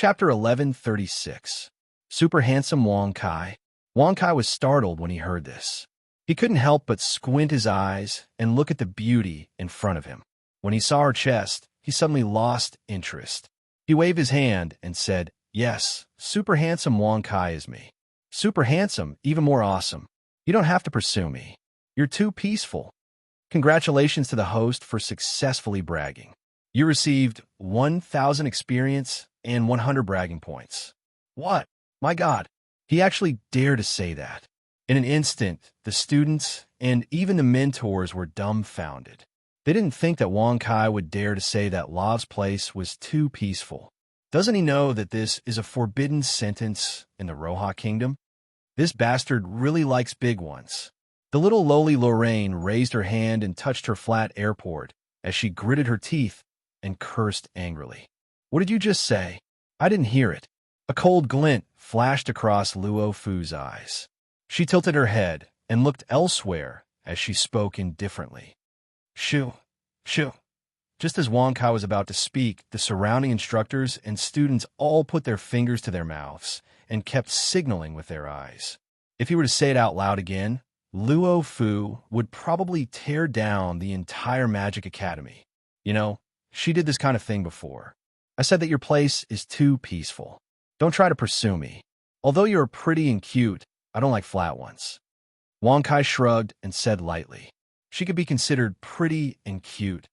Chapter 1136. Super handsome Wang Kai. Wang Kai was startled when he heard this. He couldn't help but squint his eyes and look at the beauty in front of him. When he saw her chest, he suddenly lost interest. He waved his hand and said, "Yes, super handsome Wang Kai is me. Super handsome, even more awesome. You don't have to pursue me. You're too peaceful." Congratulations to the host for successfully bragging. You received 1,000 experience and 100 bragging points. What? My God, he actually dared to say that. In an instant, the students and even the mentors were dumbfounded. They didn't think that Wang Kai would dare to say that Lav's place was too peaceful. Doesn't he know that this is a forbidden sentence in the Roha Kingdom? This bastard really likes big ones. The little lowly Lorraine raised her hand and touched her flat airport as she gritted her teeth and cursed angrily. "What did you just say? I didn't hear it." A cold glint flashed across Luo Fu's eyes. She tilted her head and looked elsewhere as she spoke indifferently. Shoo, shoo. Just as Wang Kai was about to speak, the surrounding instructors and students all put their fingers to their mouths and kept signaling with their eyes. If he were to say it out loud again, Luo Fu would probably tear down the entire Magic Academy. You know, she did this kind of thing before. I said that your place is too peaceful. Don't try to pursue me. Although you're pretty and cute, I don't like flat ones. Wang Kai shrugged and said lightly. She could be considered pretty and cute.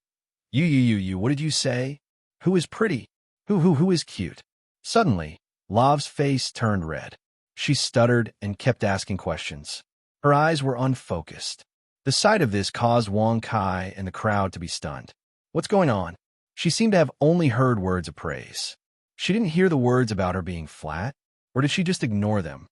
You, what did you say? Who is pretty? Who is cute? Suddenly, Lav's face turned red. She stuttered and kept asking questions. Her eyes were unfocused. The sight of this caused Wang Kai and the crowd to be stunned. What's going on? She seemed to have only heard words of praise. She didn't hear the words about her being flat, or did she just ignore them?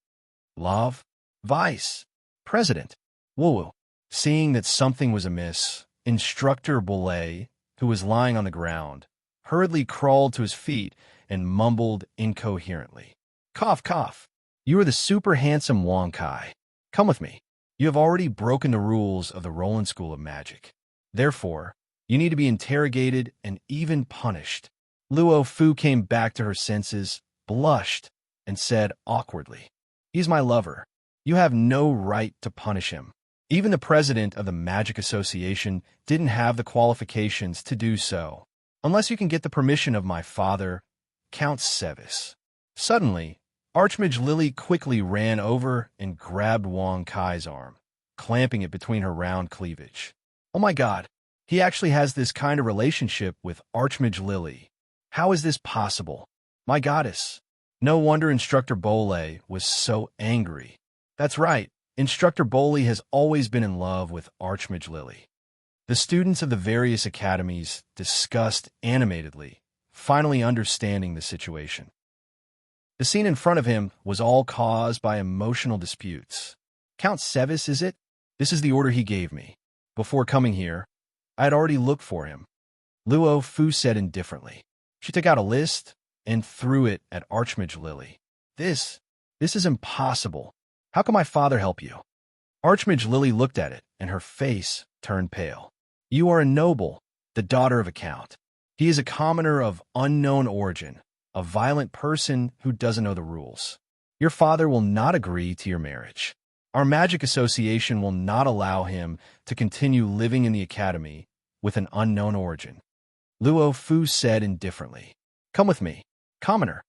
Lav? Vice? President? Woo-woo. Seeing that something was amiss, Instructor Boulay, who was lying on the ground, hurriedly crawled to his feet and mumbled incoherently. Cough, cough. You are the super handsome Wang Kai. Come with me. You have already broken the rules of the Roland School of Magic. Therefore, you need to be interrogated and even punished. Luo Fu came back to her senses, blushed, and said awkwardly, "He's my lover. You have no right to punish him." Even the president of the Magic Association didn't have the qualifications to do so, unless you can get the permission of my father, Count Sevis. Suddenly, Archmage Lily quickly ran over and grabbed Wang Kai's arm, clamping it between her round cleavage. Oh my God, he actually has this kind of relationship with Archmage Lily. How is this possible? My goddess. No wonder Instructor Boulay was so angry. That's right. Instructor Boulay has always been in love with Archmage Lily. The students of the various academies discussed animatedly, finally understanding the situation. The scene in front of him was all caused by emotional disputes. Count Sevis, is it? This is the order he gave me. Before coming here, I had already looked for him. Luo Fu said indifferently. She took out a list and threw it at Archmage Lily. This is impossible. How can my father help you? Archmage Lily looked at it, and her face turned pale. You are a noble, the daughter of a count. He is a commoner of unknown origin, a violent person who doesn't know the rules. Your father will not agree to your marriage. Our Magic Association will not allow him to continue living in the academy with an unknown origin. Luo Fu said indifferently. Come with me, commoner.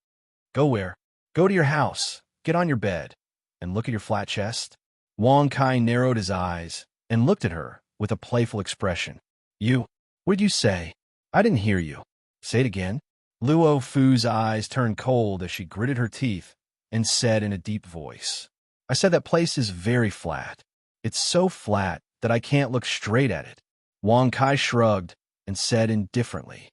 Go where? Go to your house, get on your bed, and look at your flat chest. Wang Kai narrowed his eyes and looked at her with a playful expression. What did you say? I didn't hear you. Say it again. Luo Fu's eyes turned cold as she gritted her teeth and said in a deep voice, I said that place is very flat. It's so flat that I can't look straight at it. Wang Kai shrugged and said indifferently,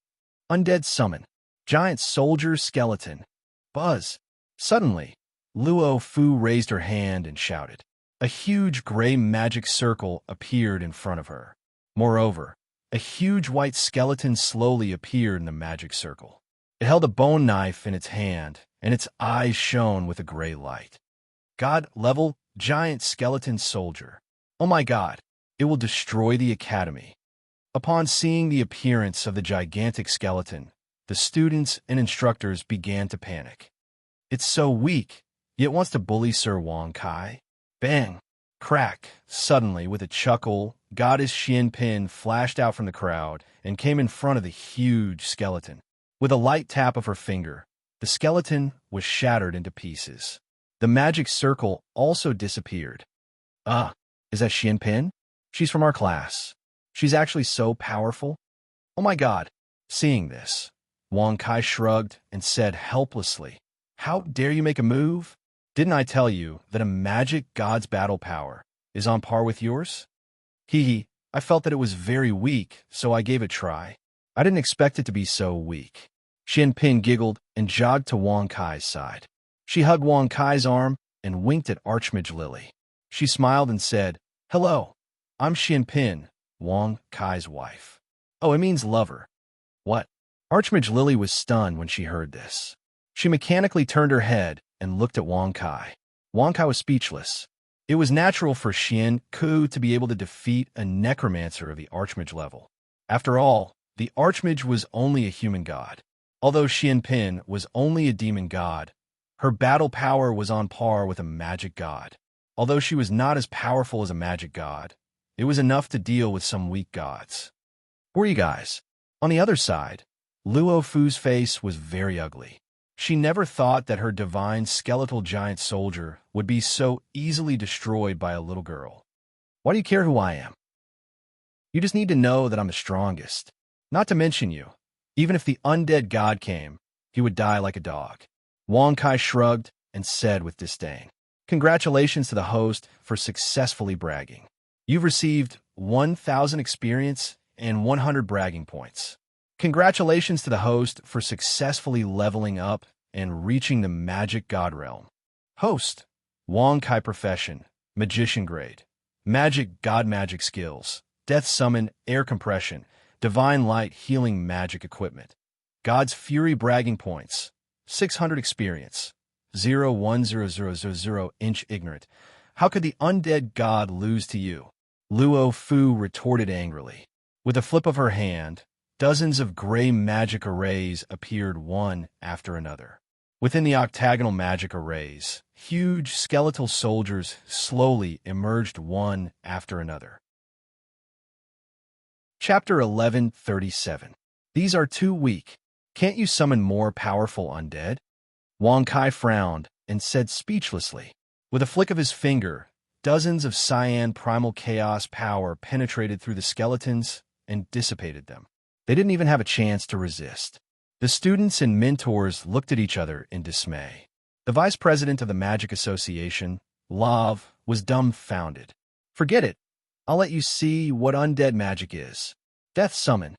Undead summon. Giant soldier skeleton. Buzz. Suddenly, Luo Fu raised her hand and shouted. A huge gray magic circle appeared in front of her. Moreover, a huge white skeleton slowly appeared in the magic circle. It held a bone knife in its hand, and its eyes shone with a gray light. God-level giant skeleton soldier. Oh my God, it will destroy the academy. Upon seeing the appearance of the gigantic skeleton, The students and instructors began to panic. It's so weak, yet wants to bully Sir Wong Kai. Bang! Crack! Suddenly, with a chuckle, Goddess Xian Pin flashed out from the crowd and came in front of the huge skeleton. With a light tap of her finger, the skeleton was shattered into pieces. The magic circle also disappeared. Is that Xian Pin? She's from our class. She's actually so powerful. Oh my god. Seeing this, Wong Kai shrugged and said helplessly, "How dare you make a move? Didn't I tell you that a magic god's battle power is on par with yours?" Hee, I felt that it was very weak, so I gave it a try. I didn't expect it to be so weak. Xian Pin giggled and jogged to Wong Kai's side. She hugged Wong Kai's arm and winked at Archmage Lily. She smiled and said, "Hello, I'm Xian Pin, Wong Kai's wife." "Oh, it means lover." "What?" Archmage Lily was stunned when she heard this. She mechanically turned her head and looked at Wong Kai. Wong Kai was speechless. It was natural for Xian Ku to be able to defeat a necromancer of the Archmage level. After all, the Archmage was only a human god. Although Xian Pin was only a demon god, her battle power was on par with a magic god. Although she was not as powerful as a magic god, it was enough to deal with some weak gods. Who are you guys? On the other side, Luo Fu's face was very ugly. She never thought that her divine skeletal giant soldier would be so easily destroyed by a little girl. "Why do you care who I am? You just need to know that I'm the strongest. Not to mention you. Even if the undead god came, he would die like a dog." Wong Kai shrugged and said with disdain, "Congratulations to the host for successfully bragging. You've received 1,000 experience and 100 bragging points. Congratulations to the host for successfully leveling up and reaching the magic god realm. Host, Wong Kai profession, magician grade, magic god magic skills, death summon, air compression, divine light healing magic equipment. God's fury bragging points, 600 experience, 01000 inch ignorant. How could the undead god lose to you?" Luo Fu retorted angrily. With a flip of her hand, dozens of gray magic arrays appeared one after another. Within the octagonal magic arrays, huge skeletal soldiers slowly emerged one after another. Chapter 1137. These are too weak. Can't you summon more powerful undead? Wong Kai frowned and said speechlessly. With a flick of his finger, dozens of cyan primal chaos power penetrated through the skeletons and dissipated them. They didn't even have a chance to resist. The students and mentors looked at each other in dismay. The vice president of the Magic Association, Lav, was dumbfounded. "Forget it. I'll let you see what undead magic is. Death summon."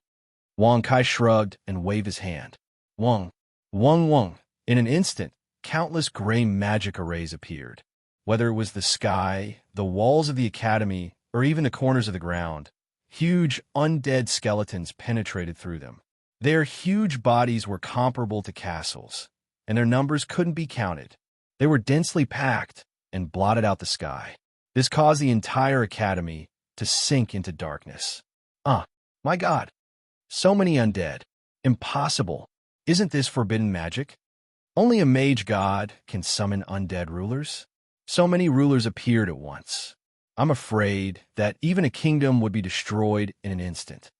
Wong Kai shrugged and waved his hand. Wong. In an instant, countless gray magic arrays appeared. Whether it was the sky, the walls of the academy, or even the corners of the ground, huge undead skeletons penetrated through them. Their huge bodies were comparable to castles, and their numbers couldn't be counted. They were densely packed and blotted out the sky. This caused the entire academy to sink into darkness. My god! So many undead. Impossible. Isn't this forbidden magic? Only a mage god can summon undead rulers. So many rulers appeared at once. I'm afraid that even a kingdom would be destroyed in an instant.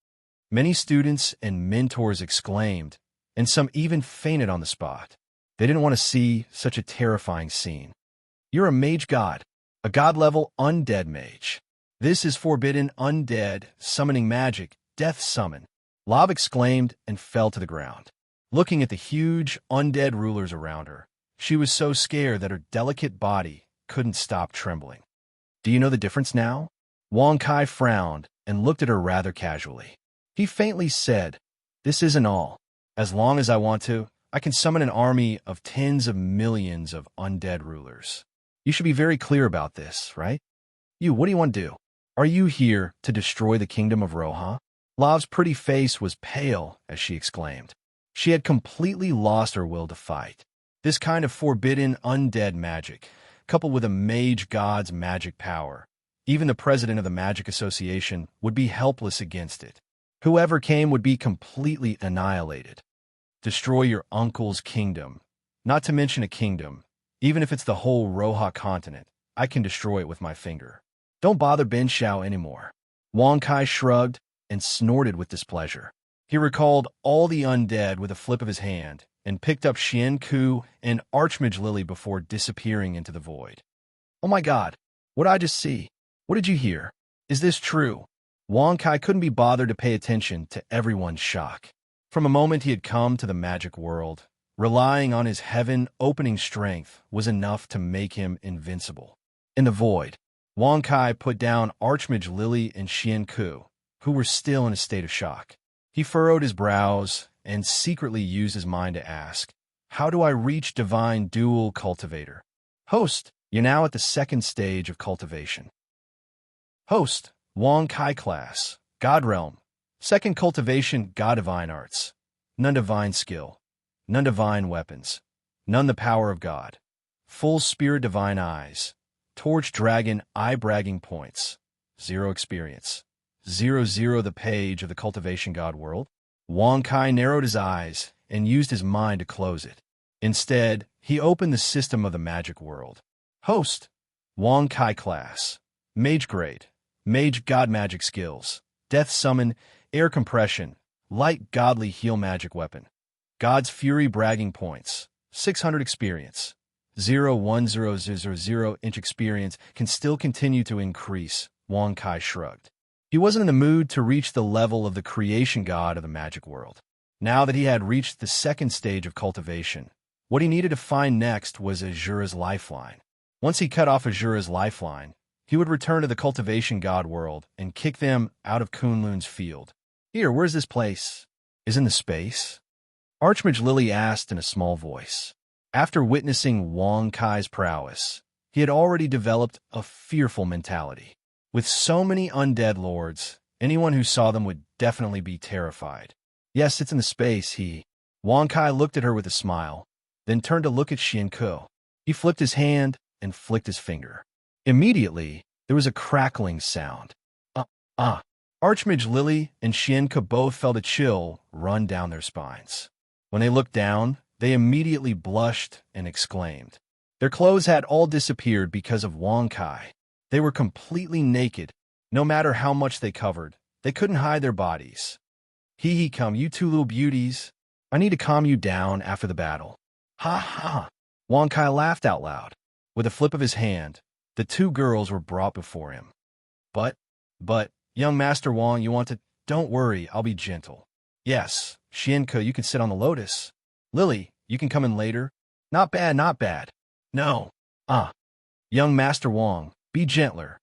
Many students and mentors exclaimed, and some even fainted on the spot. They didn't want to see such a terrifying scene. "You're a mage god, a god-level undead mage. This is forbidden undead summoning magic, death summon." Lav exclaimed and fell to the ground. Looking at the huge undead rulers around her, she was so scared that her delicate body couldn't stop trembling. "Do you know the difference now?" Wong Kai frowned and looked at her rather casually. He faintly said, "This isn't all. As long as I want to, I can summon an army of tens of millions of undead rulers. You should be very clear about this, right? What do you want to do? Are you here to destroy the kingdom of Roha?" Lav's pretty face was pale as she exclaimed. She had completely lost her will to fight. This kind of forbidden undead magic, coupled with a mage god's magic power, even the president of the Magic Association would be helpless against it. Whoever came would be completely annihilated. destroy your uncle's kingdom. Not to mention a kingdom. Even if it's the whole Roha continent, I can destroy it with my finger. Don't bother Ben Shao anymore. Wang Kai shrugged and snorted with displeasure. He recalled all the undead with a flip of his hand and picked up Xian Ku and Archmage Lily before disappearing into the void. Oh my God, what did I just see? What did you hear? Is this true? Wang Kai couldn't be bothered to pay attention to everyone's shock. From a moment he had come to the magic world, relying on his heaven-opening strength was enough to make him invincible. In the void, Wang Kai put down Archmage Lily and Xian Ku, who were still in a state of shock. He furrowed his brows and secretly used his mind to ask, how do I reach Divine Dual Cultivator? Host, you're now at the second stage of cultivation. Host, Wang Kai class, God Realm. Second cultivation, God Divine Arts. None divine skill. None divine weapons. None the power of God. Full Spirit Divine Eyes. Torch Dragon Eye Bragging Points. 0 experience. 0 the page of the Cultivation God World. Wang Kai narrowed his eyes and used his mind to close it. Instead, he opened the system of the magic world. Host, Wang Kai class. Mage grade. Mage God magic skills. Death summon, air compression, light godly heal magic weapon. God's Fury bragging points. 600 experience. 0 inch experience can still continue to increase, Wang Kai shrugged. He wasn't in the mood to reach the level of the creation god of the magic world. Now that he had reached the second stage of cultivation, what he needed to find next was Azura's lifeline. Once he cut off Azura's lifeline, he would return to the cultivation god world and kick them out of Kunlun's field. Here, where's this place? Is in the space? Archmage Lily asked in a small voice. After witnessing Wang Kai's prowess, he had already developed a fearful mentality. With so many undead lords, anyone who saw them would definitely be terrified. Yes, it's in the space, Wang Kai looked at her with a smile, then turned to look at Xian Ku. He flipped his hand and flicked his finger. Immediately, there was a crackling sound. Archmage Lily and Xian Ku both felt a chill run down their spines. When they looked down, they immediately blushed and exclaimed. Their clothes had all disappeared because of Wang Kai. They were completely naked. No matter how much they covered, they couldn't hide their bodies. Come, you two little beauties. I need to calm you down after the battle. Ha ha. Wang Kai laughed out loud. With a flip of his hand, the two girls were brought before him. But, young Master Wang, you want to... Don't worry, I'll be gentle. Yes, Xian Ku, you can sit on the lotus. Lily, you can come in later. Not bad, not bad. No. Young Master Wang, be gentler.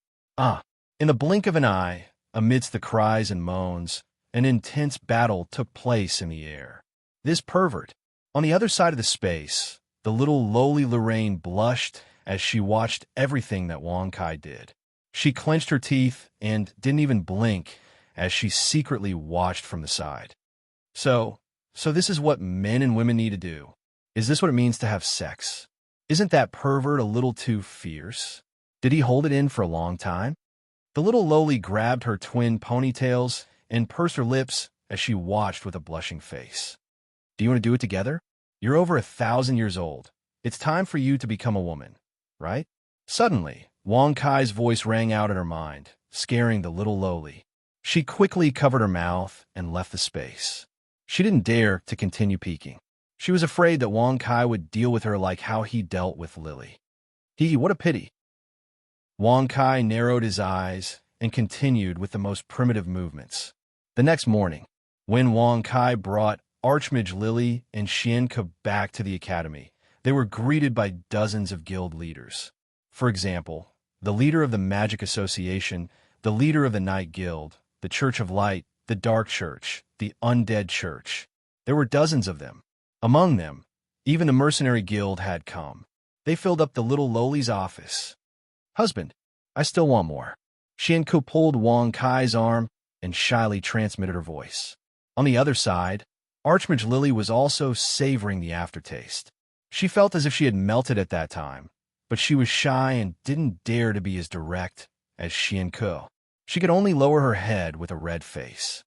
In the blink of an eye, amidst the cries and moans, an intense battle took place in the air. This pervert. On the other side of the space, the little lowly Lorraine blushed as she watched everything that Wang Kai did. She clenched her teeth and didn't even blink as she secretly watched from the side. So this is what men and women need to do. Is this what it means to have sex? Isn't that pervert a little too fierce? Did he hold it in for a long time? The little lowly grabbed her twin ponytails and pursed her lips as she watched with a blushing face. Do you want to do it together? You're over 1,000 years old. It's time for you to become a woman, right? Suddenly, Wang Kai's voice rang out in her mind, scaring the little lowly. She quickly covered her mouth and left the space. She didn't dare to continue peeking. She was afraid that Wang Kai would deal with her like how he dealt with Lily. What a pity. Wang Kai narrowed his eyes and continued with the most primitive movements. The next morning, when Wang Kai brought Archmage Lily and Xian Ku back to the academy, they were greeted by dozens of guild leaders. For example, the leader of the Magic Association, the leader of the Night Guild, the Church of Light, the Dark Church, the Undead Church. There were dozens of them. Among them, even the Mercenary Guild had come. They filled up the little lowly's office. Husband, I still want more. Xian Ku pulled Wang Kai's arm and shyly transmitted her voice. On the other side, Archmage Lily was also savoring the aftertaste. She felt as if she had melted at that time, but she was shy and didn't dare to be as direct as Xian Ku. She could only lower her head with a red face.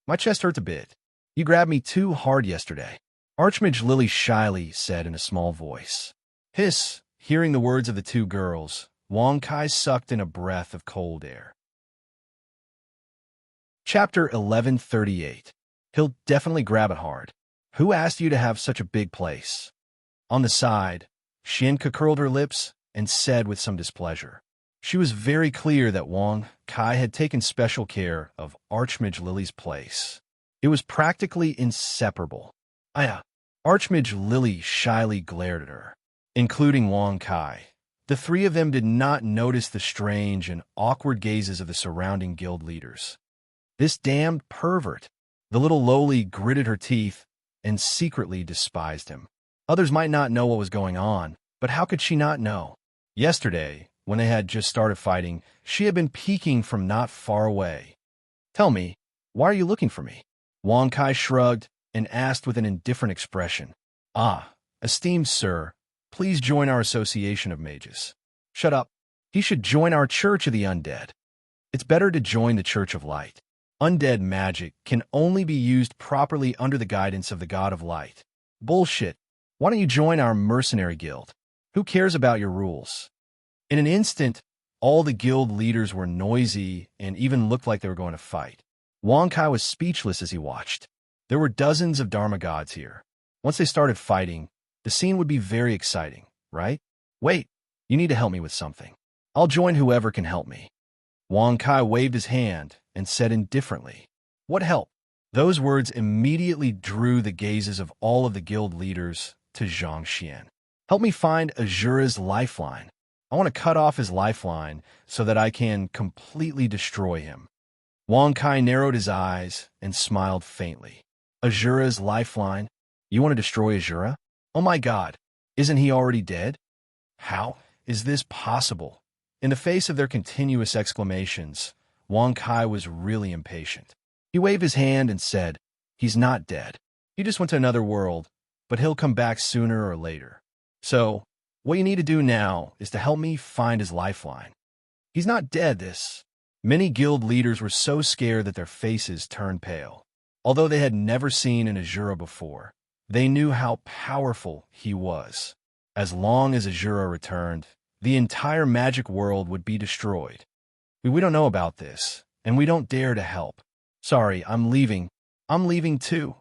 My chest hurts a bit. You grabbed me too hard yesterday. Archmage Lily shyly said in a small voice. Hiss! Hearing the words of the two girls, Wong Kai sucked in a breath of cold air. Chapter 1138. He'll definitely grab it hard. Who asked you to have such a big place? On the side, Xianke curled her lips and said with some displeasure. She was very clear that Wong Kai had taken special care of Archmage Lily's place. It was practically inseparable. Archmage Lily shyly glared at her, including Wong Kai. The three of them did not notice the strange and awkward gazes of the surrounding guild leaders. This damned pervert. The little lowly gritted her teeth and secretly despised him. Others might not know what was going on, but how could she not know? Yesterday, when they had just started fighting, she had been peeking from not far away. Tell me, why are you looking for me? Wong Kai shrugged and asked with an indifferent expression. Esteemed sir, please join our association of mages. Shut up. He should join our Church of the Undead. It's better to join the Church of Light. Undead magic can only be used properly under the guidance of the God of Light. Bullshit. Why don't you join our mercenary guild? Who cares about your rules? In an instant, all the guild leaders were noisy and even looked like they were going to fight. Wong Kai was speechless as he watched. There were dozens of Dharma gods here. Once they started fighting, the scene would be very exciting, right? Wait, you need to help me with something. I'll join whoever can help me. Wong Kai waved his hand and said indifferently, What help? Those words immediately drew the gazes of all of the guild leaders to Zhang Xian. Help me find Azura's lifeline. I want to cut off his lifeline so that I can completely destroy him. Wong Kai narrowed his eyes and smiled faintly. Azura's lifeline? You want to destroy Azura? Oh my God, isn't he already dead? How is this possible? In the face of their continuous exclamations, Wong Kai was really impatient. He waved his hand and said, He's not dead. He just went to another world, but he'll come back sooner or later. So, what you need to do now is to help me find his lifeline. He's not dead, Many guild leaders were so scared that their faces turned pale. Although they had never seen an Azura before, they knew how powerful he was. As long as Azura returned, the entire magic world would be destroyed. We don't know about this, and we don't dare to help. Sorry, I'm leaving. I'm leaving too.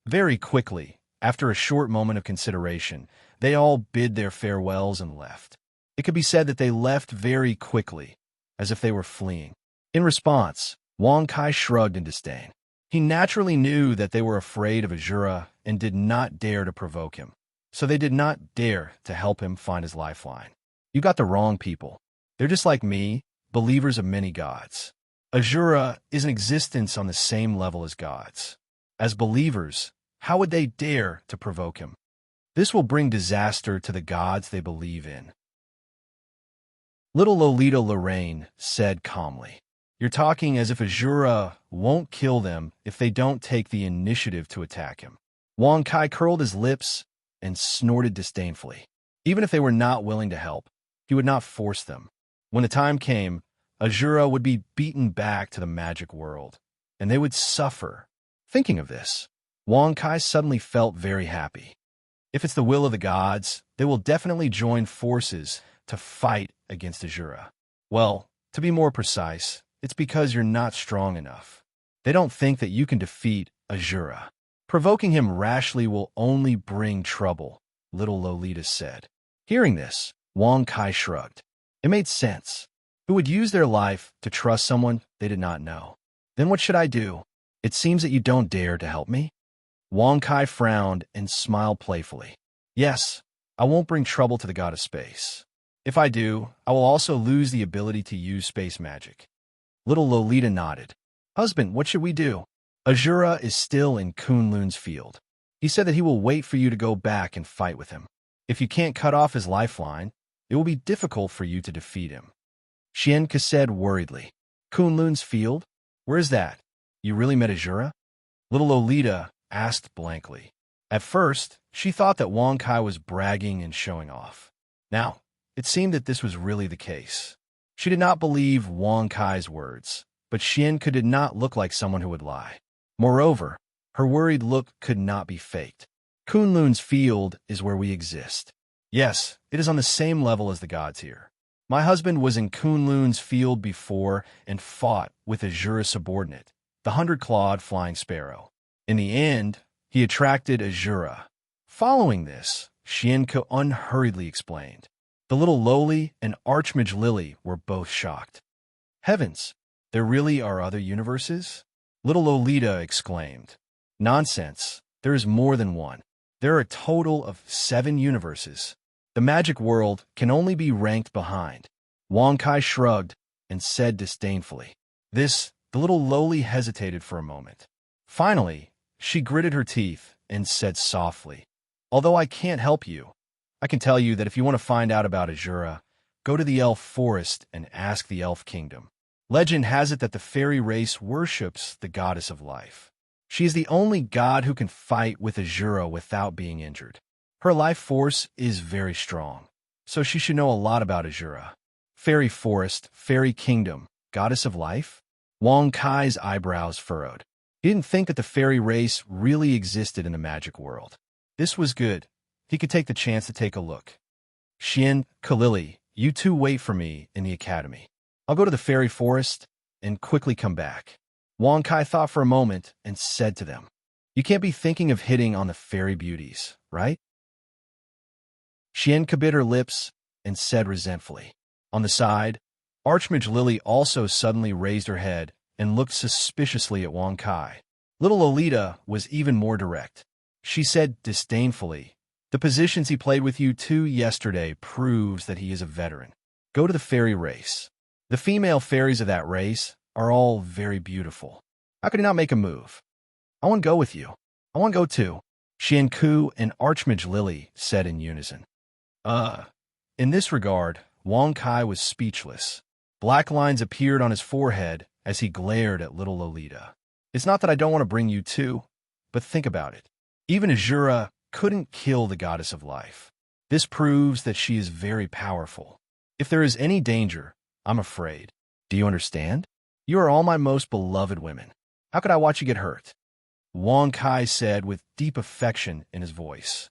Very quickly, after a short moment of consideration, they all bid their farewells and left. It could be said that they left very quickly, as if they were fleeing. In response, Wong Kai shrugged in disdain. He naturally knew that they were afraid of Azura and did not dare to provoke him. So they did not dare to help him find his lifeline. You got the wrong people. They're just like me, believers of many gods. Azura is in existence on the same level as gods. As believers, how would they dare to provoke him? This will bring disaster to the gods they believe in. Little Lolita Lorraine said calmly, You're talking as if Azura won't kill them if they don't take the initiative to attack him. Wong Kai curled his lips and snorted disdainfully. Even if they were not willing to help, he would not force them. When the time came, Azura would be beaten back to the magic world, and they would suffer. Thinking of this, Wong Kai suddenly felt very happy. If it's the will of the gods, they will definitely join forces to fight against Azura. Well, to be more precise, it's because you're not strong enough. They don't think that you can defeat Azura. Provoking him rashly will only bring trouble, little Lolita said. Hearing this, Wong Kai shrugged. It made sense. Who would use their life to trust someone they did not know? Then what should I do? It seems that you don't dare to help me. Wong Kai frowned and smiled playfully. Yes, I won't bring trouble to the god of space. If I do, I will also lose the ability to use space magic. Little Lolita nodded. Husband, what should we do? Azura is still in Kunlun's field. He said that he will wait for you to go back and fight with him. If you can't cut off his lifeline, it will be difficult for you to defeat him. Xianke said worriedly. Kunlun's field? Where is that? You really met Azura? Little Lolita asked blankly. At first, she thought that Wong Kai was bragging and showing off. Now, it seemed that this was really the case. She did not believe Wong Kai's words, but Xianke did not look like someone who would lie. Moreover, her worried look could not be faked. Kunlun's field is where we exist. Yes, it is on the same level as the gods here. My husband was in Kunlun's field before and fought with Azura subordinate, the 100-clawed flying sparrow. In the end, he attracted Azura. Following this, Xianke unhurriedly explained. The little Loli and Archmage Lily were both shocked. Heavens, there really are other universes? Little Lolita exclaimed. Nonsense, there is more than one. There are a total of 7 universes. The magic world can only be ranked behind. Wang Kai shrugged and said disdainfully. The little Loli hesitated for a moment. Finally, she gritted her teeth and said softly, although I can't help you, I can tell you that if you want to find out about Azura, go to the elf forest and ask the elf kingdom. Legend has it that the fairy race worships the goddess of life. She is the only god who can fight with Azura without being injured. Her life force is very strong, so she should know a lot about Azura. Fairy forest, fairy kingdom, goddess of life? Wang Kai's eyebrows furrowed. He didn't think that the fairy race really existed in the magic world. This was good. He could take the chance to take a look. Xian, Kalili, you two wait for me in the academy. I'll go to the fairy forest and quickly come back. Wang Kai thought for a moment and said to them, you can't be thinking of hitting on the fairy beauties, right? Xian bit her lips and said resentfully. On the side, Archmage Lily also suddenly raised her head and looked suspiciously at Wang Kai. Little Lolita was even more direct. She said disdainfully, the positions he played with you two yesterday proves that he is a veteran. Go to the fairy race. The female fairies of that race are all very beautiful. How could he not make a move? I want to go with you. I want to go too, Xianku and Archmage Lily said in unison. In this regard, Wang Kai was speechless. Black lines appeared on his forehead as he glared at little Lolita. It's not that I don't want to bring you too, but think about it. Even Azura couldn't kill the goddess of life. This proves that she is very powerful. If there is any danger, I'm afraid. Do you understand? You are all my most beloved women. How could I watch you get hurt? Wang Kai said with deep affection in his voice.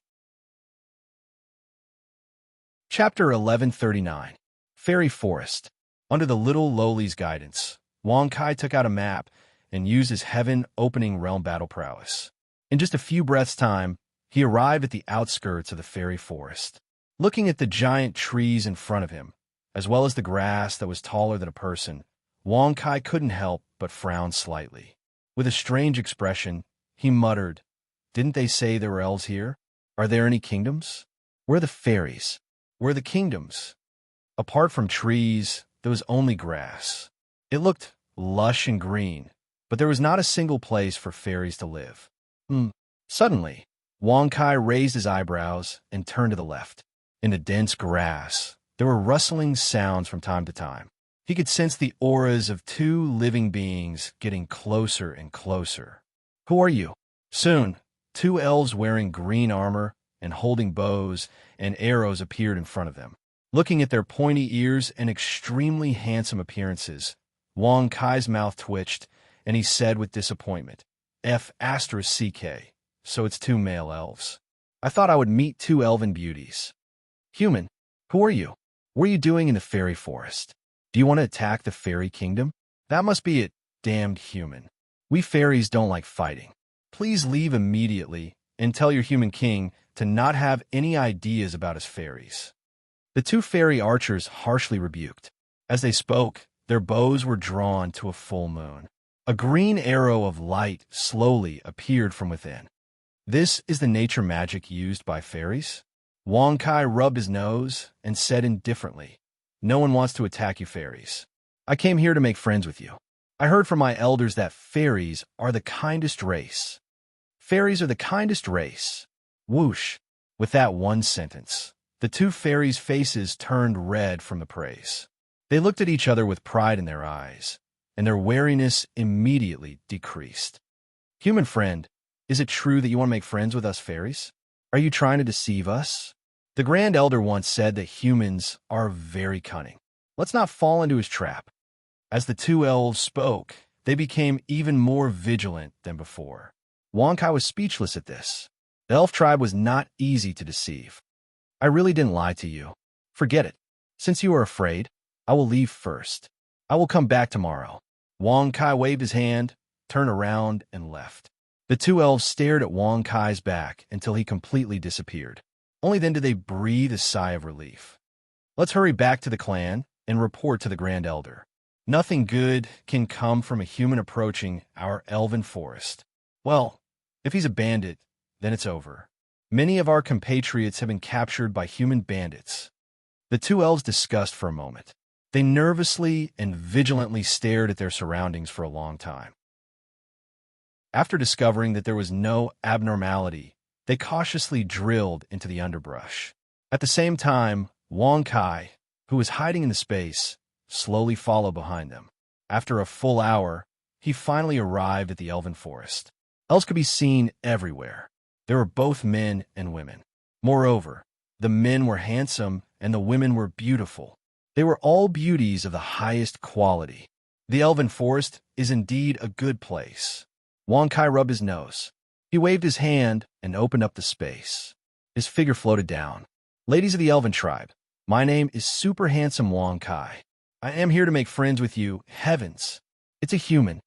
Chapter 1139. Fairy Forest. Under the little Loli's guidance, Wang Kai took out a map and used his heaven-opening realm battle prowess. In just a few breaths' time, he arrived at the outskirts of the fairy forest. Looking at the giant trees in front of him, as well as the grass that was taller than a person, Wang Kai couldn't help but frown slightly. With a strange expression, he muttered, didn't they say there were elves here? Are there any kingdoms? Where are the fairies? Where are the kingdoms? Apart from trees, there was only grass. It looked lush and green, but there was not a single place for fairies to live. Suddenly, Wang Kai raised his eyebrows and turned to the left. In the dense grass, there were rustling sounds from time to time. He could sense the auras of 2 living beings getting closer and closer. Who are you? Soon, 2 elves wearing green armor and holding bows and arrows appeared in front of them. Looking at their pointy ears and extremely handsome appearances, Wang Kai's mouth twitched, and he said with disappointment, F***CK, so it's 2 male elves. I thought I would meet 2 elven beauties. Human, who are you? What are you doing in the fairy forest? Do you want to attack the fairy kingdom? That must be it, damned human. We fairies don't like fighting. Please leave immediately and tell your human king to not have any ideas about his fairies. The 2 fairy archers harshly rebuked. As they spoke, their bows were drawn to a full moon. A green arrow of light slowly appeared from within. This is the nature magic used by fairies? Wang Kai rubbed his nose and said indifferently, no one wants to attack you fairies. I came here to make friends with you. I heard from my elders that fairies are the kindest race. Fairies are the kindest race. Whoosh. With that one sentence, the 2 fairies' faces turned red from the praise. They looked at each other with pride in their eyes, and their wariness immediately decreased. Human friend, is it true that you want to make friends with us fairies? Are you trying to deceive us? The Grand Elder once said that humans are very cunning. Let's not fall into his trap. As the 2 elves spoke, they became even more vigilant than before. Wang Kai was speechless at this. The elf tribe was not easy to deceive. I really didn't lie to you. Forget it. Since you are afraid, I will leave first. I will come back tomorrow. Wong Kai waved his hand, turned around, and left. The two elves stared at Wong Kai's back until he completely disappeared. Only then did they breathe a sigh of relief. Let's hurry back to the clan and report to the Grand Elder. Nothing good can come from a human approaching our elven forest. Well, if he's a bandit, then it's over. Many of our compatriots have been captured by human bandits. The two elves discussed for a moment. They nervously and vigilantly stared at their surroundings for a long time. After discovering that there was no abnormality, they cautiously drilled into the underbrush. At the same time, Wong Kai, who was hiding in the space, slowly followed behind them. After a full hour, he finally arrived at the elven forest. Elves could be seen everywhere. There were both men and women. Moreover, the men were handsome and the women were beautiful. They were all beauties of the highest quality. The elven forest is indeed a good place. Wong Kai rubbed his nose. He waved his hand and opened up the space. His figure floated down. Ladies of the elven tribe, my name is Super Handsome Wong Kai. I am here to make friends with you. Heavens, it's a human.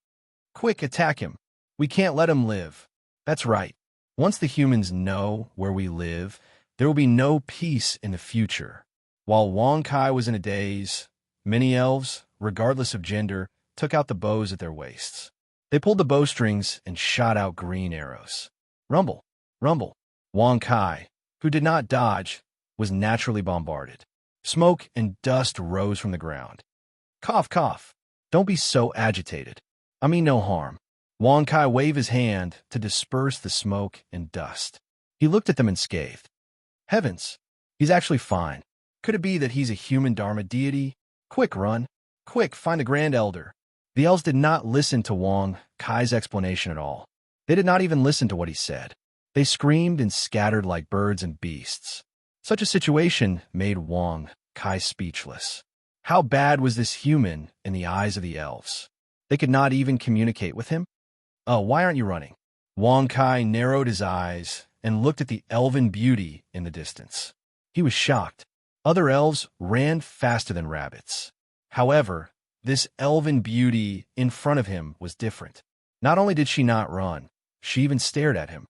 Quick, attack him. We can't let him live. That's right. Once the humans know where we live, there will be no peace in the future. While Wong Kai was in a daze, many elves, regardless of gender, took out the bows at their waists. They pulled the bowstrings and shot out green arrows. Rumble, rumble. Wong Kai, who did not dodge, was naturally bombarded. Smoke and dust rose from the ground. Cough, cough. Don't be so agitated. I mean no harm. Wong Kai waved his hand to disperse the smoke and dust. He looked at them and scathed. Heavens, he's actually fine. Could it be that he's a human Dharma deity? Quick, run. Quick, find the Grand Elder. The elves did not listen to Wong Kai's explanation at all. They did not even listen to what he said. They screamed and scattered like birds and beasts. Such a situation made Wong Kai speechless. How bad was this human in the eyes of the elves? They could not even communicate with him? Oh, why aren't you running? Wong Kai narrowed his eyes and looked at the elven beauty in the distance. He was shocked. Other elves ran faster than rabbits. However, this elven beauty in front of him was different. Not only did she not run, she even stared at him.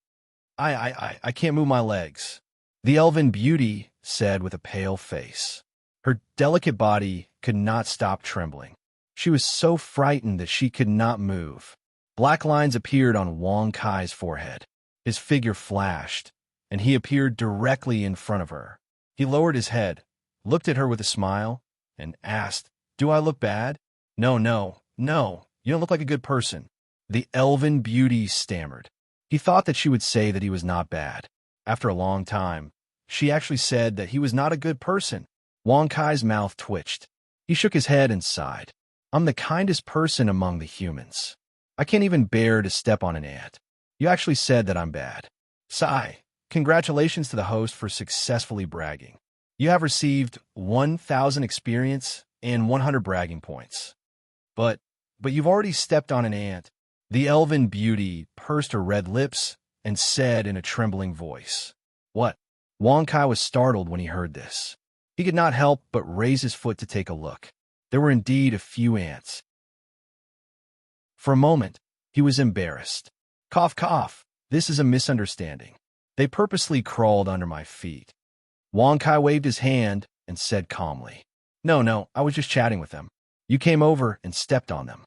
I can't move my legs, the elven beauty said with a pale face. Her delicate body could not stop trembling. She was so frightened that she could not move. Black lines appeared on Wong Kai's forehead. His figure flashed, and he appeared directly in front of her. He lowered his head, looked at her with a smile, and asked, "Do I look bad?" No, you don't look like a good person. The elven beauty stammered. He thought that she would say that he was not bad. After a long time, she actually said that he was not a good person. Wong Kai's mouth twitched. He shook his head and sighed. I'm the kindest person among the humans. I can't even bear to step on an ant. You actually said that I'm bad. Sigh. Congratulations to the host for successfully bragging. You have received 1,000 experience and 100 bragging points. But you've already stepped on an ant. The elven beauty pursed her red lips and said in a trembling voice, What? Wong Kai was startled when he heard this. He could not help but raise his foot to take a look. There were indeed a few ants. For a moment, he was embarrassed. Cough, cough. This is a misunderstanding. They purposely crawled under my feet. Wong Kai waved his hand and said calmly, No, I was just chatting with them. You came over and stepped on them.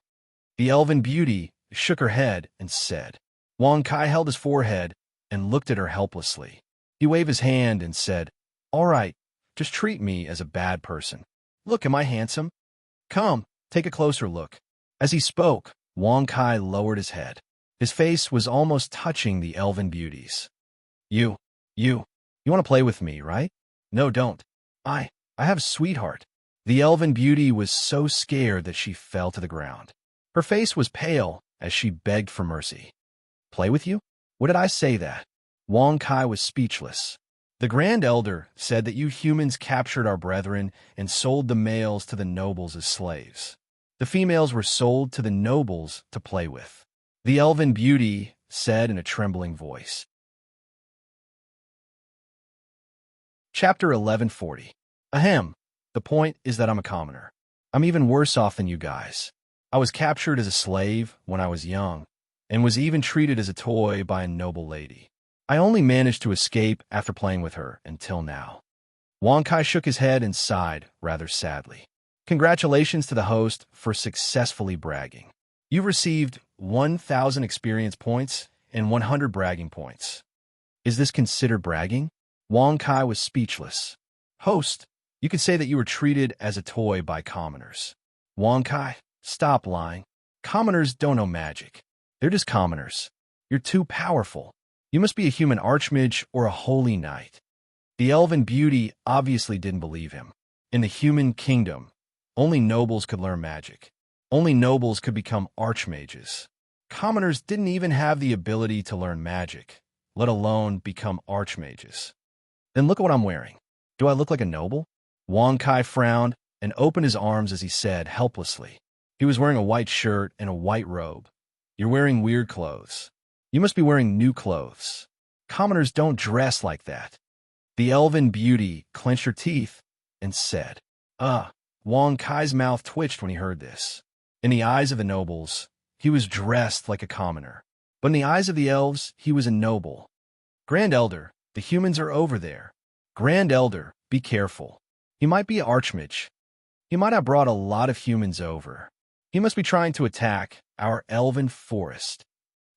The elven beauty shook her head and said. Wong Kai held his forehead and looked at her helplessly. He waved his hand and said, All right, just treat me as a bad person. Look, am I handsome? Come, take a closer look. As he spoke, Wong Kai lowered his head. His face was almost touching the elven beauty's. You want to play with me, right? No, don't. I have a sweetheart. The elven beauty was so scared that she fell to the ground. Her face was pale as she begged for mercy. Play with you? What did I say that? Wong Kai was speechless. The Grand Elder said that you humans captured our brethren and sold the males to the nobles as slaves. The females were sold to the nobles to play with. The elven beauty said in a trembling voice. Chapter 1140. Ahem. The point is that I'm a commoner. I'm even worse off than you guys. I was captured as a slave when I was young, and was even treated as a toy by a noble lady. I only managed to escape after playing with her until now. Wong Kai shook his head and sighed rather sadly. Congratulations to the host for successfully bragging. You've received 1,000 experience points and 100 bragging points. Is this considered bragging? Wong Kai was speechless. Host, you could say that you were treated as a toy by commoners. Wong Kai, stop lying. Commoners don't know magic. They're just commoners. You're too powerful. You must be a human archmage or a holy knight. The elven beauty obviously didn't believe him. In the human kingdom, only nobles could learn magic. Only nobles could become archmages. Commoners didn't even have the ability to learn magic, let alone become archmages. Then look at what I'm wearing. Do I look like a noble? Wong Kai frowned and opened his arms as he said helplessly. He was wearing a white shirt and a white robe. You're wearing weird clothes. You must be wearing new clothes. Commoners don't dress like that. The elven beauty clenched her teeth and said, Wong Kai's mouth twitched when he heard this. In the eyes of the nobles, he was dressed like a commoner. But in the eyes of the elves, he was a noble. Grand Elder, the humans are over there. Grand Elder, be careful. He might be an archmage. He might have brought a lot of humans over. He must be trying to attack our elven forest.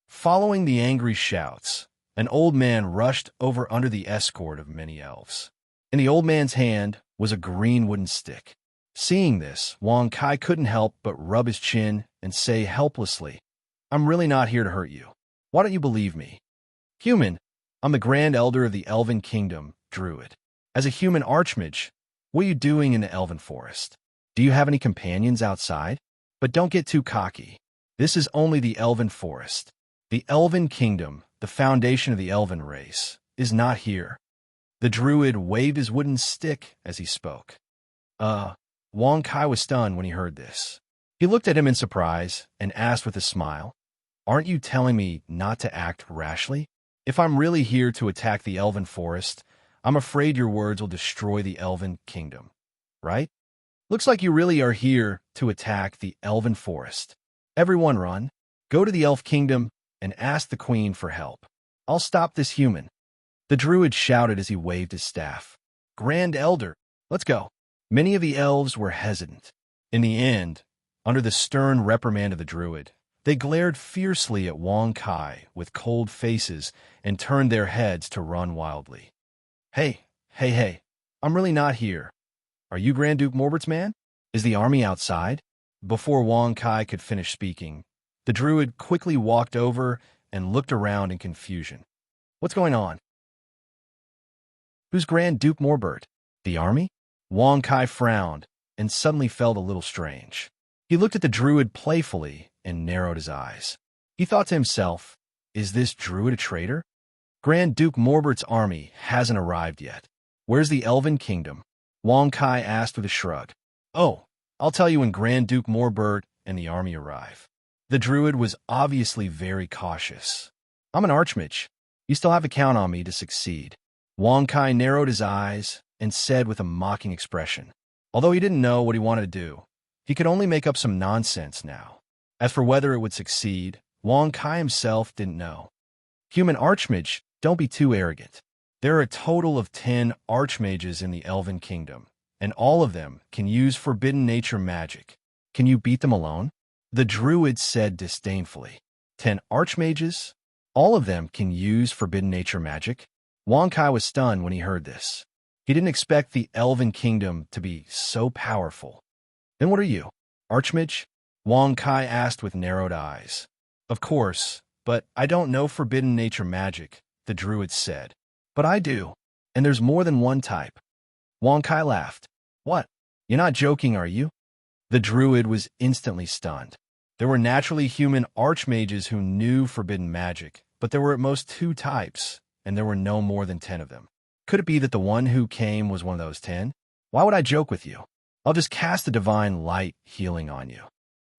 Following the angry shouts, an old man rushed over under the escort of many elves. In the old man's hand was a green wooden stick. Seeing this, Wong Kai couldn't help but rub his chin and say helplessly, I'm really not here to hurt you. Why don't you believe me? Human, I'm the Grand Elder of the Elven Kingdom, Druid. As a human archmage, what are you doing in the elven forest? Do you have any companions outside? But don't get too cocky. This is only the elven forest. The Elven Kingdom, the foundation of the elven race, is not here. The druid waved his wooden stick as he spoke. Wong Kai was stunned when he heard this. He looked at him in surprise and asked with a smile, Aren't you telling me not to act rashly? If I'm really here to attack the elven forest, I'm afraid your words will destroy the Elven Kingdom, right? Looks like you really are here to attack the elven forest. Everyone run. Go to the Elf Kingdom and ask the Queen for help. I'll stop this human. The druid shouted as he waved his staff. Grand Elder, let's go. Many of the elves were hesitant. In the end, under the stern reprimand of the druid, they glared fiercely at Wong Kai with cold faces and turned their heads to run wildly. Hey, I'm really not here. Are you Grand Duke Morbert's man? Is the army outside? Before Wong Kai could finish speaking, the druid quickly walked over and looked around in confusion. What's going on? Who's Grand Duke Morbert? The army? Wong Kai frowned and suddenly felt a little strange. He looked at the druid playfully and narrowed his eyes. He thought to himself, is this druid a traitor? Grand Duke Morbert's army hasn't arrived yet. Where's the Elven Kingdom? Wong Kai asked with a shrug. Oh, I'll tell you when Grand Duke Morbert and the army arrive. The druid was obviously very cautious. I'm an archmage. You still have to count on me to succeed. Wong Kai narrowed his eyes and said with a mocking expression. Although he didn't know what he wanted to do, he could only make up some nonsense now. As for whether it would succeed, Wong Kai himself didn't know. Human archmage, don't be too arrogant. There are a total of 10 archmages in the Elven Kingdom, and all of them can use forbidden nature magic. Can you beat them alone? The druid said disdainfully. 10 archmages? All of them can use forbidden nature magic? Wong Kai was stunned when he heard this. He didn't expect the Elven Kingdom to be so powerful. Then what are you? Archmage? Wong Kai asked with narrowed eyes. Of course, but I don't know forbidden nature magic, the druid said. But I do, and there's more than one type. Wong Kai laughed. What? You're not joking, are you? The druid was instantly stunned. There were naturally human archmages who knew forbidden magic, but there were at most 2 types, and there were no more than 10 of them. Could it be that the one who came was one of those 10? Why would I joke with you? I'll just cast the divine light healing on you.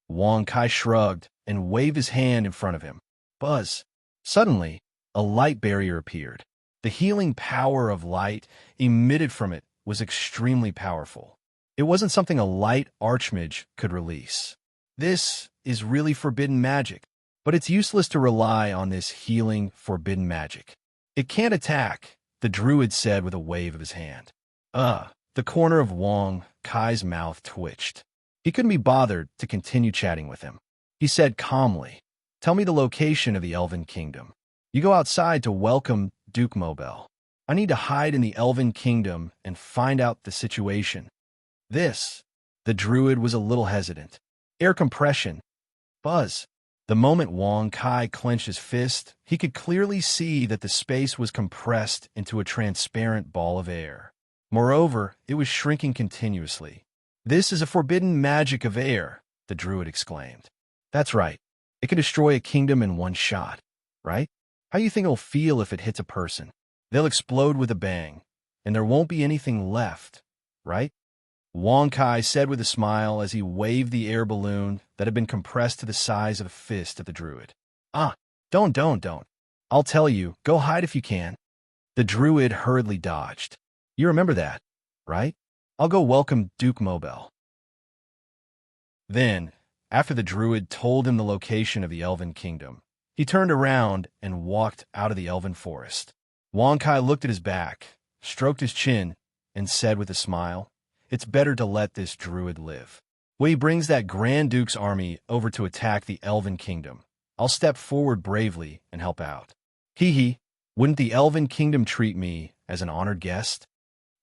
Wong Kai shrugged and waved his hand in front of him. Buzz. Suddenly, a light barrier appeared. The healing power of light emitted from it was extremely powerful. It wasn't something a light archmage could release. This is really forbidden magic, but it's useless to rely on this healing, forbidden magic. It can't attack, the druid said with a wave of his hand. The corner of Wong Kai's mouth twitched. He couldn't be bothered to continue chatting with him. He said calmly, "Tell me the location of the Elven Kingdom. You go outside to welcome Duke Mobel. I need to hide in the Elven Kingdom and find out the situation." The druid was a little hesitant. Air compression. Buzz. The moment Wong Kai clenched his fist, he could clearly see that the space was compressed into a transparent ball of air. Moreover, it was shrinking continuously. "This is a forbidden magic of air," the druid exclaimed. "That's right. It can destroy a kingdom in one shot, right? How do you think it'll feel if it hits a person? They'll explode with a bang, and there won't be anything left, right?" Wong Kai said with a smile as he waved the air balloon that had been compressed to the size of a fist at the druid. Don't. I'll tell you, go hide if you can." The druid hurriedly dodged. "You remember that, right? I'll go welcome Duke Mobel." Then, after the druid told him the location of the Elven Kingdom, he turned around and walked out of the Elven Forest. Wong Kai looked at his back, stroked his chin, and said with a smile, "It's better to let this druid live. When he brings that Grand Duke's army over to attack the Elven Kingdom, I'll step forward bravely and help out. Wouldn't the Elven Kingdom treat me as an honored guest?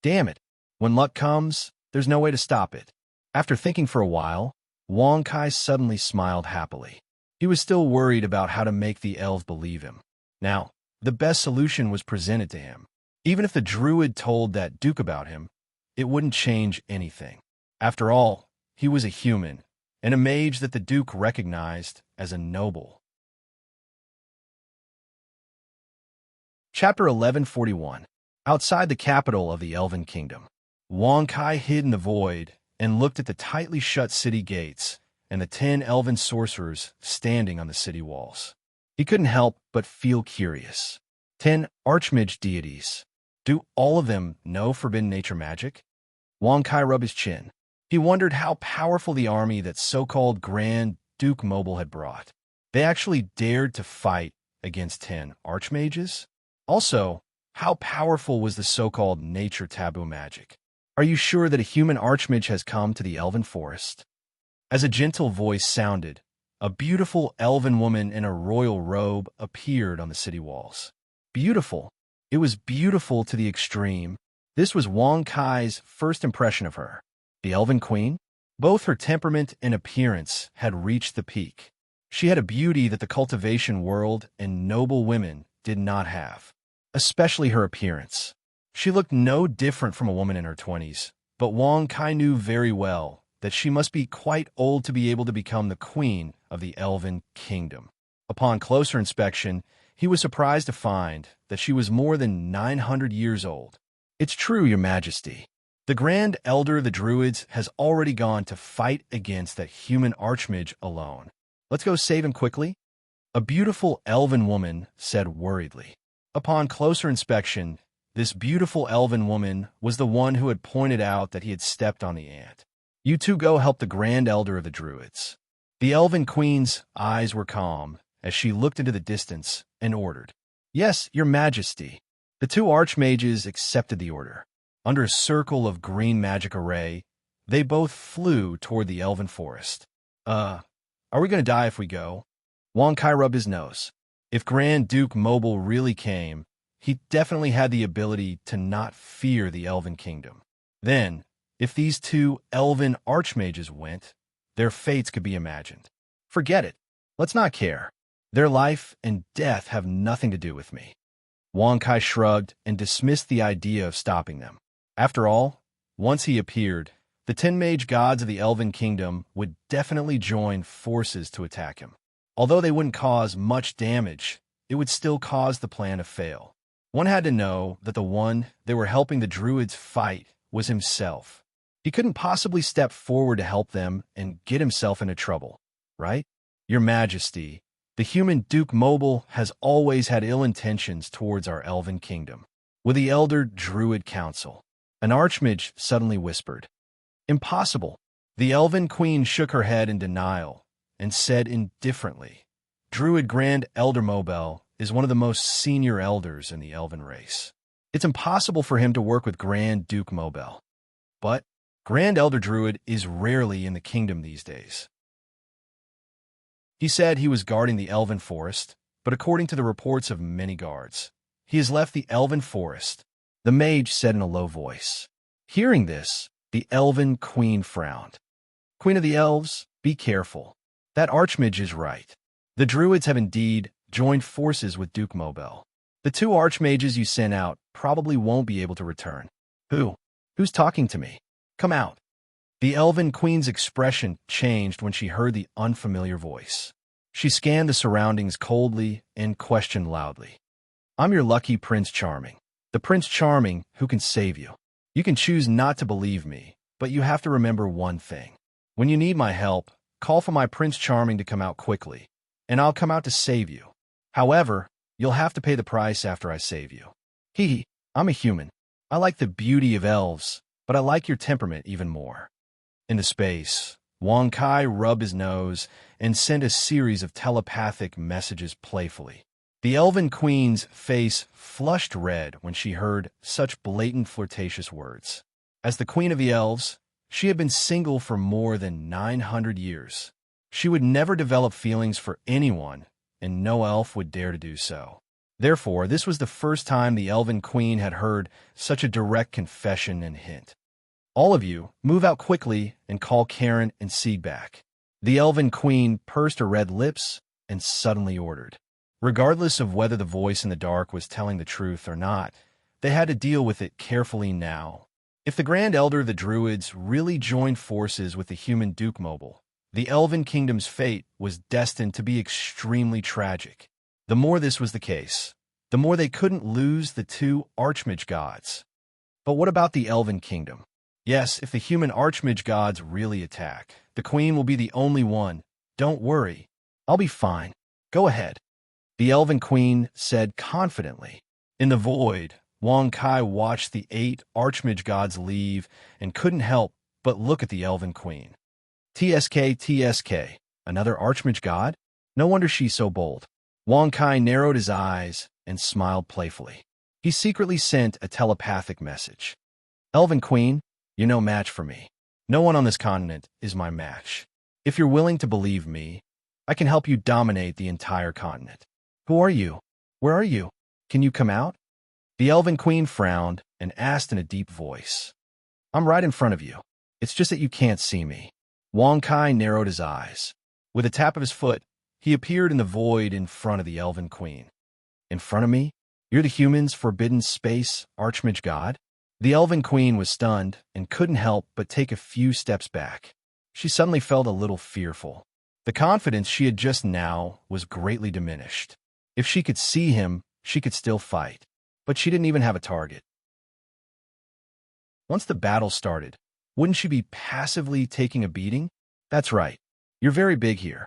Damn it, when luck comes, there's no way to stop it." After thinking for a while, Wong Kai suddenly smiled happily. He was still worried about how to make the elves believe him. Now, the best solution was presented to him. Even if the druid told that Duke about him, it wouldn't change anything. After all, he was a human, and a mage that the Duke recognized as a noble. Chapter 1141. Outside the capital of the Elven Kingdom, Wong Kai hid in the void and looked at the tightly shut city gates and the 10 elven sorcerers standing on the city walls. He couldn't help but feel curious. 10 archmage deities. Do all of them know forbidden nature magic? Wong Kai rubbed his chin. He wondered how powerful the army that so-called Grand Duke Mobile had brought. They actually dared to fight against 10 archmages? Also, how powerful was the so-called nature taboo magic? Are you sure that a human archmage has come to the Elven Forest? As a gentle voice sounded, a beautiful elven woman in a royal robe appeared on the city walls. Beautiful. It was beautiful to the extreme. This was Wong Kai's first impression of her. The Elven Queen? Both her temperament and appearance had reached the peak. She had a beauty that the cultivation world and noble women did not have. Especially her appearance. She looked no different from a woman in her 20s, but Wong Kai knew very well that she must be quite old to be able to become the queen of the Elven Kingdom. Upon closer inspection, he was surprised to find that she was more than 900 years old. "It's true, Your Majesty. The Grand Elder of the Druids has already gone to fight against that human archmage alone. Let's go save him quickly," a beautiful elven woman said worriedly. Upon closer inspection, this beautiful elven woman was the one who had pointed out that he had stepped on the ant. "You two go help the Grand Elder of the Druids." The Elven Queen's eyes were calm as she looked into the distance and ordered, "Yes, Your Majesty." The 2 archmages accepted the order. Under a circle of green magic array, they both flew toward the Elven Forest. Are we going to die if we go?" Wong Kai rubbed his nose. If Grand Duke Mobile really came, he definitely had the ability to not fear the Elven Kingdom. Then, if these 2 elven archmages went, their fates could be imagined. Forget it. Let's not care. Their life and death have nothing to do with me. Wong Kai shrugged and dismissed the idea of stopping them. After all, once he appeared, the 10 mage gods of the Elven Kingdom would definitely join forces to attack him. Although they wouldn't cause much damage, it would still cause the plan to fail. One had to know that the one they were helping the druids fight was himself. He couldn't possibly step forward to help them and get himself into trouble, right? "Your Majesty, the human Duke Mobile has always had ill intentions towards our Elven Kingdom. with the Elder Druid Council. An archmage suddenly whispered. Impossible. The Elven Queen shook her head in denial and said indifferently, Druid Grand Elder Mobel is one of the most senior elders in the Elven race. It's impossible for him to work with Grand Duke Mobel. But Grand Elder Druid is rarely in the kingdom these days. He said he was guarding the Elven Forest, but according to the reports of many guards, he has left the Elven Forest, the mage said in a low voice. Hearing this, the Elven Queen frowned. Queen of the Elves, be careful. That archmage is right. The Druids have indeed joined forces with Duke Mobel. The two archmages you sent out probably won't be able to return. Who's talking to me? Come out. The Elven Queen's expression changed when she heard the unfamiliar voice. She scanned the surroundings coldly and questioned loudly. I'm your lucky Prince Charming. The Prince Charming who can save you. You can choose not to believe me, but you have to remember one thing. When you need my help, call for my Prince Charming to come out quickly, and I'll come out to save you. However, you'll have to pay the price after I save you. I'm a human. I like the beauty of elves, but I like your temperament even more. Into space, Wong Kai rubbed his nose and sent a series of telepathic messages playfully. The Elven Queen's face flushed red when she heard such blatant flirtatious words. As the Queen of the Elves, she had been single for more than 900 years. She would never develop feelings for anyone, and no elf would dare to do so. Therefore, this was the first time the Elven Queen had heard such a direct confession and hint. All of you, move out quickly and call Karen and Sieg back. The Elven Queen pursed her red lips and suddenly ordered. Regardless of whether the voice in the dark was telling the truth or not, they had to deal with it carefully now. If the Grand Elder of the Druids really joined forces with the human Duke Mobile, the Elven Kingdom's fate was destined to be extremely tragic. The more this was the case, the more they couldn't lose the two Archmage gods. But what about the Elven Kingdom? Yes, if the human Archmage gods really attack, the Queen will be the only one. Don't worry. I'll be fine. Go ahead. The Elven Queen said confidently. In the void, Wong Kai watched the 8 Archmage gods leave and couldn't help but look at the Elven Queen. TSK, another Archmage god? No wonder she's so bold. Wong Kai narrowed his eyes and smiled playfully. He secretly sent a telepathic message. Elven Queen, you're no match for me. No one on this continent is my match. If you're willing to believe me, I can help you dominate the entire continent. Who are you? Where are you? Can you come out? The Elven Queen frowned and asked in a deep voice. I'm right in front of you. It's just that you can't see me. Wong Kai narrowed his eyes. With a tap of his foot, he appeared in the void in front of the Elven Queen. In front of me? You're the human's forbidden space Archmage god? The Elven Queen was stunned and couldn't help but take a few steps back. She suddenly felt a little fearful. The confidence she had just now was greatly diminished. If she could see him, she could still fight. But she didn't even have a target. Once the battle started, wouldn't she be passively taking a beating? That's right. You're very big here.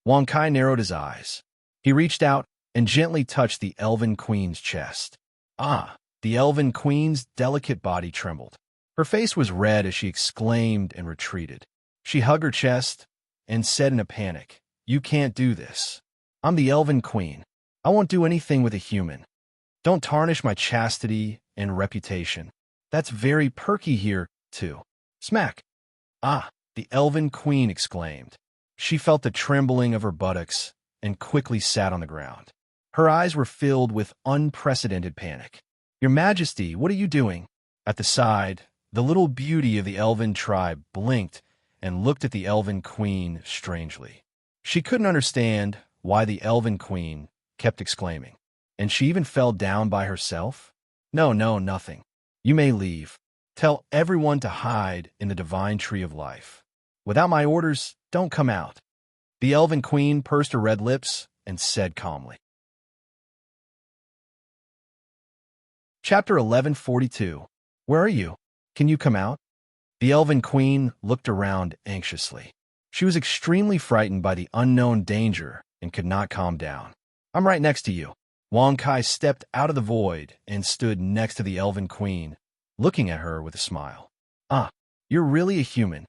Wong Kai narrowed his eyes. He reached out and gently touched the Elven Queen's chest. The Elven Queen's delicate body trembled. Her face was red as she exclaimed and retreated. She hugged her chest and said in a panic, You can't do this. I'm the Elven Queen. I won't do anything with a human. Don't tarnish my chastity and reputation. That's very perky here, too. Smack. The Elven Queen exclaimed. She felt the trembling of her buttocks and quickly sat on the ground. Her eyes were filled with unprecedented panic. Your Majesty, what are you doing? At the side, the little beauty of the Elven tribe blinked and looked at the Elven Queen strangely. She couldn't understand why the Elven Queen kept exclaiming. And she even fell down by herself? No, nothing. You may leave. Tell everyone to hide in the divine tree of life. Without my orders, don't come out. The Elven Queen pursed her red lips and said calmly. Chapter 1142. Where are you? Can you come out? The Elven Queen looked around anxiously. She was extremely frightened by the unknown danger and could not calm down. I'm right next to you. Wang Kai stepped out of the void and stood next to the Elven Queen, looking at her with a smile. "Ah, you're really a human,"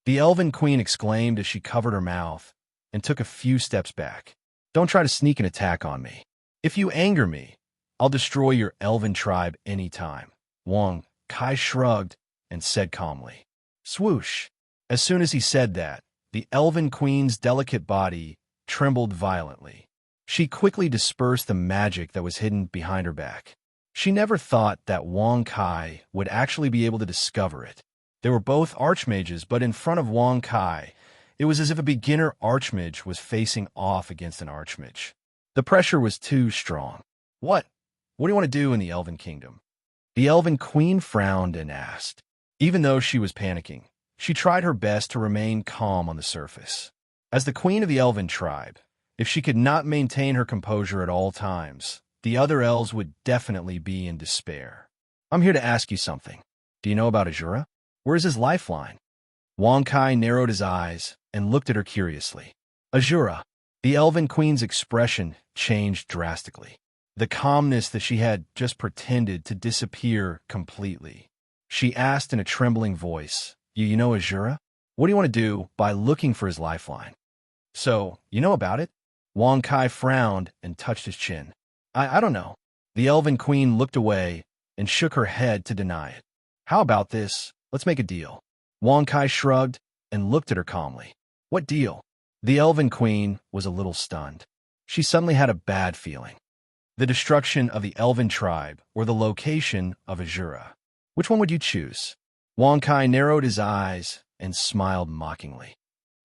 the Elven Queen exclaimed as she covered her mouth and took a few steps back. "Don't try to sneak an attack on me. If you anger me, I'll destroy your elven tribe anytime." Wang Kai shrugged and said calmly. Swoosh! As soon as he said that, the Elven Queen's delicate body trembled violently. She quickly dispersed the magic that was hidden behind her back. She never thought that Wang Kai would actually be able to discover it. They were both archmages, but in front of Wang Kai, it was as if a beginner archmage was facing off against an archmage. The pressure was too strong. What do you want to do in the Elven Kingdom?" The Elven Queen frowned and asked. Even though she was panicking, she tried her best to remain calm on the surface. As the queen of the Elven tribe, if she could not maintain her composure at all times, the other elves would definitely be in despair. "I'm here to ask you something. Do you know about Azura? Where is his lifeline?" Wang Kai narrowed his eyes and looked at her curiously. Azura. The Elven Queen's expression changed drastically. The calmness that she had just pretended to disappear completely. She asked in a trembling voice, You know Azura? What do you want to do by looking for his lifeline?" "So, you know about it?" Wang Kai frowned and touched his chin. I don't know." The Elven Queen looked away and shook her head to deny it. "How about this? Let's make a deal." Wang Kai shrugged and looked at her calmly. "What deal?" The Elven Queen was a little stunned. She suddenly had a bad feeling. The destruction of the Elven tribe or the location of Azura. Which one would you choose? Wang Kai narrowed his eyes and smiled mockingly.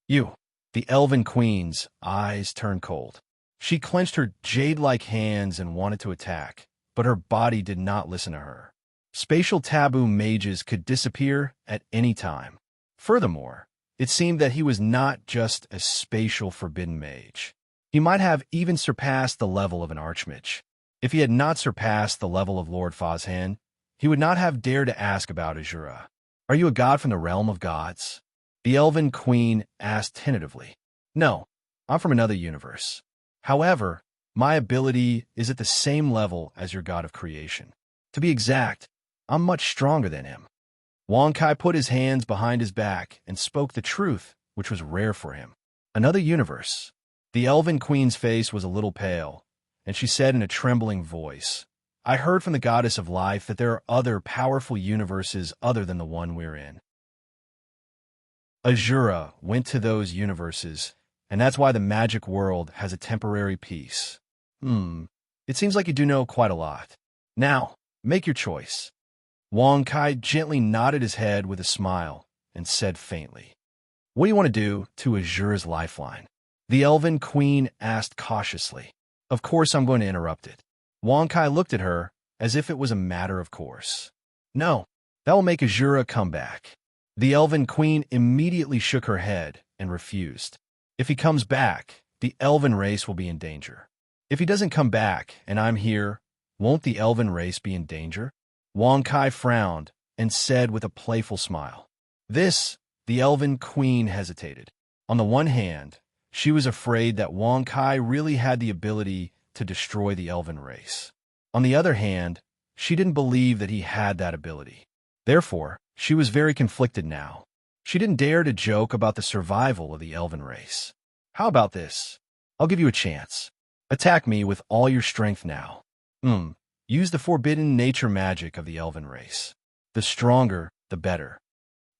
"You." The Elven Queen's eyes turned cold. She clenched her jade-like hands and wanted to attack, but her body did not listen to her. Spatial taboo mages could disappear at any time. Furthermore, it seemed that he was not just a spatial forbidden mage. He might have even surpassed the level of an archmage. If he had not surpassed the level of Lord Fozhan, he would not have dared to ask about Azura. "Are you a god from the realm of gods?" The Elven Queen asked tentatively. "No, I'm from another universe. However, my ability is at the same level as your god of creation. To be exact, I'm much stronger than him." Wang Kai put his hands behind his back and spoke the truth, which was rare for him. "Another universe." The Elven Queen's face was a little pale, and she said in a trembling voice, "I heard from the goddess of life that there are other powerful universes other than the one we're in. Azura went to those universes, and that's why the magic world has a temporary peace." It seems like you do know quite a lot. Now, make your choice." Wang Kai gently nodded his head with a smile and said faintly, "What do you want to do to Azura's lifeline?" The Elven Queen asked cautiously. Of course I'm going to interrupt it. Wang Kai looked at her as if it was a matter of course. "No, that will make Azura come back." The Elven Queen immediately shook her head and refused. "If he comes back, the Elven race will be in danger. If he doesn't come back and I'm here, won't the Elven race be in danger?" Wang Kai frowned and said with a playful smile. The Elven Queen hesitated. On the one hand, she was afraid that Wang Kai really had the ability to destroy the Elven race. On the other hand, she didn't believe that he had that ability. Therefore, she was very conflicted now. She didn't dare to joke about the survival of the Elven race. "How about this? I'll give you a chance. Attack me with all your strength now. Use the forbidden nature magic of the Elven race. The stronger, the better."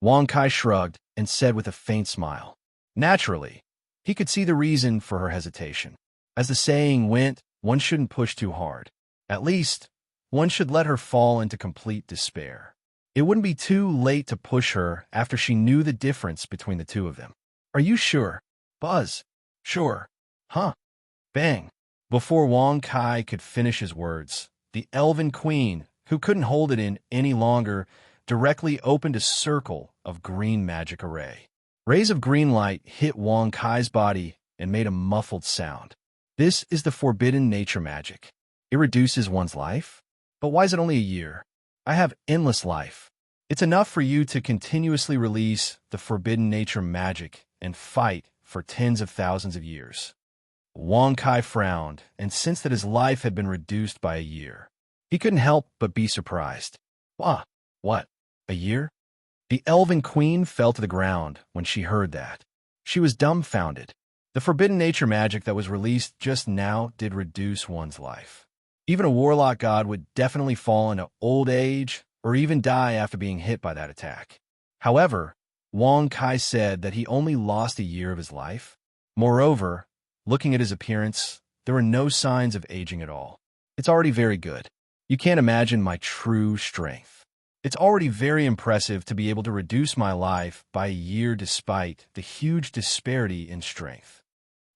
Wang Kai shrugged and said with a faint smile. Naturally, he could see the reason for her hesitation. As the saying went, one shouldn't push too hard. At least, one should let her fall into complete despair. It wouldn't be too late to push her after she knew the difference between the two of them. "Are you sure?" "Buzz." "Sure." "Huh." Bang. Before Wang Kai could finish his words, the Elven Queen, who couldn't hold it in any longer, directly opened a circle of green magic array. Rays of green light hit Wang Kai's body and made a muffled sound. This is the forbidden nature magic. It reduces one's life? But why is it only a year? I have endless life. It's enough for you to continuously release the forbidden nature magic and fight for tens of thousands of years. Wang Kai frowned and sensed that his life had been reduced by a year. He couldn't help but be surprised. Ah, what? A year? The elven queen fell to the ground when she heard that. She was dumbfounded. The forbidden nature magic that was released just now did reduce one's life. Even a warlock god would definitely fall into old age or even die after being hit by that attack. However, Wang Kai said that he only lost a year of his life. Moreover, looking at his appearance, there were no signs of aging at all. It's already very good. You can't imagine my true strength. It's already very impressive to be able to reduce my life by a year despite the huge disparity in strength.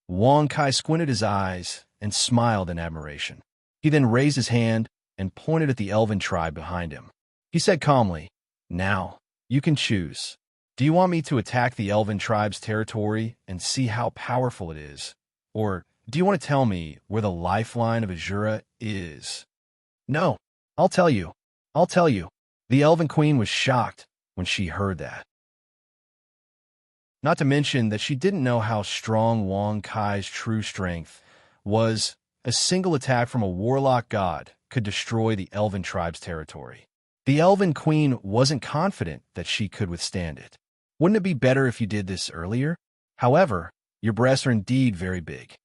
Wang Kai squinted his eyes and smiled in admiration. He then raised his hand and pointed at the elven tribe behind him. He said calmly, "Now, you can choose. Do you want me to attack the elven tribe's territory and see how powerful it is? Or do you want to tell me where the lifeline of Azura is?" "No, I'll tell you. I'll tell you." The elven queen was shocked when she heard that. Not to mention that she didn't know how strong Wang Kai's true strength was. A single attack from a warlock god could destroy the elven tribe's territory. The elven queen wasn't confident that she could withstand it. "Wouldn't it be better if you did this earlier? However, your breasts are indeed very big."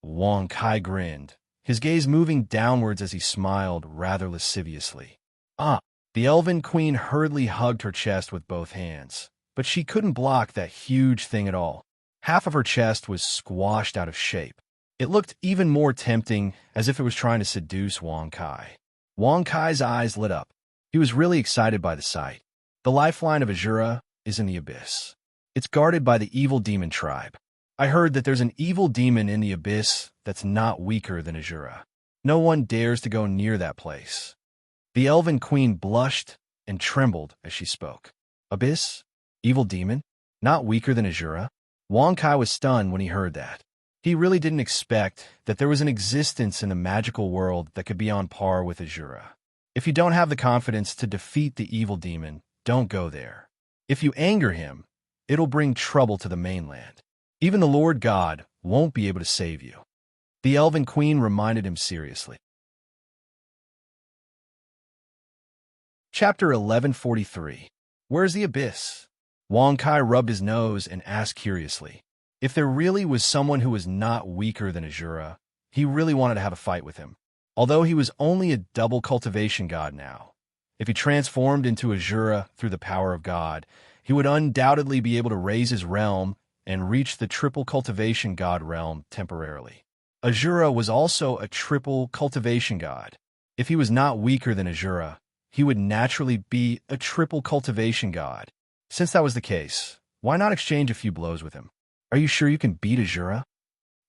Wang Kai grinned, his gaze moving downwards as he smiled rather lasciviously. "Ah." The elven queen hurriedly hugged her chest with both hands, but she couldn't block that huge thing at all. Half of her chest was squashed out of shape. It looked even more tempting, as if it was trying to seduce Wang Kai. Wang Kai's eyes lit up. He was really excited by the sight. The lifeline of Azura is in the abyss. It's guarded by the evil demon tribe. I heard that there's an evil demon in the abyss that's not weaker than Azura. No one dares to go near that place. The elven queen blushed and trembled as she spoke. Abyss? Evil demon? Not weaker than Azura? Wang Kai was stunned when he heard that. He really didn't expect that there was an existence in the magical world that could be on par with Azura. If you don't have the confidence to defeat the evil demon, don't go there. If you anger him, it'll bring trouble to the mainland. Even the Lord God won't be able to save you. The elven queen reminded him seriously. Chapter 1143. Where's the abyss? Wang Kai rubbed his nose and asked curiously. If there really was someone who was not weaker than Azura, he really wanted to have a fight with him. Although he was only a double cultivation god now, if he transformed into Azura through the power of God, he would undoubtedly be able to raise his realm and reach the triple cultivation god realm temporarily. Azura was also a triple cultivation god. If he was not weaker than Azura, he would naturally be a triple cultivation god. Since that was the case, why not exchange a few blows with him? Are you sure you can beat Azura?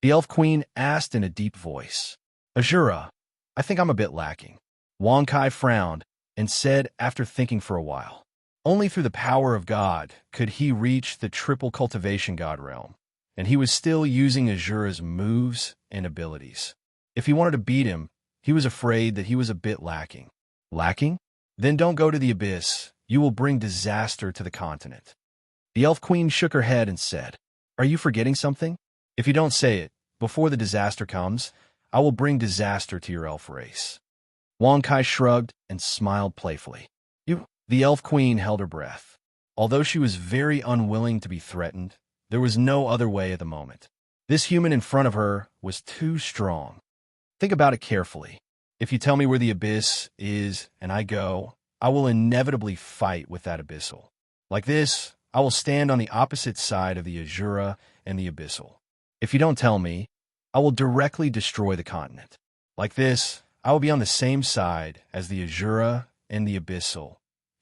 The elf queen asked in a deep voice. Azura, I think I'm a bit lacking. Wang Kai frowned and said after thinking for a while. Only through the power of God could he reach the triple cultivation god realm, and he was still using Azura's moves and abilities. If he wanted to beat him, he was afraid that he was a bit lacking. Lacking? Then don't go to the abyss. You will bring disaster to the continent. The elf queen shook her head and said, Are you forgetting something? If you don't say it, before the disaster comes, I will bring disaster to your elf race. Wang Kai shrugged and smiled playfully. The elf queen held her breath. Although she was very unwilling to be threatened, there was no other way at the moment. This human in front of her was too strong. Think about it carefully. If you tell me where the abyss is and I go, I will inevitably fight with that abyssal. Like this, I will stand on the opposite side of the Azura and the abyssal. If you don't tell me, I will directly destroy the continent. Like this, I will be on the same side as the Azura and the abyssal.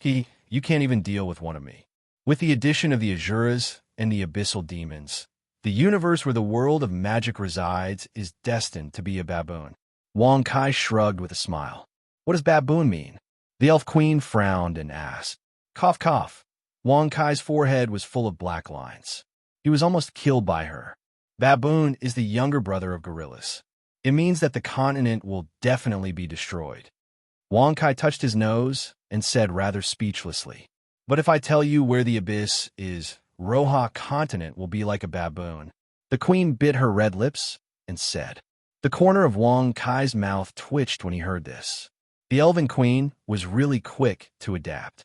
You can't even deal with one of me. With the addition of the Azuras and the abyssal demons, the universe where the world of magic resides is destined to be a baboon. Wang Kai shrugged with a smile. What does baboon mean? The elf queen frowned and asked. Cough, cough. Wang Kai's forehead was full of black lines. He was almost killed by her. Baboon is the younger brother of gorillas. It means that the continent will definitely be destroyed. Wang Kai touched his nose and said rather speechlessly, But if I tell you where the abyss is, Roha continent will be like a baboon. The queen bit her red lips and said. The corner of Wang Kai's mouth twitched when he heard this. The Elven Queen was really quick to adapt.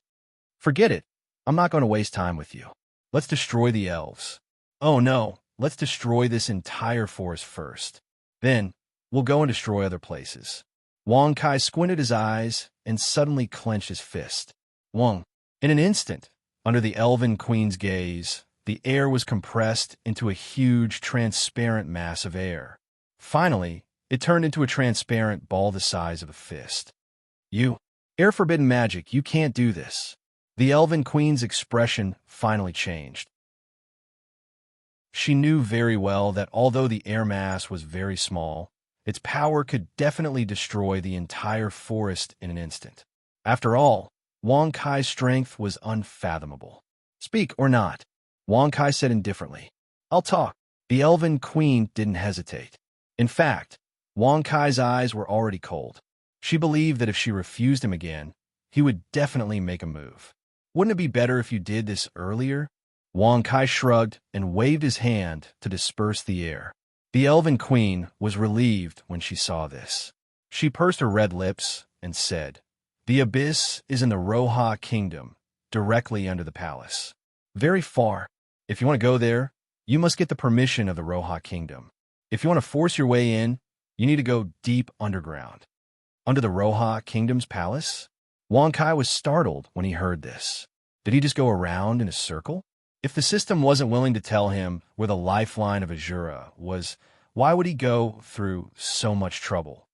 Forget it. I'm not going to waste time with you. Let's destroy the elves. Oh no, let's destroy this entire forest first. Then, we'll go and destroy other places. Wang Kai squinted his eyes and suddenly clenched his fist. Wang. In an instant, under the Elven Queen's gaze, the air was compressed into a huge, transparent mass of air. Finally, it turned into a transparent ball the size of a fist. You. Air forbidden magic, you can't do this. The Elven Queen's expression finally changed. She knew very well that although the air mass was very small, its power could definitely destroy the entire forest in an instant. After all, Wang Kai's strength was unfathomable. Speak or not, Wang Kai said indifferently. I'll talk. The Elven Queen didn't hesitate. In fact, Wang Kai's eyes were already cold. She believed that if she refused him again, he would definitely make a move. Wouldn't it be better if you did this earlier? Wang Kai shrugged and waved his hand to disperse the air. The Elven Queen was relieved when she saw this. She pursed her red lips and said, The abyss is in the Roha Kingdom, directly under the palace. Very far. If you want to go there, you must get the permission of the Roha Kingdom. If you want to force your way in, you need to go deep underground. Under the Roha Kingdom's palace? Wang Kai was startled when he heard this. Did he just go around in a circle? If the system wasn't willing to tell him where the lifeline of Azura was, why would he go through so much trouble?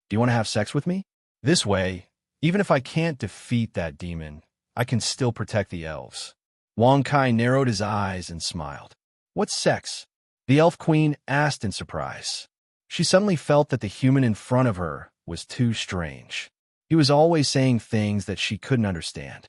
Do you want to have sex with me? This way, even if I can't defeat that demon, I can still protect the elves. Wang Kai narrowed his eyes and smiled. What sex? The Elf Queen asked in surprise. She suddenly felt that the human in front of her was too strange. He was always saying things that she couldn't understand.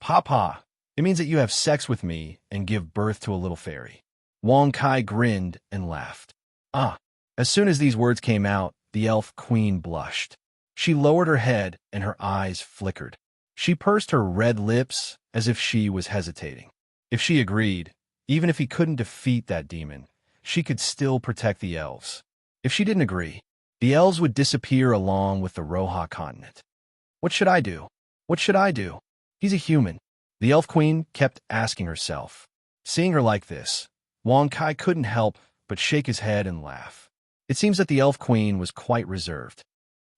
Papa, it means that you have sex with me and give birth to a little fairy. Wang Kai grinned and laughed. Ah. As soon as these words came out, the Elf Queen blushed. She lowered her head and her eyes flickered. She pursed her red lips as if she was hesitating. If she agreed, even if he couldn't defeat that demon, she could still protect the elves. If she didn't agree, the elves would disappear along with the Roha continent. What should I do? What should I do? He's a human. The Elf Queen kept asking herself. Seeing her like this, Wang Kai couldn't help but shake his head and laugh. It seems that the Elf Queen was quite reserved.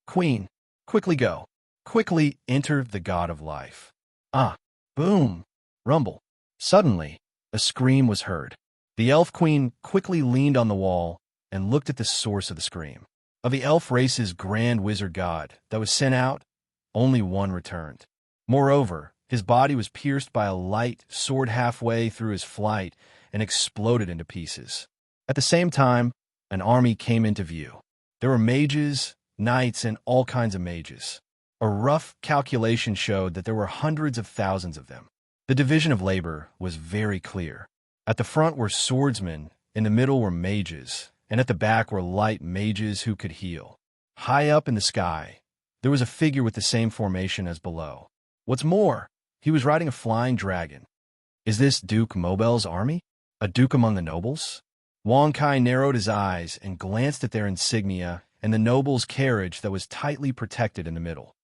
Queen, quickly go. Quickly enter the god of life. Ah, boom, rumble. Suddenly, a scream was heard. The Elf Queen quickly leaned on the wall and looked at the source of the scream. Of the elf race's grand wizard god that was sent out, only one returned. Moreover, his body was pierced by a light sword halfway through his flight and exploded into pieces. At the same time, an army came into view. There were mages, knights, and all kinds of mages. A rough calculation showed that there were hundreds of thousands of them. The division of labor was very clear. At the front were swordsmen, in the middle were mages, and at the back were light mages who could heal. High up in the sky, there was a figure with the same formation as below. What's more, he was riding a flying dragon. Is this Duke Mobel's army? A duke among the nobles? Wang Kai narrowed his eyes and glanced at their insignia and the noble's carriage that was tightly protected in the middle.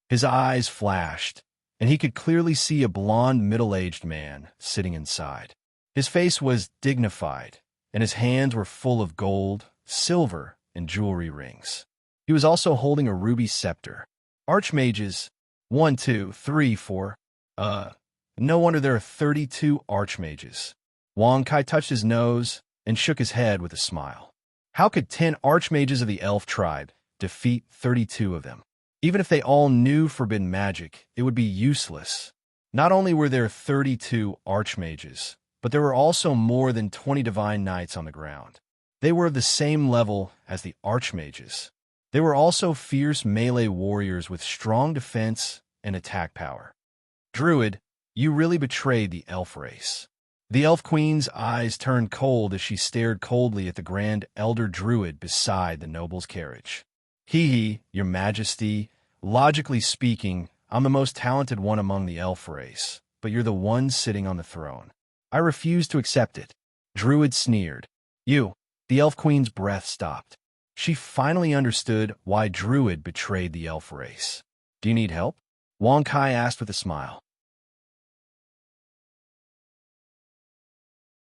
His eyes flashed, and he could clearly see a blond middle-aged man sitting inside. His face was dignified, and his hands were full of gold, silver, and jewelry rings. He was also holding a ruby scepter. Archmages, 1, 2, 3, 4. No wonder there are 32 archmages. Wang Kai touched his nose and shook his head with a smile. How could 10 archmages of the elf tribe defeat 32 of them? Even if they all knew forbidden magic, it would be useless. Not only were there 32 archmages, but there were also more than 20 divine knights on the ground. They were of the same level as the archmages. They were also fierce melee warriors with strong defense and attack power. Druid, you really betrayed the elf race. The Elf Queen's eyes turned cold as she stared coldly at the grand elder druid beside the noble's carriage. Hee, your majesty, logically speaking, I'm the most talented one among the elf race, but you're the one sitting on the throne. I refuse to accept it. Druid sneered. You The Elf Queen's breath stopped. She finally understood why Druid betrayed the elf race. Do you need help? Wong Kai asked with a smile.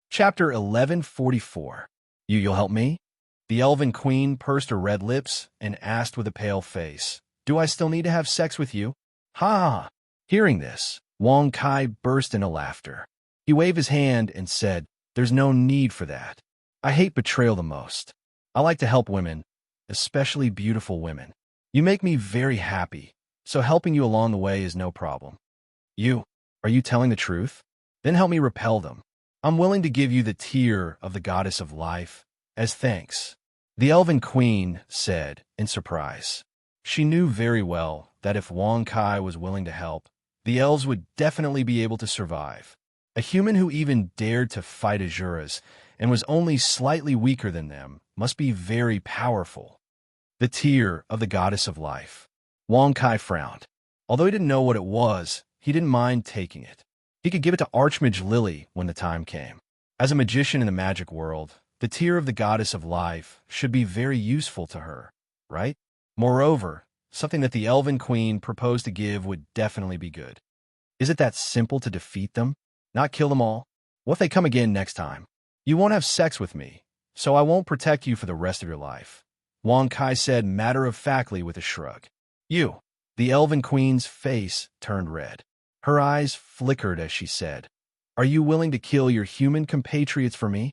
Chapter 1144. You'll help me? The Elven Queen pursed her red lips and asked with a pale face, Do I still need to have sex with you? Ha ha ha. Hearing this, Wong Kai burst into laughter. He waved his hand and said, There's no need for that. I hate betrayal the most. I like to help women, especially beautiful women. You make me very happy, so helping you along the way is no problem. Are you telling the truth? Then help me repel them. I'm willing to give you the tear of the goddess of life as thanks. The Elven Queen said in surprise. She knew very well that if Wong Kai was willing to help, the elves would definitely be able to survive. A human who even dared to fight Azuras and was only slightly weaker than them must be very powerful. The tear of the goddess of life. Wong Kai frowned. Although he didn't know what it was, he didn't mind taking it. He could give it to Archmage Lily when the time came. As a magician in the magic world, the tear of the goddess of life should be very useful to her, right? Moreover, something that the Elven Queen proposed to give would definitely be good. Is it that simple to defeat them? Not kill them all? What if they come again next time? You won't have sex with me, so I won't protect you for the rest of your life. Wong Kai said matter-of-factly with a shrug. The Elven Queen's face turned red. Her eyes flickered as she said, Are you willing to kill your human compatriots for me?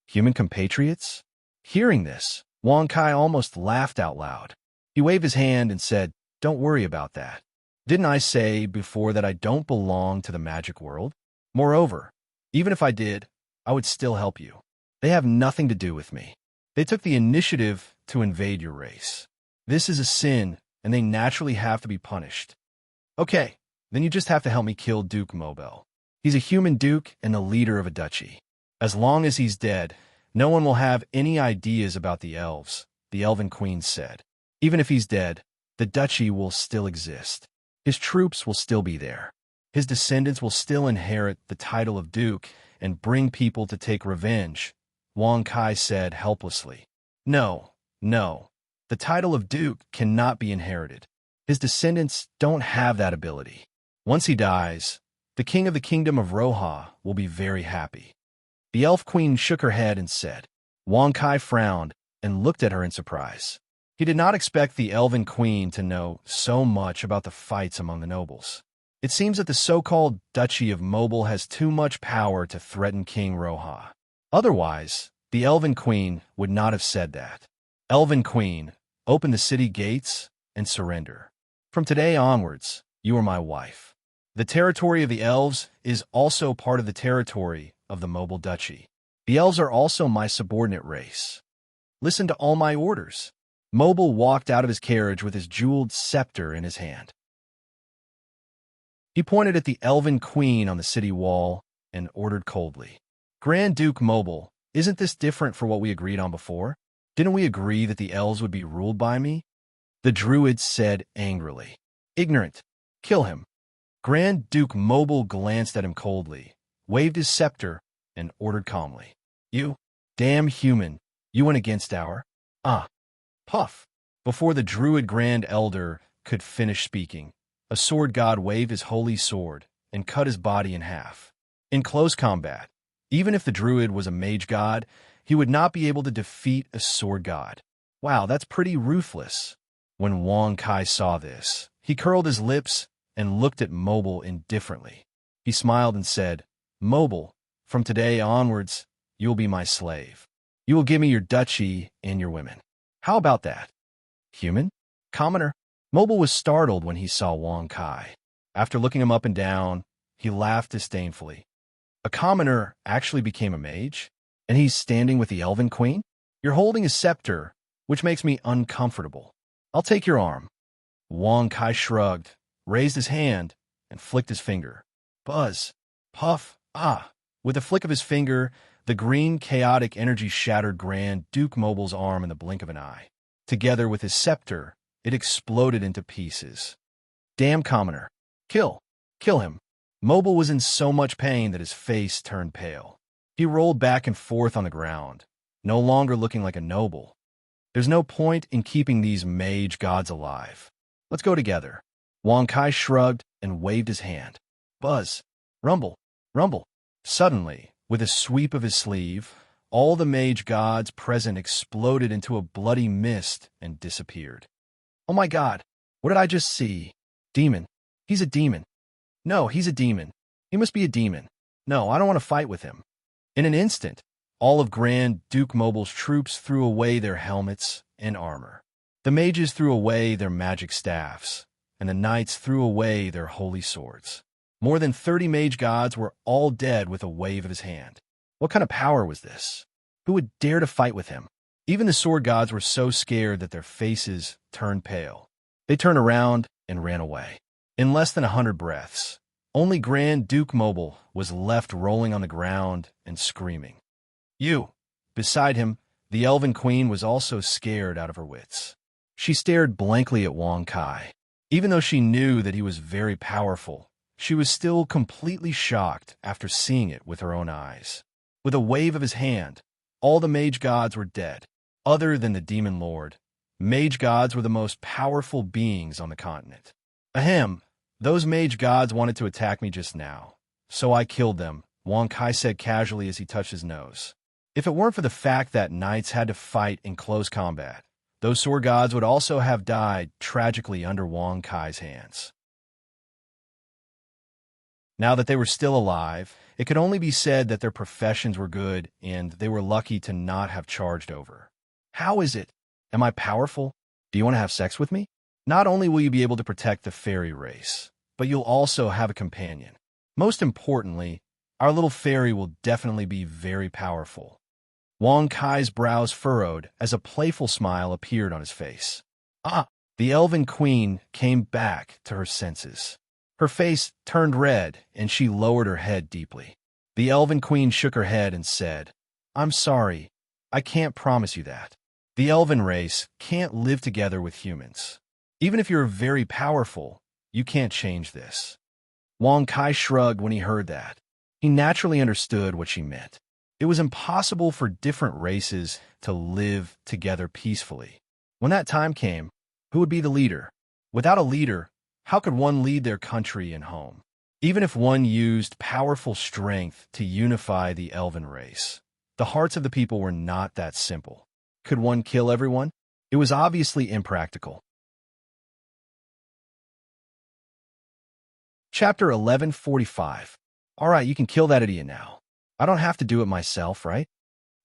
Human compatriots? Hearing this, Wong Kai almost laughed out loud. He waved his hand and said, Don't worry about that. Didn't I say before that I don't belong to the magic world? Moreover, even if I did, I would still help you. They have nothing to do with me. They took the initiative to invade your race. This is a sin, and they naturally have to be punished. Okay, then you just have to help me kill Duke Mobel. He's a human duke and the leader of a duchy. As long as he's dead, no one will have any ideas about the elves, the Elven Queen said. Even if he's dead, the duchy will still exist. His troops will still be there. His descendants will still inherit the title of duke and bring people to take revenge, Wong Kai said helplessly. No. The title of duke cannot be inherited. His descendants don't have that ability. Once he dies, the king of the kingdom of Roha will be very happy. The Elf Queen shook her head and said. Wong Kai frowned and looked at her in surprise. He did not expect the Elven Queen to know so much about the fights among the nobles. It seems that the so-called Duchy of Mobile has too much power to threaten King Roha. Otherwise, the Elven Queen would not have said that. Elven Queen, open the city gates and surrender. From today onwards, you are my wife. The territory of the elves is also part of the territory of the Mobile Duchy. The elves are also my subordinate race. Listen to all my orders. Mobile walked out of his carriage with his jeweled scepter in his hand. He pointed at the Elven Queen on the city wall and ordered coldly. Grand Duke Mobile, isn't this different from what we agreed on before? Didn't we agree that the elves would be ruled by me? The druid said angrily. Ignorant. Kill him. Grand Duke Mobile glanced at him coldly, waved his scepter, and ordered calmly. You, damn human, you went against our... Puff. Before the druid Grand Elder could finish speaking, a sword god waved his holy sword and cut his body in half. In close combat, even if the druid was a mage god, he would not be able to defeat a sword god. Wow, that's pretty ruthless. When Wong Kai saw this, he curled his lips and looked at Mobile indifferently. He smiled and said, Mobile, from today onwards, you will be my slave. You will give me your duchy and your women. How about that? Human? Commoner? Mobile was startled when he saw Wong Kai. After looking him up and down, he laughed disdainfully. A commoner actually became a mage? And he's standing with the Elven Queen? You're holding a scepter, which makes me uncomfortable. I'll take your arm. Wong Kai shrugged, raised his hand, and flicked his finger. Buzz. Puff. With a flick of his finger, the green chaotic energy shattered Grand Duke Mobile's arm in the blink of an eye. Together with his scepter, it exploded into pieces. Damn commoner. Kill him. Mobile was in so much pain that his face turned pale. He rolled back and forth on the ground, no longer looking like a noble. There's no point in keeping these mage gods alive. Let's go together. Wang Kai shrugged and waved his hand. Buzz, rumble, rumble. Suddenly, with a sweep of his sleeve, all the mage gods present exploded into a bloody mist and disappeared. Oh my God, what did I just see? Demon. He's a demon. No, he's a demon. He must be a demon. No, I don't want to fight with him. In an instant, all of Grand Duke Mobile's troops threw away their helmets and armor. The mages threw away their magic staffs, and the knights threw away their holy swords. More than 30 mage gods were all dead with a wave of his hand. What kind of power was this? Who would dare to fight with him? Even the sword gods were so scared that their faces turned pale. They turned around and ran away. In less than 100 breaths, only Grand Duke Mobile was left rolling on the ground and screaming. You! Beside him, the Elven Queen was also scared out of her wits. She stared blankly at Wang Kai. Even though she knew that he was very powerful, she was still completely shocked after seeing it with her own eyes. With a wave of his hand, all the mage gods were dead. Other than the demon lord, mage gods were the most powerful beings on the continent. Ahem, those mage gods wanted to attack me just now, so I killed them, Wang Kai said casually as he touched his nose. If it weren't for the fact that knights had to fight in close combat, those sword gods would also have died tragically under Wang Kai's hands. Now that they were still alive, it could only be said that their professions were good and they were lucky to not have charged over. How is it? Am I powerful? Do you want to have sex with me? Not only will you be able to protect the fairy race, but you'll also have a companion. Most importantly, our little fairy will definitely be very powerful. Wang Kai's brows furrowed as a playful smile appeared on his face. Ah! The Elven Queen came back to her senses. Her face turned red, and she lowered her head deeply. The Elven Queen shook her head and said, I'm sorry, I can't promise you that. The Elven race can't live together with humans. Even if you're very powerful, you can't change this. Wang Kai shrugged when he heard that. He naturally understood what she meant. It was impossible for different races to live together peacefully. When that time came, who would be the leader? Without a leader, how could one lead their country and home? Even if one used powerful strength to unify the Elven race, the hearts of the people were not that simple. Could one kill everyone? It was obviously impractical. Chapter 1145. All right, you can kill that idiot now. I don't have to do it myself, right?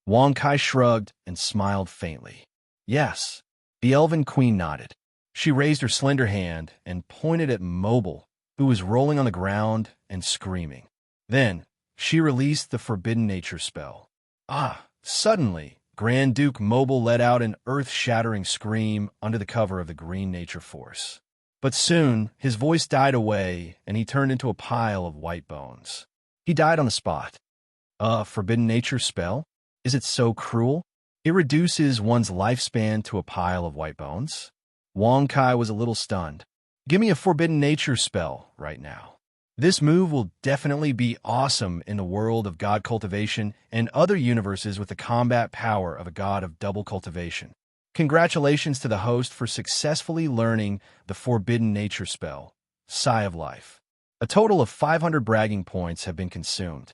Wang Kai shrugged and smiled faintly. Yes. The Elven Queen nodded. She raised her slender hand and pointed at Mobile, who was rolling on the ground and screaming. Then, she released the Forbidden Nature spell. Ah! Suddenly, Grand Duke Mobile let out an earth-shattering scream under the cover of the Green Nature Force. But soon, his voice died away, and he turned into a pile of white bones. He died on the spot. Forbidden Nature spell? Is it so cruel? It reduces one's lifespan to a pile of white bones? Wang Kai was a little stunned. Give me a Forbidden Nature spell right now. This move will definitely be awesome in the world of god cultivation and other universes with the combat power of a god of double cultivation. Congratulations to the host for successfully learning the Forbidden Nature spell, Sigh of Life. A total of 500 bragging points have been consumed.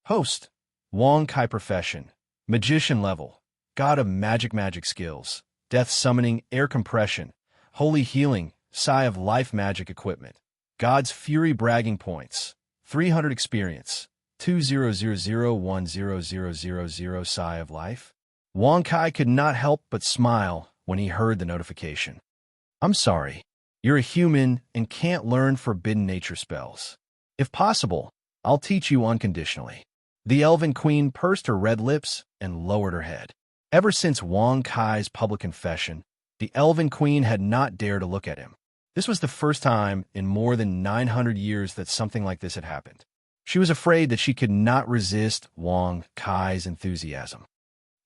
Host, Wang Kai profession, magician level, god of magic skills, death summoning, air compression, holy healing, Sigh of Life magic equipment, God's Fury bragging points, 300 experience, 2000100000 Sigh of Life. Wang Kai could not help but smile when he heard the notification. I'm sorry, you're a human and can't learn Forbidden Nature spells. If possible, I'll teach you unconditionally. The Elven Queen pursed her red lips and lowered her head. Ever since Wang Kai's public confession, the Elven Queen had not dared to look at him. This was the first time in more than 900 years that something like this had happened. She was afraid that she could not resist Wang Kai's enthusiasm.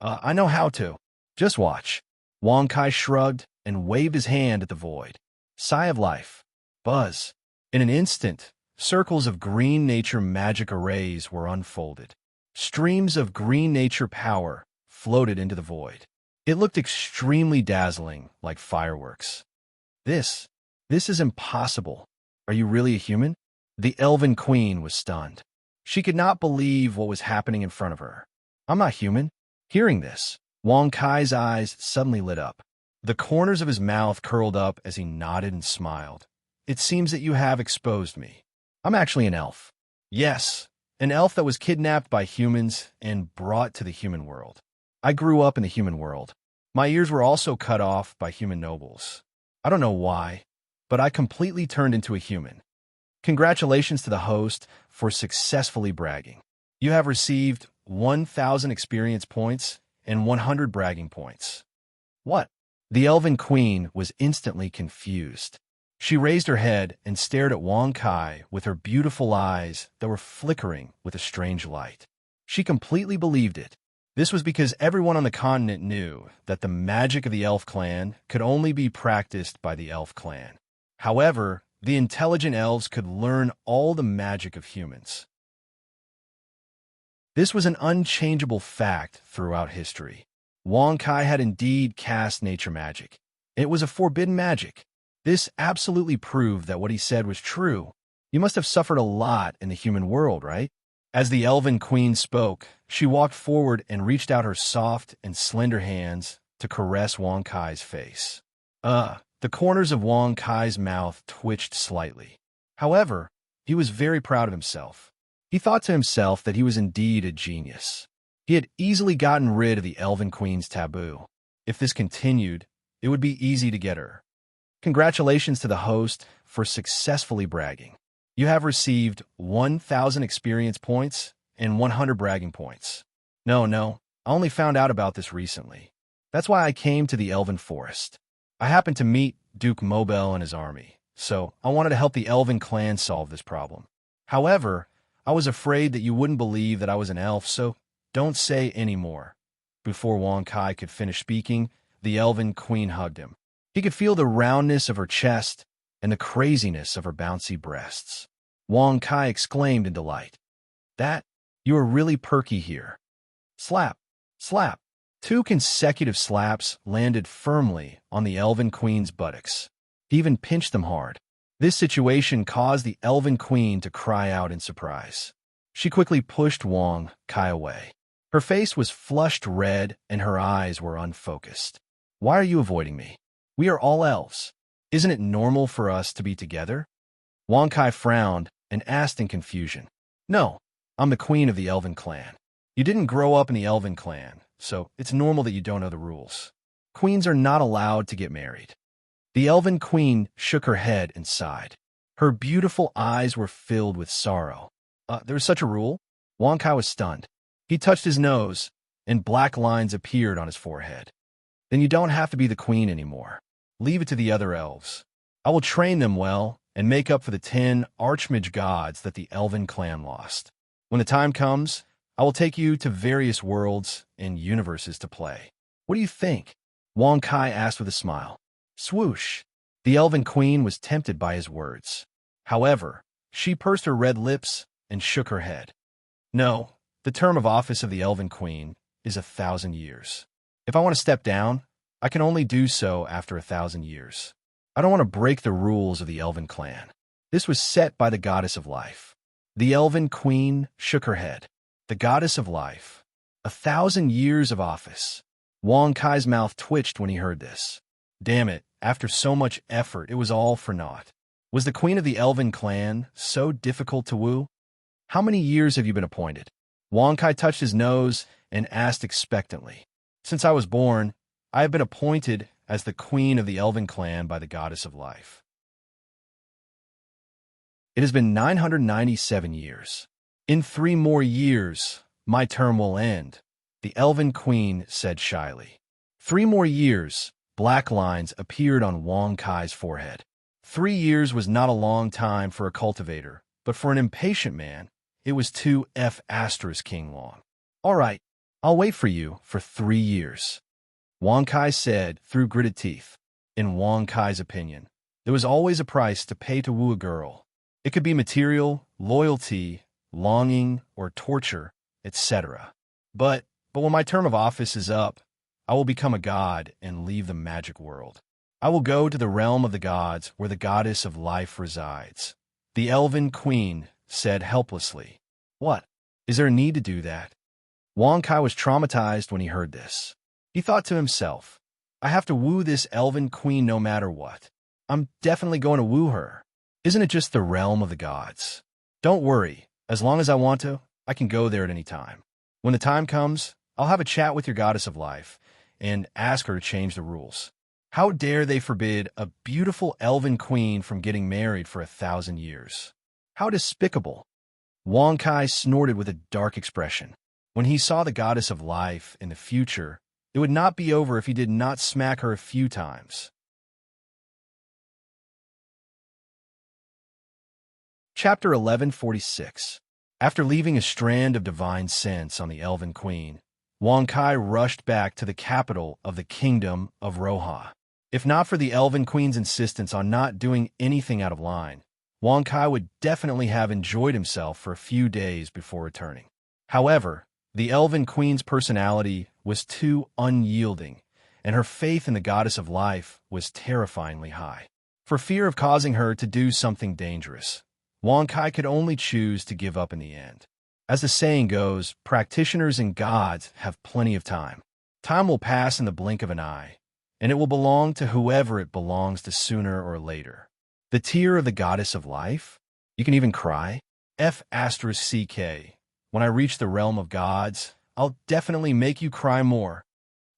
I know how to. Just watch. Wang Kai shrugged and waved his hand at the void. Sigh of Life. Buzz. In an instant, circles of green nature magic arrays were unfolded. Streams of green nature power floated into the void. It looked extremely dazzling, like fireworks. This, this is impossible. Are you really a human? The elven queen was stunned. She could not believe what was happening in front of her. I'm not human. Hearing this, Wang Kai's eyes suddenly lit up. The corners of his mouth curled up as he nodded and smiled. It seems that you have exposed me. I'm actually an elf. Yes, an elf that was kidnapped by humans and brought to the human world. I grew up in the human world. My ears were also cut off by human nobles. I don't know why, but I completely turned into a human. Congratulations to the host for successfully bragging. You have received 1,000 experience points and 100 bragging points. What? The elven queen was instantly confused. She raised her head and stared at Wang Kai with her beautiful eyes that were flickering with a strange light. She completely believed it. This was because everyone on the continent knew that the magic of the elf clan could only be practiced by the elf clan. However, the intelligent elves could learn all the magic of humans. This was an unchangeable fact throughout history. Wang Kai had indeed cast nature magic. It was a forbidden magic. This absolutely proved that what he said was true. You must have suffered a lot in the human world, right? As the elven queen spoke, she walked forward and reached out her soft and slender hands to caress Wang Kai's face. The corners of Wang Kai's mouth twitched slightly. However, he was very proud of himself. He thought to himself that he was indeed a genius. He had easily gotten rid of the elven queen's taboo. If this continued, it would be easy to get her. Congratulations to the host for successfully bragging. You have received 1,000 experience points and 100 bragging points. No, I only found out about this recently. That's why I came to the Elven Forest. I happened to meet Duke Mobel and his army, so I wanted to help the Elven clan solve this problem. However, I was afraid that you wouldn't believe that I was an elf, so don't say any more. Before Wang Kai could finish speaking, the Elven Queen hugged him. He could feel the roundness of her chest and the craziness of her bouncy breasts. Wang Kai exclaimed in delight. You are really perky here. Slap, slap. 2 consecutive slaps landed firmly on the Elven Queen's buttocks. He even pinched them hard. This situation caused the Elven Queen to cry out in surprise. She quickly pushed Wang Kai away. Her face was flushed red and her eyes were unfocused. Why are you avoiding me? We are all elves. Isn't it normal for us to be together? Wang Kai frowned and asked in confusion. No, I'm the queen of the Elven clan. You didn't grow up in the Elven clan, so it's normal that you don't know the rules. Queens are not allowed to get married. The Elven queen shook her head and sighed. Her beautiful eyes were filled with sorrow. There was such a rule? Wang Kai was stunned. He touched his nose, and black lines appeared on his forehead. Then you don't have to be the queen anymore. Leave it to the other elves. I will train them well and make up for the 10 archmage gods that the Elven clan lost. When the time comes, I will take you to various worlds and universes to play. What do you think? Wang Kai asked with a smile. Swoosh. The Elven Queen was tempted by his words. However, she pursed her red lips and shook her head. No, the term of office of the Elven Queen is 1,000 years. If I want to step down, I can only do so after 1,000 years. I don't want to break the rules of the Elven clan. This was set by the goddess of life. The Elven Queen shook her head. The goddess of life. 1,000 years of office. Wang Kai's mouth twitched when he heard this. Damn it, after so much effort, it was all for naught. Was the queen of the Elven clan so difficult to woo? How many years have you been appointed? Wang Kai touched his nose and asked expectantly. Since I was born, I have been appointed as the queen of the Elven clan by the goddess of life. It has been 997 years. In 3 more years, my term will end, the Elven Queen said shyly. 3 more years, black lines appeared on Wang Kai's forehead. 3 years was not a long time for a cultivator, but for an impatient man, it was 2F** king long. All right, I'll wait for you for 3 years. Wang Kai said through gritted teeth. In Wang Kai's opinion, there was always a price to pay to woo a girl. It could be material, loyalty, longing, or torture, etc. But But when my term of office is up, I will become a god and leave the magic world. I will go to the realm of the gods where the goddess of life resides. The elven queen said helplessly. What? Is there a need to do that? Wong Kai was traumatized when he heard this. He thought to himself, I have to woo this elven queen no matter what. I'm definitely going to woo her. Isn't it just the realm of the gods? Don't worry. As long as I want to, I can go there at any time. When the time comes, I'll have a chat with your goddess of life and ask her to change the rules. How dare they forbid a beautiful elven queen from getting married for 1,000 years? How despicable! Wong Kai snorted with a dark expression. When he saw the goddess of life in the future, it would not be over if he did not smack her a few times. Chapter 1146. After leaving a strand of divine sense on the elven queen, Wong Kai rushed back to the capital of the kingdom of Roha. If not for the elven queen's insistence on not doing anything out of line, Wong Kai would definitely have enjoyed himself for a few days before returning. However, the elven queen's personality was too unyielding, and her faith in the goddess of life was terrifyingly high. For fear of causing her to do something dangerous, Wong Kai could only choose to give up in the end. As the saying goes, practitioners and gods have plenty of time. Time will pass in the blink of an eye, and it will belong to whoever it belongs to sooner or later. The tear of the goddess of life? You can even cry? F***. When I reach the realm of gods, I'll definitely make you cry more.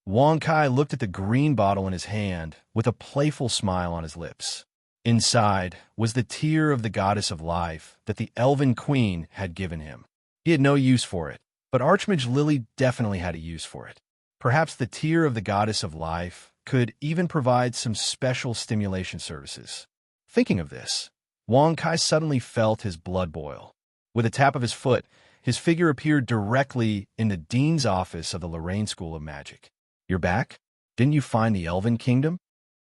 Wong Kai looked at the green bottle in his hand with a playful smile on his lips. Inside was the tear of the goddess of life that the elven queen had given him. He had no use for it, but Archmage Lily definitely had a use for it. Perhaps the tear of the goddess of life could even provide some special stimulation services. Thinking of this, Wong Kai suddenly felt his blood boil. With a tap of his foot, his figure appeared directly in the dean's office of the Lorraine School of Magic. You're back? Didn't you find the Elven Kingdom?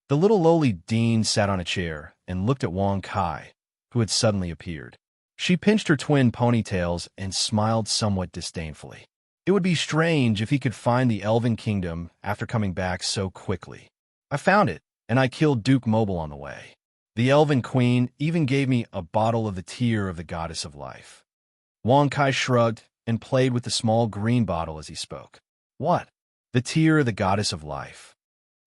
The little lowly dean sat on a chair and looked at Wong Kai, who had suddenly appeared. She pinched her twin ponytails and smiled somewhat disdainfully. It would be strange if he could find the Elven Kingdom after coming back so quickly. I found it, and I killed Duke Mobile on the way. The Elven Queen even gave me a bottle of the tear of the goddess of life. Wong Kai shrugged and played with the small green bottle as he spoke. What? The tear of the goddess of life.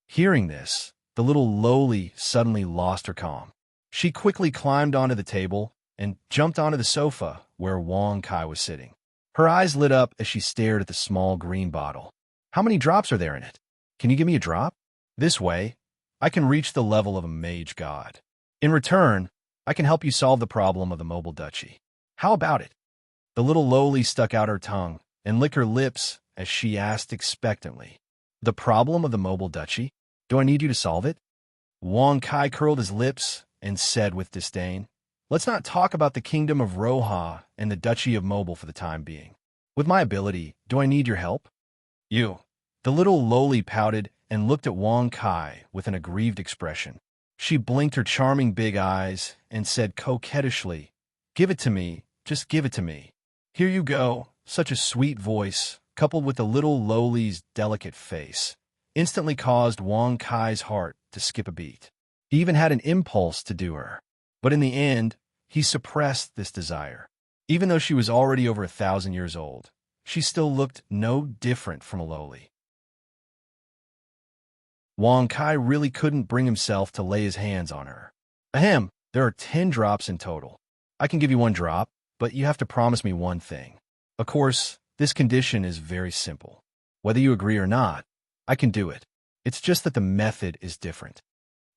Hearing this, the little lowly suddenly lost her calm. She quickly climbed onto the table and jumped onto the sofa where Wong Kai was sitting. Her eyes lit up as she stared at the small green bottle. How many drops are there in it? Can you give me a drop? This way, I can reach the level of a mage god. In return, I can help you solve the problem of the mobile duchy. How about it? The little lowly stuck out her tongue and licked her lips as she asked expectantly. The problem of the mobile duchy? Do I need you to solve it? Wong Kai curled his lips and said with disdain, Let's not talk about the kingdom of Roha and the duchy of Mobile for the time being. With my ability, do I need your help? You. The little lowly pouted and looked at Wong Kai with an aggrieved expression. She blinked her charming big eyes and said coquettishly, Give it to me, just give it to me. Here you go. Such a sweet voice, coupled with the little lowly's delicate face, instantly caused Wong Kai's heart to skip a beat. He even had an impulse to do her. But in the end, he suppressed this desire. Even though she was already over 1,000 years old, she still looked no different from a lowly. Wong Kai really couldn't bring himself to lay his hands on her. Ahem, there are 10 drops in total. I can give you 1 drop, but you have to promise me one thing. Of course, this condition is very simple. Whether you agree or not, I can do it. It's just that the method is different.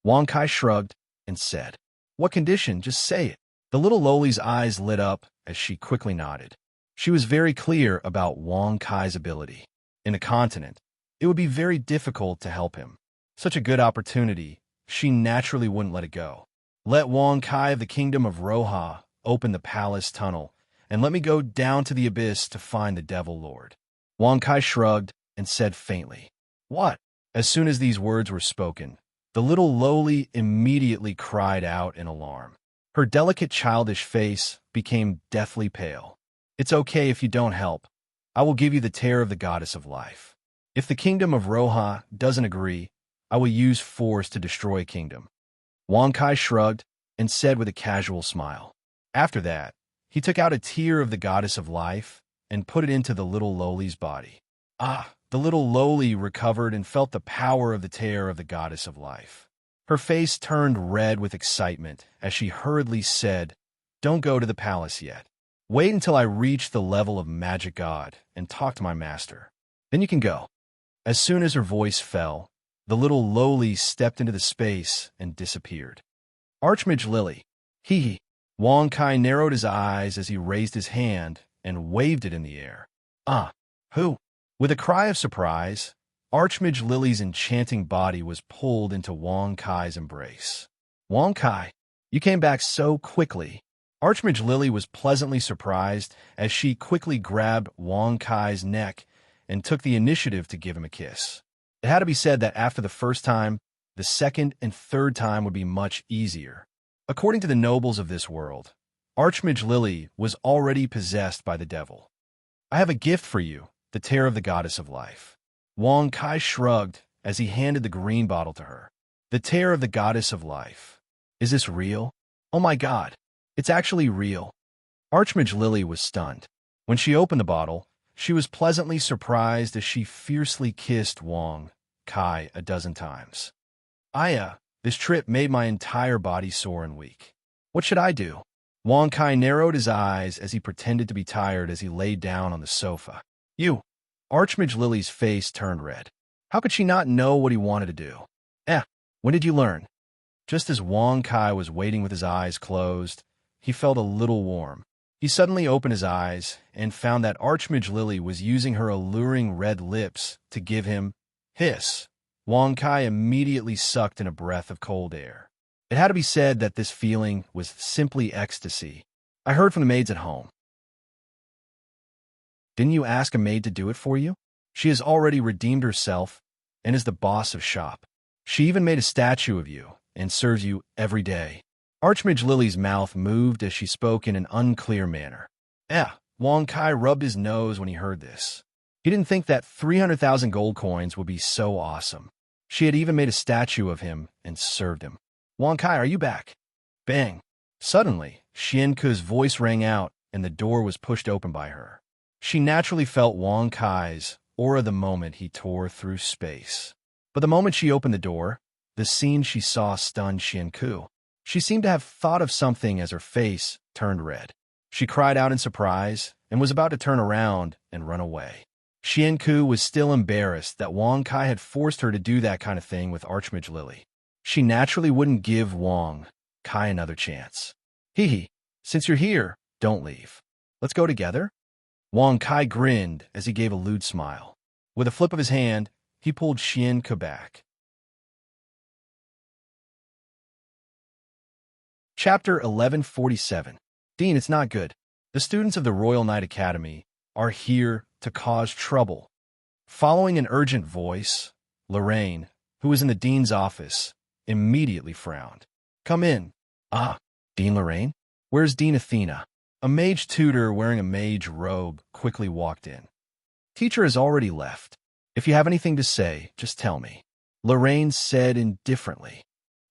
Wong Kai shrugged and said, What condition? Just say it. The little lowly's eyes lit up as she quickly nodded. She was very clear about Wong Kai's ability. In the continent, it would be very difficult to help him. Such a good opportunity, she naturally wouldn't let it go. Let Wong Kai of the kingdom of Roha open the palace tunnel, and let me go down to the abyss to find the Devil Lord. Wong Kai shrugged and said faintly, What? As soon as these words were spoken, the little lowly immediately cried out in alarm. Her delicate childish face became deathly pale. It's okay if you don't help. I will give you the tear of the goddess of life. If the kingdom of Roha doesn't agree, I will use force to destroy a kingdom." Wang Kai shrugged and said with a casual smile. After that, he took out a tear of the goddess of life and put it into the little Loli's body. The little Loli recovered and felt the power of the tear of the goddess of life. Her face turned red with excitement as she hurriedly said, "Don't go to the palace yet. Wait until I reach the level of magic god and talk to my master. Then you can go." As soon as her voice fell, the little Loli stepped into the space and disappeared. Archmage Lily. Hee. Wang Kai narrowed his eyes as he raised his hand and waved it in the air. Who? With a cry of surprise, Archmage Lily's enchanting body was pulled into Wang Kai's embrace. "Wang Kai, you came back so quickly." Archmage Lily was pleasantly surprised as she quickly grabbed Wang Kai's neck and took the initiative to give him a kiss. It had to be said that after the first time, the second and third time would be much easier. According to the nobles of this world, Archmage Lily was already possessed by the devil. "I have a gift for you, the tear of the goddess of life." Wang Kai shrugged as he handed the green bottle to her. "The tear of the goddess of life. Is this real? Oh my god, it's actually real." Archmage Lily was stunned. When she opened the bottle, she was pleasantly surprised as she fiercely kissed Wang Kai a dozen times. This trip made my entire body sore and weak. What should I do?" Wang Kai narrowed his eyes as he pretended to be tired as he lay down on the sofa. "You." Archmage Lily's face turned red. How could she not know what he wanted to do? When did you learn?" Just as Wang Kai was waiting with his eyes closed, he felt a little warm. He suddenly opened his eyes and found that Archmage Lily was using her alluring red lips to give him hiss. Wang Kai immediately sucked in a breath of cold air. It had to be said that this feeling was simply ecstasy. "I heard from the maids at home." "Didn't you ask a maid to do it for you? She has already redeemed herself and is the boss of shop. She even made a statue of you and serves you every day." Archmage Lily's mouth moved as she spoke in an unclear manner. Wang Kai rubbed his nose when he heard this. He didn't think that 300,000 gold coins would be so awesome. She had even made a statue of him and served him. "Wang Kai, are you back?" Bang! Suddenly, Xianku's voice rang out and the door was pushed open by her. She naturally felt Wang Kai's aura the moment he tore through space. But the moment she opened the door, the scene she saw stunned Xianku. She seemed to have thought of something as her face turned red. She cried out in surprise and was about to turn around and run away. Xianku was still embarrassed that Wang Kai had forced her to do that kind of thing with Archmage Lily. She naturally wouldn't give Wang Kai another chance. Since you're here, don't leave. Let's go together?" Wang Kai grinned as he gave a lewd smile. With a flip of his hand, he pulled Xianku back. Chapter 1147. Dean, it's not good. The students of the Royal Knight Academy are here to cause trouble. Following an urgent voice, Lorraine, who was in the dean's office, immediately frowned. "Come in." Dean Lorraine? Where's Dean Athena?" A mage tutor wearing a mage robe quickly walked in. "Teacher has already left. If you have anything to say, just tell me," Lorraine said indifferently.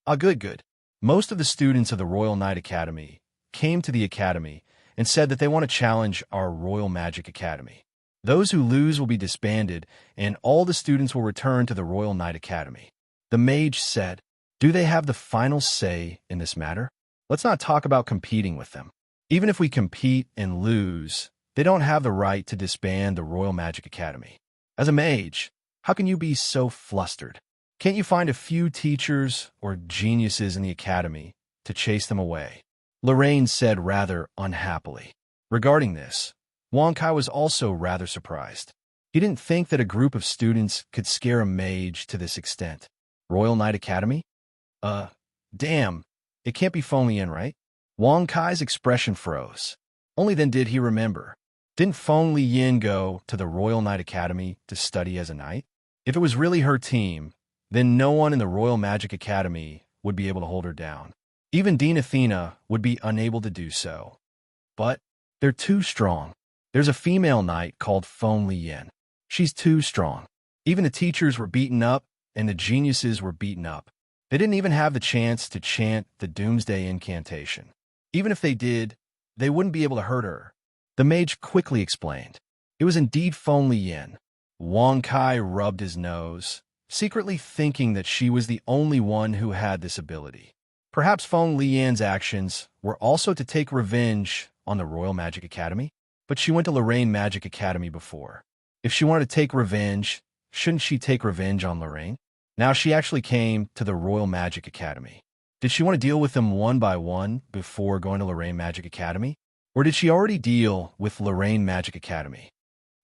Good. Most of the students of the Royal Knight Academy came to the academy and said that they want to challenge our Royal Magic Academy. Those who lose will be disbanded, and all the students will return to the Royal Knight Academy. The mage said, "Do they have the final say in this matter? Let's not talk about competing with them. Even if we compete and lose, they don't have the right to disband the Royal Magic Academy. As a mage, how can you be so flustered? Can't you find a few teachers or geniuses in the academy to chase them away?" Lorraine said rather unhappily. Regarding this, Wang Kai was also rather surprised. He didn't think that a group of students could scare a mage to this extent. Royal Knight Academy? Damn, it can't be Feng Lian, right? Wang Kai's expression froze. Only then did he remember. Didn't Feng Lian go to the Royal Knight Academy to study as a knight? If it was really her team, then no one in the Royal Magic Academy would be able to hold her down. Even Dean Athena would be unable to do so. But they're too strong. There's a female knight called Feng Liyan. She's too strong. Even the teachers were beaten up, and the geniuses were beaten up. They didn't even have the chance to chant the doomsday incantation. Even if they did, they wouldn't be able to hurt her. The mage quickly explained. It was indeed Feng Liyan. Wang Kai rubbed his nose, secretly thinking that she was the only one who had this ability. Perhaps Feng Liyan's actions were also to take revenge on the Royal Magic Academy? But she went to Lorraine Magic Academy before. If she wanted to take revenge, shouldn't she take revenge on Lorraine? Now she actually came to the Royal Magic Academy. Did she want to deal with them one by one before going to Lorraine Magic Academy? Or did she already deal with Lorraine Magic Academy?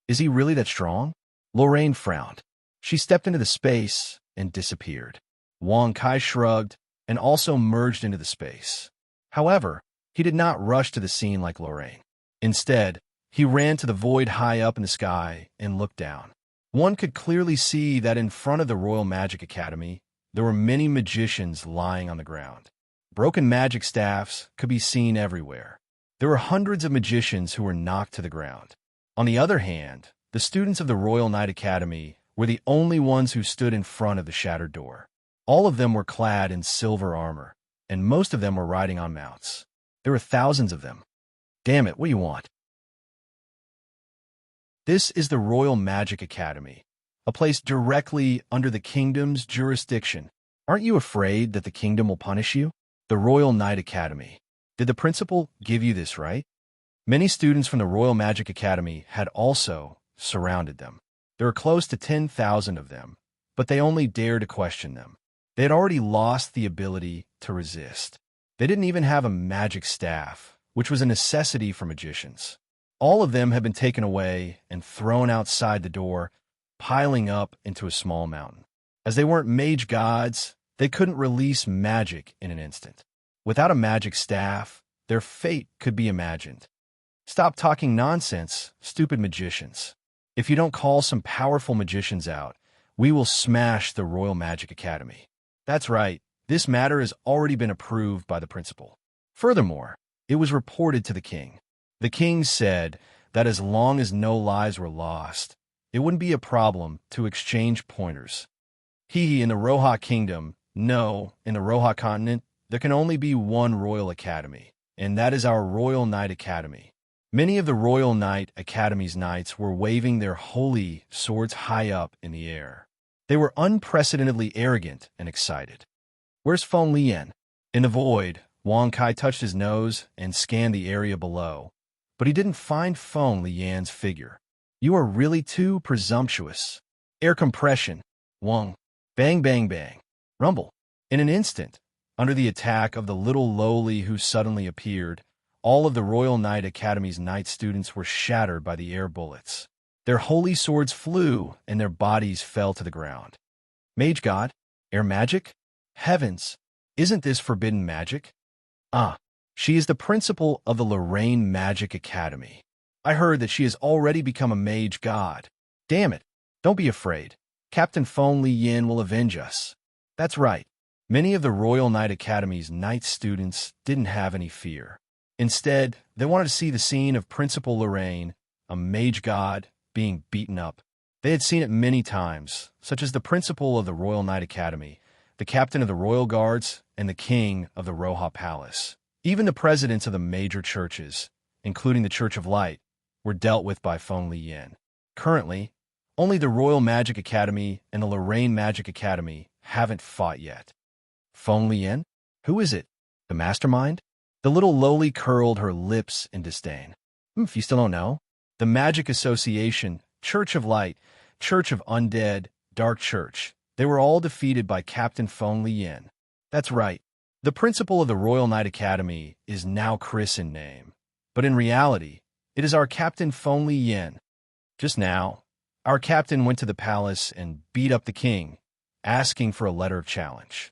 Is he really that strong? Lorraine frowned. She stepped into the space and disappeared. Wang Kai shrugged and also merged into the space. However, he did not rush to the scene like Lorraine. Instead, he ran to the void high up in the sky and looked down. One could clearly see that in front of the Royal Magic Academy, there were many magicians lying on the ground. Broken magic staffs could be seen everywhere. There were hundreds of magicians who were knocked to the ground. On the other hand, the students of the Royal Knight Academy were the only ones who stood in front of the shattered door. All of them were clad in silver armor, and most of them were riding on mounts. There were thousands of them. Damn it, what do you want? This is the Royal Magic Academy, a place directly under the kingdom's jurisdiction. Aren't you afraid that the kingdom will punish you? The Royal Knight Academy. Did the principal give you this right? Many students from the Royal Magic Academy had also surrounded them. There were close to 10,000 of them, but they only dared to question them. They had already lost the ability to resist. They didn't even have a magic staff, which was a necessity for magicians. All of them had been taken away and thrown outside the door, piling up into a small mountain. As they weren't mage gods, they couldn't release magic in an instant. Without a magic staff, their fate could be imagined. Stop talking nonsense, stupid magicians. If you don't call some powerful magicians out, we will smash the Royal Magic Academy. That's right, this matter has already been approved by the principal. Furthermore, it was reported to the king. The king said that as long as no lives were lost, it wouldn't be a problem to exchange pointers. In the Roha Kingdom, no, in the Roha continent, there can only be one Royal Academy, and that is our Royal Knight Academy. Many of the Royal Knight Academy's knights were waving their holy swords high up in the air. They were unprecedentedly arrogant and excited. Where's Feng Liyan? In the void, Wang Kai touched his nose and scanned the area below, but he didn't find Feng Liyan's figure. You are really too presumptuous. Air compression. Wang. Bang, bang, bang. Rumble. In an instant, under the attack of the little lowly who suddenly appeared, all of the Royal Knight Academy's knight students were shattered by the air bullets. Their holy swords flew, and their bodies fell to the ground. Mage God? Air magic? Heavens! Isn't this forbidden magic? She is the principal of the Lorraine Magic Academy. I heard that she has already become a mage god. Damn it! Don't be afraid. Captain Feng Liyan will avenge us. That's right. Many of the Royal Knight Academy's knight students didn't have any fear. Instead, they wanted to see the scene of Principal Lorraine, a mage god, being beaten up. They had seen it many times, such as the principal of the Royal Knight Academy, the captain of the Royal Guards, and the king of the Roha Palace. Even the presidents of the major churches, including the Church of Light, were dealt with by Feng Liyan. Currently, only the Royal Magic Academy and the Lorraine Magic Academy haven't fought yet. Feng Liyan? Who is it? The mastermind? The little lowly curled her lips in disdain. If you still don't know, the Magic Association, Church of Light, Church of Undead, Dark Church, they were all defeated by Captain Feng Liyan. That's right. The principal of the Royal Knight Academy is now Chris in name, but in reality, it is our Captain Feng Liyan. Just now, our captain went to the palace and beat up the king, asking for a letter of challenge.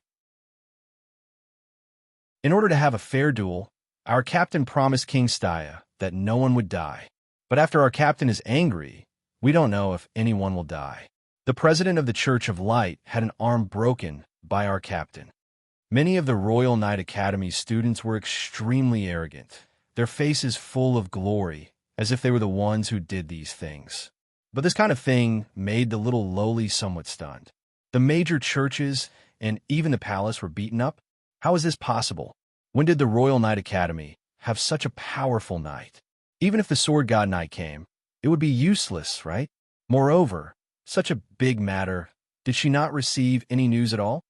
In order to have a fair duel, our captain promised King Staya that no one would die. But after our captain is angry, we don't know if anyone will die. The president of the Church of Light had an arm broken by our captain. Many of the Royal Knight Academy students were extremely arrogant, their faces full of glory, as if they were the ones who did these things. But this kind of thing made the little lowly somewhat stunned. The major churches and even the palace were beaten up? How is this possible? When did the Royal Knight Academy have such a powerful knight? Even if the Sword God Knight came, it would be useless, right? Moreover, such a big matter, did she not receive any news at all?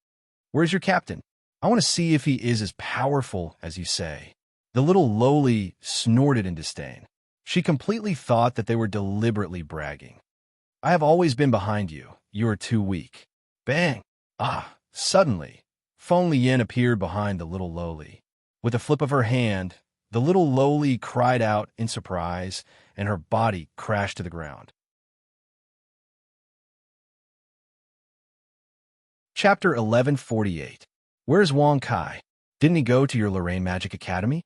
Where's your captain? I want to see if he is as powerful as you say. The little lowly snorted in disdain. She completely thought that they were deliberately bragging. I have always been behind you. You are too weak. Bang! Suddenly, Feng Lian appeared behind the little lowly. With a flip of her hand, the little lowly cried out in surprise, and her body crashed to the ground. Chapter 1148. Where's Wang Kai? Didn't he go to your Lorraine Magic Academy?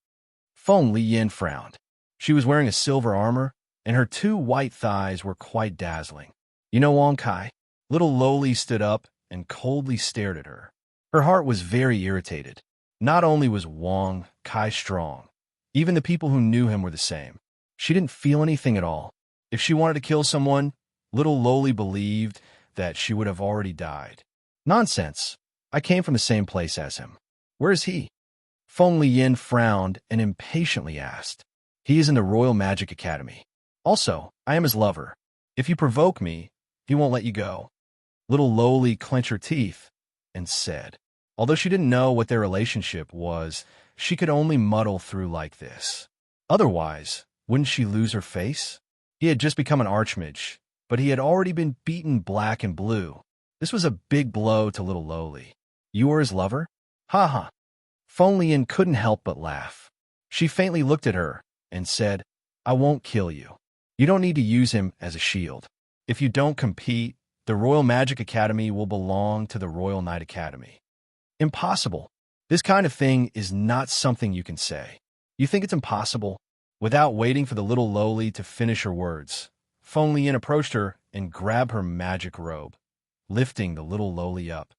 Feng Lian frowned. She was wearing a silver armor, and her two white thighs were quite dazzling. You know Wang Kai? Little lowly stood up and coldly stared at her. Her heart was very irritated. Not only was Wang Kai strong, even the people who knew him were the same. She didn't feel anything at all. If she wanted to kill someone, little lowly believed that she would have already died. Nonsense. I came from the same place as him. Where is he? Feng Lian frowned and impatiently asked. He is in the Royal Magic Academy. Also, I am his lover. If you provoke me, he won't let you go. Little lowly clenched her teeth and said. Although she didn't know what their relationship was, she could only muddle through like this. Otherwise, wouldn't she lose her face? He had just become an archmage, but he had already been beaten black and blue. This was a big blow to little lowly. You were his lover? Ha ha. Feng Lian couldn't help but laugh. She faintly looked at her and said, I won't kill you. You don't need to use him as a shield. If you don't compete, the Royal Magic Academy will belong to the Royal Knight Academy. Impossible. This kind of thing is not something you can say. You think it's impossible? Without waiting for the little lowly to finish her words, Feng Lian approached her and grabbed her magic robe, lifting the little lowly up.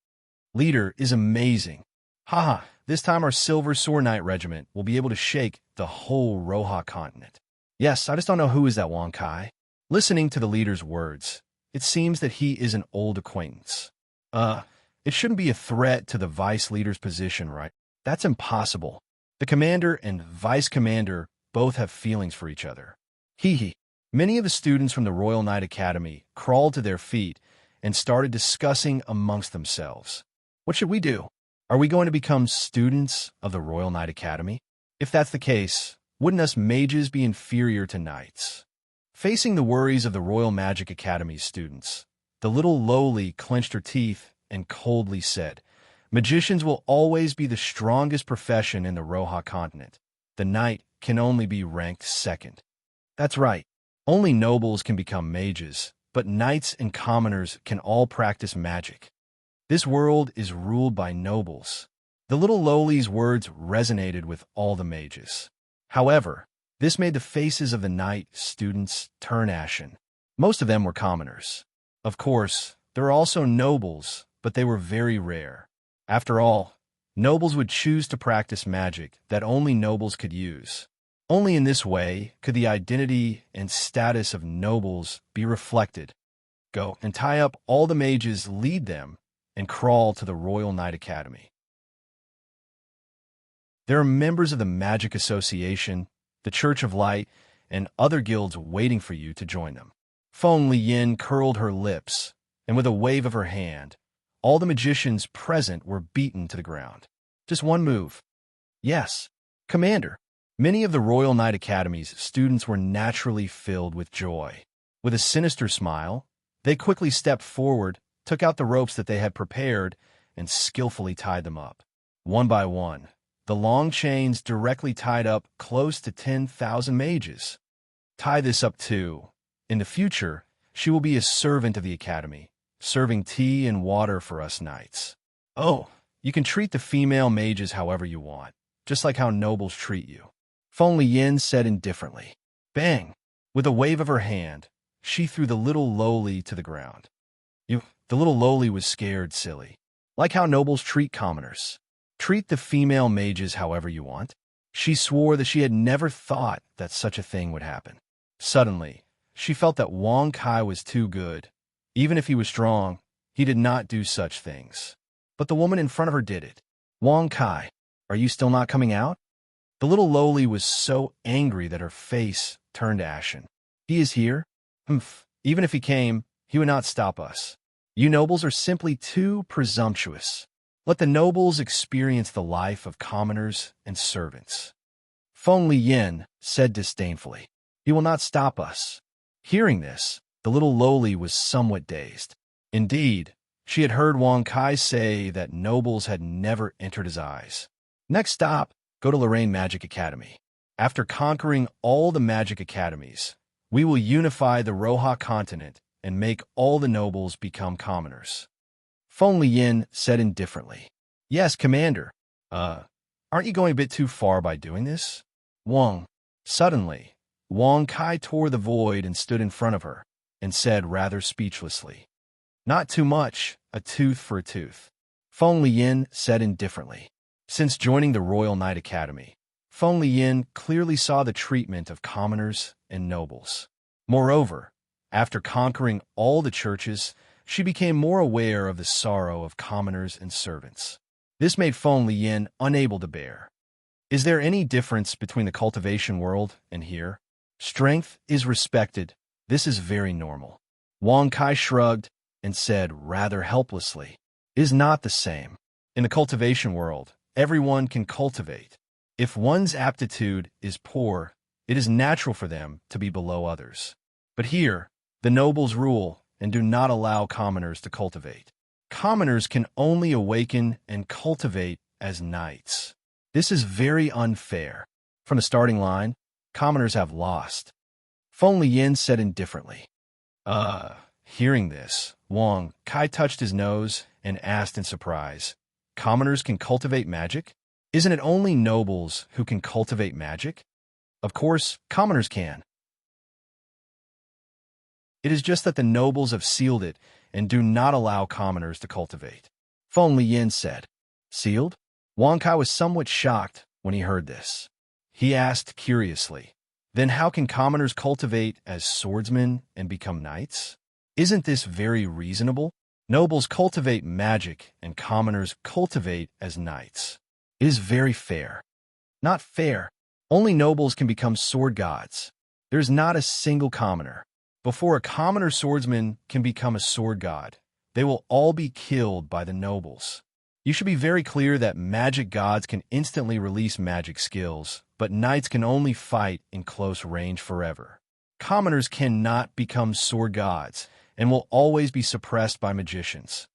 Leader is amazing. Haha, this time our Silver Sword Knight regiment will be able to shake the whole Roha continent. Yes, I just don't know who is that Wang Kai. Listening to the leader's words, it seems that he is an old acquaintance. It shouldn't be a threat to the vice leader's position, right? That's impossible. The commander and vice commander both have feelings for each other. Hee hee. Many of the students from the Royal Knight Academy crawled to their feet and started discussing amongst themselves. What should we do? Are we going to become students of the Royal Knight Academy? If that's the case, wouldn't us mages be inferior to knights? Facing the worries of the Royal Magic Academy's students, the little lowly clenched her teeth and coldly said, Magicians will always be the strongest profession in the Roha continent. The knight can only be ranked second. That's right. Only nobles can become mages, but knights and commoners can all practice magic. This world is ruled by nobles. The little lowly's words resonated with all the mages. However, this made the faces of the knight students turn ashen. Most of them were commoners. Of course, there are also nobles, but they were very rare. After all, nobles would choose to practice magic that only nobles could use. Only in this way could the identity and status of nobles be reflected. Go and tie up all the mages, lead them, and crawl to the Royal Knight Academy. There are members of the Magic Association, the Church of Light, and other guilds waiting for you to join them. Feng Lian curled her lips, and with a wave of her hand, all the magicians present were beaten to the ground. Just one move. Yes, Commander. Many of the Royal Knight Academy's students were naturally filled with joy. With a sinister smile, they quickly stepped forward, took out the ropes that they had prepared, and skillfully tied them up. One by one, the long chains directly tied up close to 10,000 mages. Tie this up too. In the future, she will be a servant of the Academy, serving tea and water for us knights. Oh, you can treat the female mages however you want, just like how nobles treat you. Feng Lian said indifferently. Bang! With a wave of her hand, she threw the little lowly to the ground. The little lowly was scared silly. Like how nobles treat commoners. Treat the female mages however you want. She swore that she had never thought that such a thing would happen. Suddenly, she felt that Wang Kai was too good. Even if he was strong, he did not do such things. But the woman in front of her did it. Wang Kai, are you still not coming out? The little lowly was so angry that her face turned ashen. He is here? Humph. Even if he came, he would not stop us. You nobles are simply too presumptuous. Let the nobles experience the life of commoners and servants. Feng Liyin said disdainfully. He will not stop us. Hearing this, the little lowly was somewhat dazed. Indeed, she had heard Wang Kai say that nobles had never entered his eyes. Next stop, go to Lorraine Magic Academy. After conquering all the magic academies, we will unify the Roha continent and make all the nobles become commoners. Feng Liyin said indifferently. Yes, Commander. Aren't you going a bit too far by doing this? Suddenly, Wang Kai tore the void and stood in front of her, and said rather speechlessly. Not too much, a tooth for a tooth. Feng Liyin said indifferently. Since joining the Royal Knight Academy, Feng Liyin clearly saw the treatment of commoners and nobles. Moreover, after conquering all the churches, she became more aware of the sorrow of commoners and servants. This made Feng Liyin unable to bear. Is there any difference between the cultivation world and here? Strength is respected. This is very normal. Wang Kai shrugged and said rather helplessly, is not the same. In the cultivation world, everyone can cultivate. If one's aptitude is poor, it is natural for them to be below others. But here, the nobles rule and do not allow commoners to cultivate. Commoners can only awaken and cultivate as knights. This is very unfair. From the starting line, commoners have lost. Feng Liyin said indifferently. Hearing this, Wang Kai touched his nose and asked in surprise, commoners can cultivate magic? Isn't it only nobles who can cultivate magic? Of course, commoners can. It is just that the nobles have sealed it and do not allow commoners to cultivate. Feng Liyin said. Sealed? Wang Kai was somewhat shocked when he heard this. He asked curiously, then how can commoners cultivate as swordsmen and become knights? Isn't this very reasonable? Nobles cultivate magic and commoners cultivate as knights. It is very fair. Not fair. Only nobles can become sword gods. There is not a single commoner. Before a commoner swordsman can become a sword god, they will all be killed by the nobles. You should be very clear that magic gods can instantly release magic skills, but knights can only fight in close range forever. Commoners cannot become sword gods and will always be suppressed by magicians.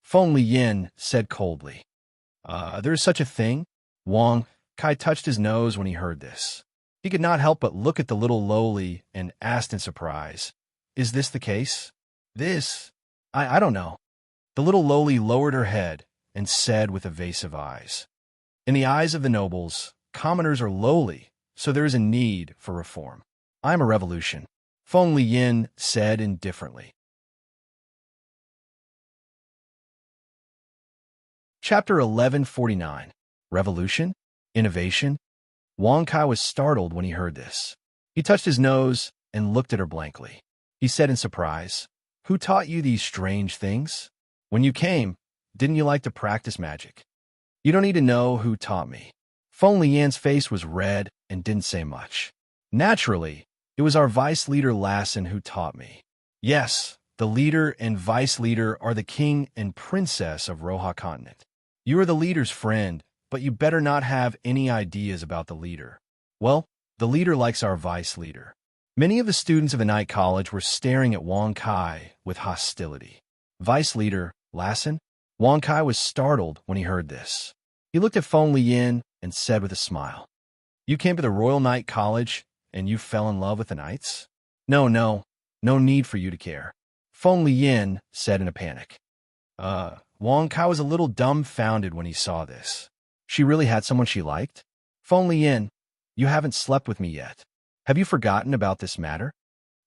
Feng Liyin said coldly. There is such a thing? Wang Kai touched his nose when he heard this. He could not help but look at the little lowly and asked in surprise, is this the case? I don't know. The little lowly lowered her head and said with evasive eyes, in the eyes of the nobles, commoners are lowly, so there is a need for reform. I am a revolution, Feng Liyin said indifferently. Chapter 1149. Revolution? Innovation? Wang Kai was startled when he heard this. He touched his nose and looked at her blankly. He said in surprise, who taught you these strange things? When you came, didn't you like to practice magic? You don't need to know who taught me. Feng Liyin's face was red and didn't say much. Naturally, it was our vice leader Lassen who taught me. Yes, the leader and vice leader are the king and princess of Roha continent. You are the leader's friend, but you better not have any ideas about the leader. Well, the leader likes our vice leader. Many of the students of the night college were staring at Wang Kai with hostility. Vice leader Lassen? Wang Kai was startled when he heard this. He looked at Feng Liyin and said with a smile, you came to the Royal Knight College and you fell in love with the knights? No need for you to care. Feng Liyin said in a panic. Wang Kai was a little dumbfounded when he saw this. She really had someone she liked? Feng Liyin, you haven't slept with me yet. Have you forgotten about this matter?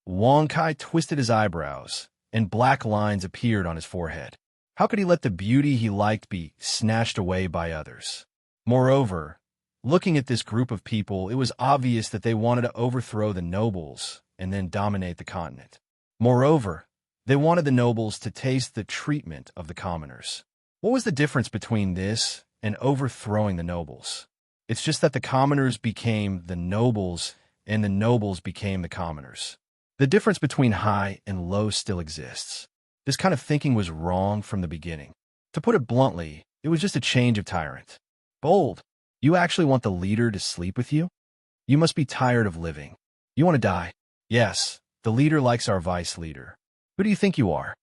Wang Kai twisted his eyebrows, and black lines appeared on his forehead. How could he let the beauty he liked be snatched away by others? Moreover, looking at this group of people, it was obvious that they wanted to overthrow the nobles and then dominate the continent. Moreover, they wanted the nobles to taste the treatment of the commoners. What was the difference between this and overthrowing the nobles? It's just that the commoners became the nobles and the nobles became the commoners. The difference between high and low still exists. This kind of thinking was wrong from the beginning. To put it bluntly, it was just a change of tyrant. Bold. You actually want the leader to sleep with you? You must be tired of living. You want to die? Yes, the leader likes our vice leader. Who do you think you are?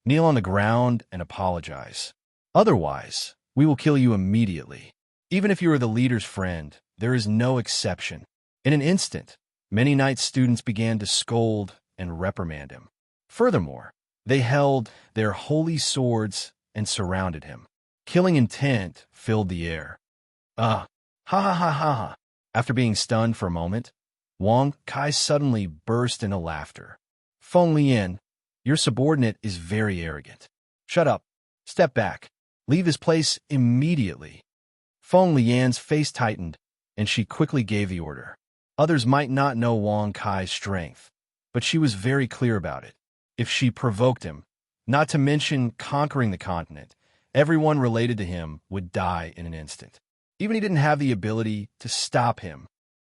Kneel on the ground and apologize. Otherwise, we will kill you immediately. Even if you are the leader's friend, there is no exception. In an instant, many knight students began to scold and reprimand him. Furthermore, they held their holy swords and surrounded him. Killing intent filled the air. Ha ha ha ha ha. After being stunned for a moment, Wang Kai suddenly burst into laughter. Feng Lian, your subordinate is very arrogant. Shut up. Step back. Leave this place immediately. Feng Lian's face tightened, and she quickly gave the order. Others might not know Wang Kai's strength, but she was very clear about it. If she provoked him, not to mention conquering the continent, everyone related to him would die in an instant. Even he didn't have the ability to stop him.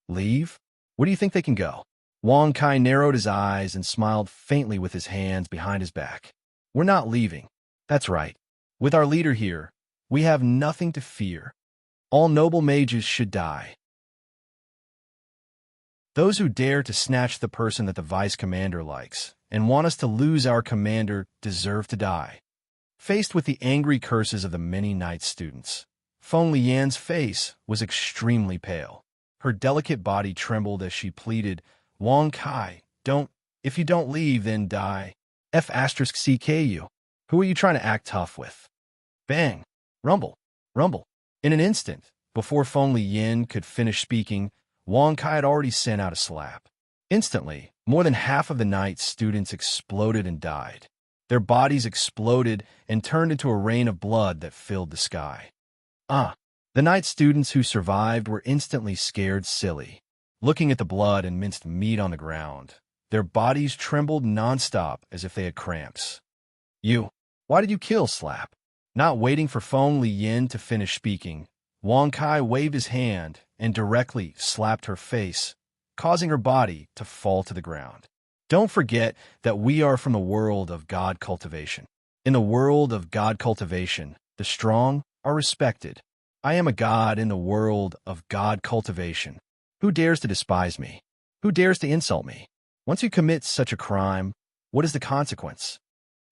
Leave? Where do you think they can go? Wang Kai narrowed his eyes and smiled faintly with his hands behind his back. We're not leaving. That's right. With our leader here, we have nothing to fear. All noble mages should die. Those who dare to snatch the person that the vice commander likes and want us to lose our commander deserve to die. Faced with the angry curses of the many knight students, Feng Lian's face was extremely pale. Her delicate body trembled as she pleaded, Wang Kai, if you don't leave, then die. F*CKU. Who are you trying to act tough with? Bang! Rumble! Rumble! In an instant, before Feng Lian could finish speaking, Wang Kai had already sent out a slap. Instantly, more than half of the knight students exploded and died. Their bodies exploded and turned into a rain of blood that filled the sky. The knight students who survived were instantly scared silly. Looking at the blood and minced meat on the ground, their bodies trembled nonstop as if they had cramps. Why did you kill Slap? Not waiting for Feng Lian to finish speaking, Wang Kai waved his hand and directly slapped her face, causing her body to fall to the ground. Don't forget that we are from the world of God cultivation. In the world of God cultivation, the strong are respected. I am a god in the world of God cultivation. Who dares to despise me? Who dares to insult me? Once you commit such a crime, what is the consequence?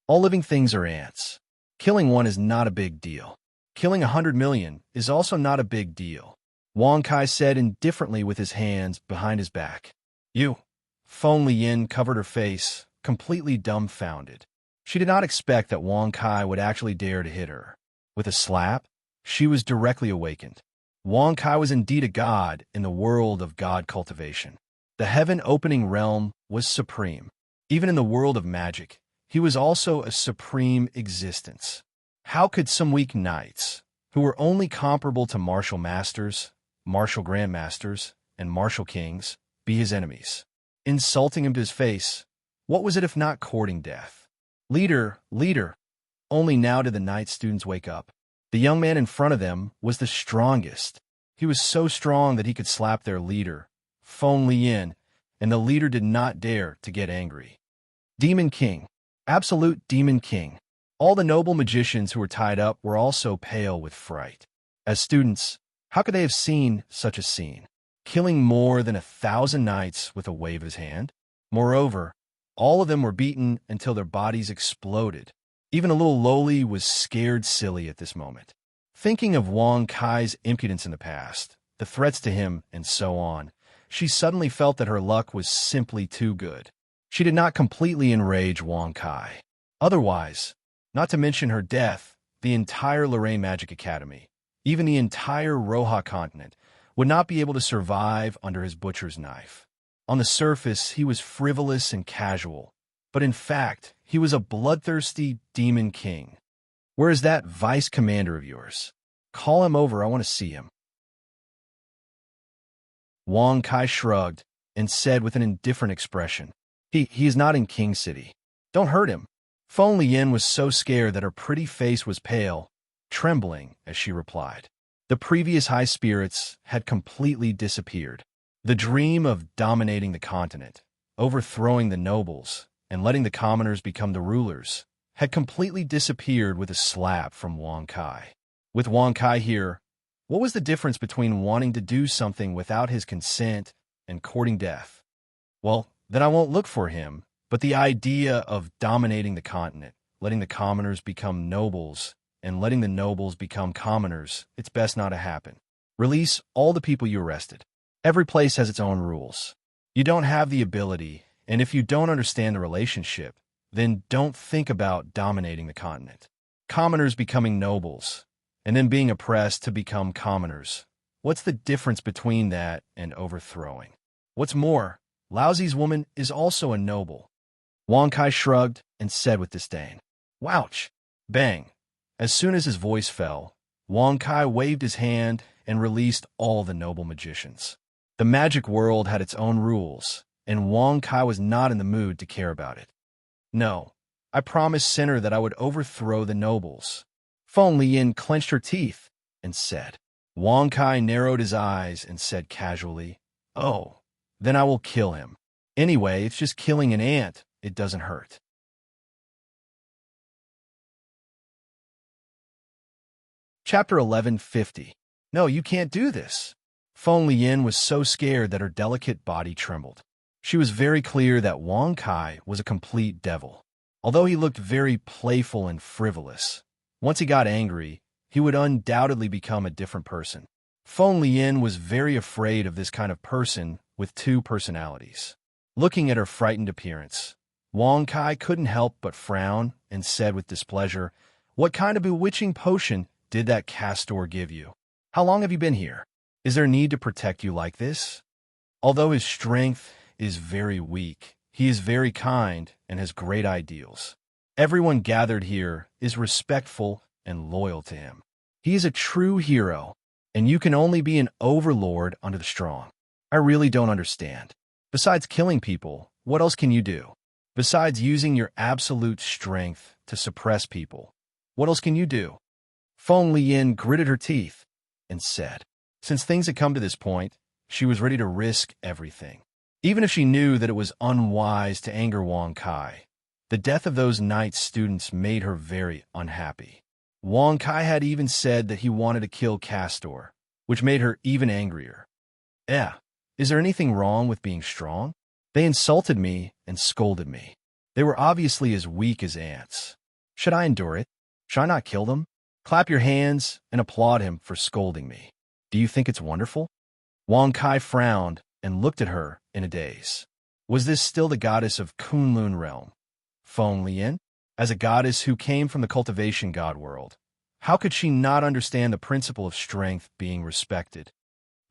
All living things are ants. Killing one is not a big deal. Killing 100 million is also not a big deal. Wang Kai said indifferently with his hands behind his back. Feng Lian covered her face, completely dumbfounded. She did not expect that Wang Kai would actually dare to hit her. With a slap, she was directly awakened. Wang Kai was indeed a god in the world of God cultivation. The heaven-opening realm was supreme. Even in the world of magic, he was also a supreme existence. How could some weak knights, who were only comparable to martial masters, martial grandmasters, and martial kings, be his enemies? Insulting him to his face, what was it if not courting death? Leader! Only now did the knight students wake up. The young man in front of them was the strongest. He was so strong that he could slap their leader, Feng Lian, and the leader did not dare to get angry. Demon King. Absolute Demon King. All the noble magicians who were tied up were also pale with fright. As students, how could they have seen such a scene? Killing more than 1,000 knights with a wave of his hand? Moreover, all of them were beaten until their bodies exploded. Even a little Loli was scared silly at this moment. Thinking of Wang Kai's impudence in the past, the threats to him, and so on, she suddenly felt that her luck was simply too good. She did not completely enrage Wang Kai. Otherwise, not to mention her death, the entire Lorraine Magic Academy, even the entire Roha continent, would not be able to survive under his butcher's knife. On the surface, he was frivolous and casual, but in fact, he was a bloodthirsty demon king. Where is that vice commander of yours? Call him over, I want to see him. Wang Kai shrugged and said with an indifferent expression, He is not in King City. Don't hurt him. Feng Lian was so scared that her pretty face was pale, trembling as she replied. The previous high spirits had completely disappeared. The dream of dominating the continent, overthrowing the nobles, and letting the commoners become the rulers had completely disappeared with a slap from Wang Kai. With Wang Kai here, what was the difference between wanting to do something without his consent and courting death? Well, then I won't look for him, but the idea of dominating the continent, letting the commoners become nobles, and letting the nobles become commoners, it's best not to happen. Release all the people you arrested. Every place has its own rules. You don't have the ability, and if you don't understand the relationship, then don't think about dominating the continent. Commoners becoming nobles, and then being oppressed to become commoners. What's the difference between that and overthrowing? What's more, Laozi's woman is also a noble. Wang Kai shrugged and said with disdain, Wouch! Bang! As soon as his voice fell, Wang Kai waved his hand and released all the noble magicians. The magic world had its own rules, and Wang Kai was not in the mood to care about it. No, I promised Sinner that I would overthrow the nobles. Feng Lian clenched her teeth and said. Wang Kai narrowed his eyes and said casually, Oh, then I will kill him. Anyway, it's just killing an ant. It doesn't hurt. Chapter 1150. No, you can't do this. Feng Lian was so scared that her delicate body trembled. She was very clear that Wang Kai was a complete devil. Although he looked very playful and frivolous, once he got angry, he would undoubtedly become a different person. Feng Lian was very afraid of this kind of person with two personalities. Looking at her frightened appearance, Wang Kai couldn't help but frown and said with displeasure, What kind of bewitching potion did that castor give you? How long have you been here? Is there need to protect you like this? Although his strength is very weak, he is very kind and has great ideals. Everyone gathered here is respectful and loyal to him. He is a true hero, and you can only be an overlord under the strong. I really don't understand. Besides killing people, what else can you do? Besides using your absolute strength to suppress people, what else can you do? Feng Lian gritted her teeth and said, since things had come to this point, she was ready to risk everything. Even if she knew that it was unwise to anger Wang Kai, the death of those night students made her very unhappy. Wang Kai had even said that he wanted to kill Castor, which made her even angrier. Is there anything wrong with being strong? They insulted me and scolded me. They were obviously as weak as ants. Should I endure it? Should I not kill them? Clap your hands and applaud him for scolding me. Do you think it's wonderful? Wang Kai frowned and looked at her in a daze. Was this still the goddess of Kunlun realm? Feng Lian? As a goddess who came from the cultivation god world, how could she not understand the principle of strength being respected?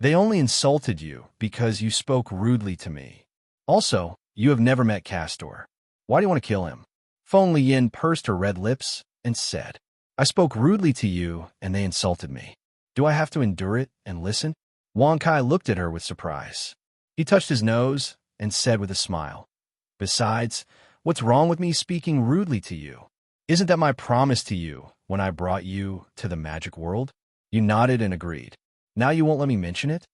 They only insulted you because you spoke rudely to me. Also, you have never met Castor. Why do you want to kill him? Feng Lian pursed her red lips and said, I spoke rudely to you and they insulted me. Do I have to endure it and listen? Wang Kai looked at her with surprise. He touched his nose and said with a smile, Besides, what's wrong with me speaking rudely to you? Isn't that my promise to you when I brought you to the magic world? You nodded and agreed. Now you won't let me mention it?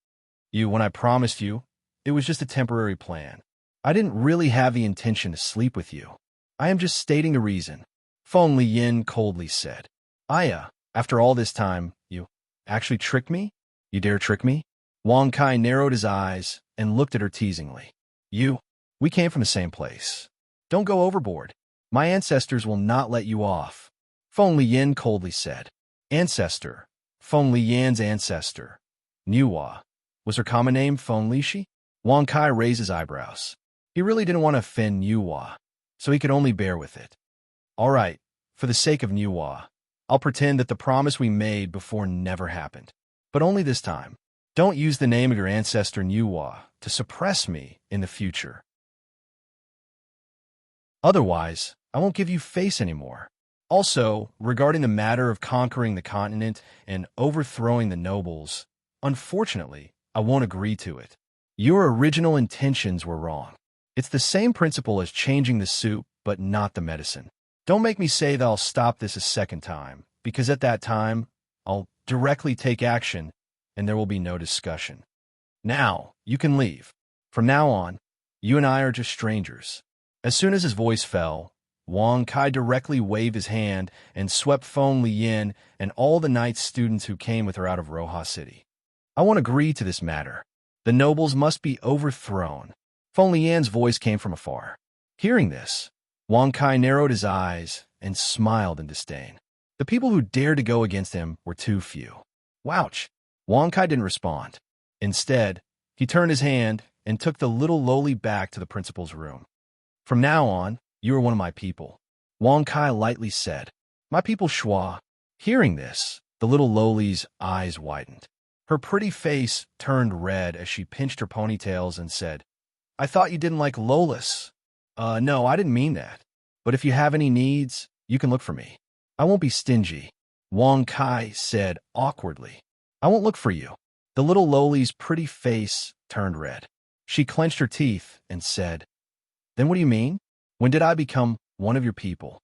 When I promised you, it was just a temporary plan. I didn't really have the intention to sleep with you. I am just stating the reason. Feng Lian coldly said. After all this time, you actually tricked me? You dare trick me? Wang Kai narrowed his eyes and looked at her teasingly. We came from the same place. Don't go overboard. My ancestors will not let you off. Feng Lian coldly said. Ancestor. Feng Lian's ancestor. Niuhua. Was her common name Feng Lishi? Wang Kai raised his eyebrows. He really didn't want to offend Niuhua, so he could only bear with it. All right, for the sake of Niuhua, I'll pretend that the promise we made before never happened. But only this time. Don't use the name of your ancestor Niuhua to suppress me in the future. Otherwise, I won't give you face anymore. Also, regarding the matter of conquering the continent and overthrowing the nobles, unfortunately, I won't agree to it. Your original intentions were wrong. It's the same principle as changing the soup, but not the medicine. Don't make me say that I'll stop this a second time, because at that time, I'll directly take action, and there will be no discussion. Now, you can leave. From now on, you and I are just strangers. As soon as his voice fell, Wang Kai directly waved his hand and swept Feng Lian and all the knight students who came with her out of Roha City. I won't agree to this matter. The nobles must be overthrown. Feng Lian's voice came from afar. Hearing this, Wang Kai narrowed his eyes and smiled in disdain. The people who dared to go against him were too few. Wouch! Wang Kai didn't respond. Instead, he turned his hand and took the little lowly back to the principal's room. From now on, you are one of my people, Wang Kai lightly said. My people Shua. Hearing this, the little lowly's eyes widened. Her pretty face turned red as she pinched her ponytails and said, I thought you didn't like Lolas. No, I didn't mean that. But if you have any needs, you can look for me. I won't be stingy, Wang Kai said awkwardly. I won't look for you. The little lowly's pretty face turned red. She clenched her teeth and said, Then what do you mean? When did I become one of your people?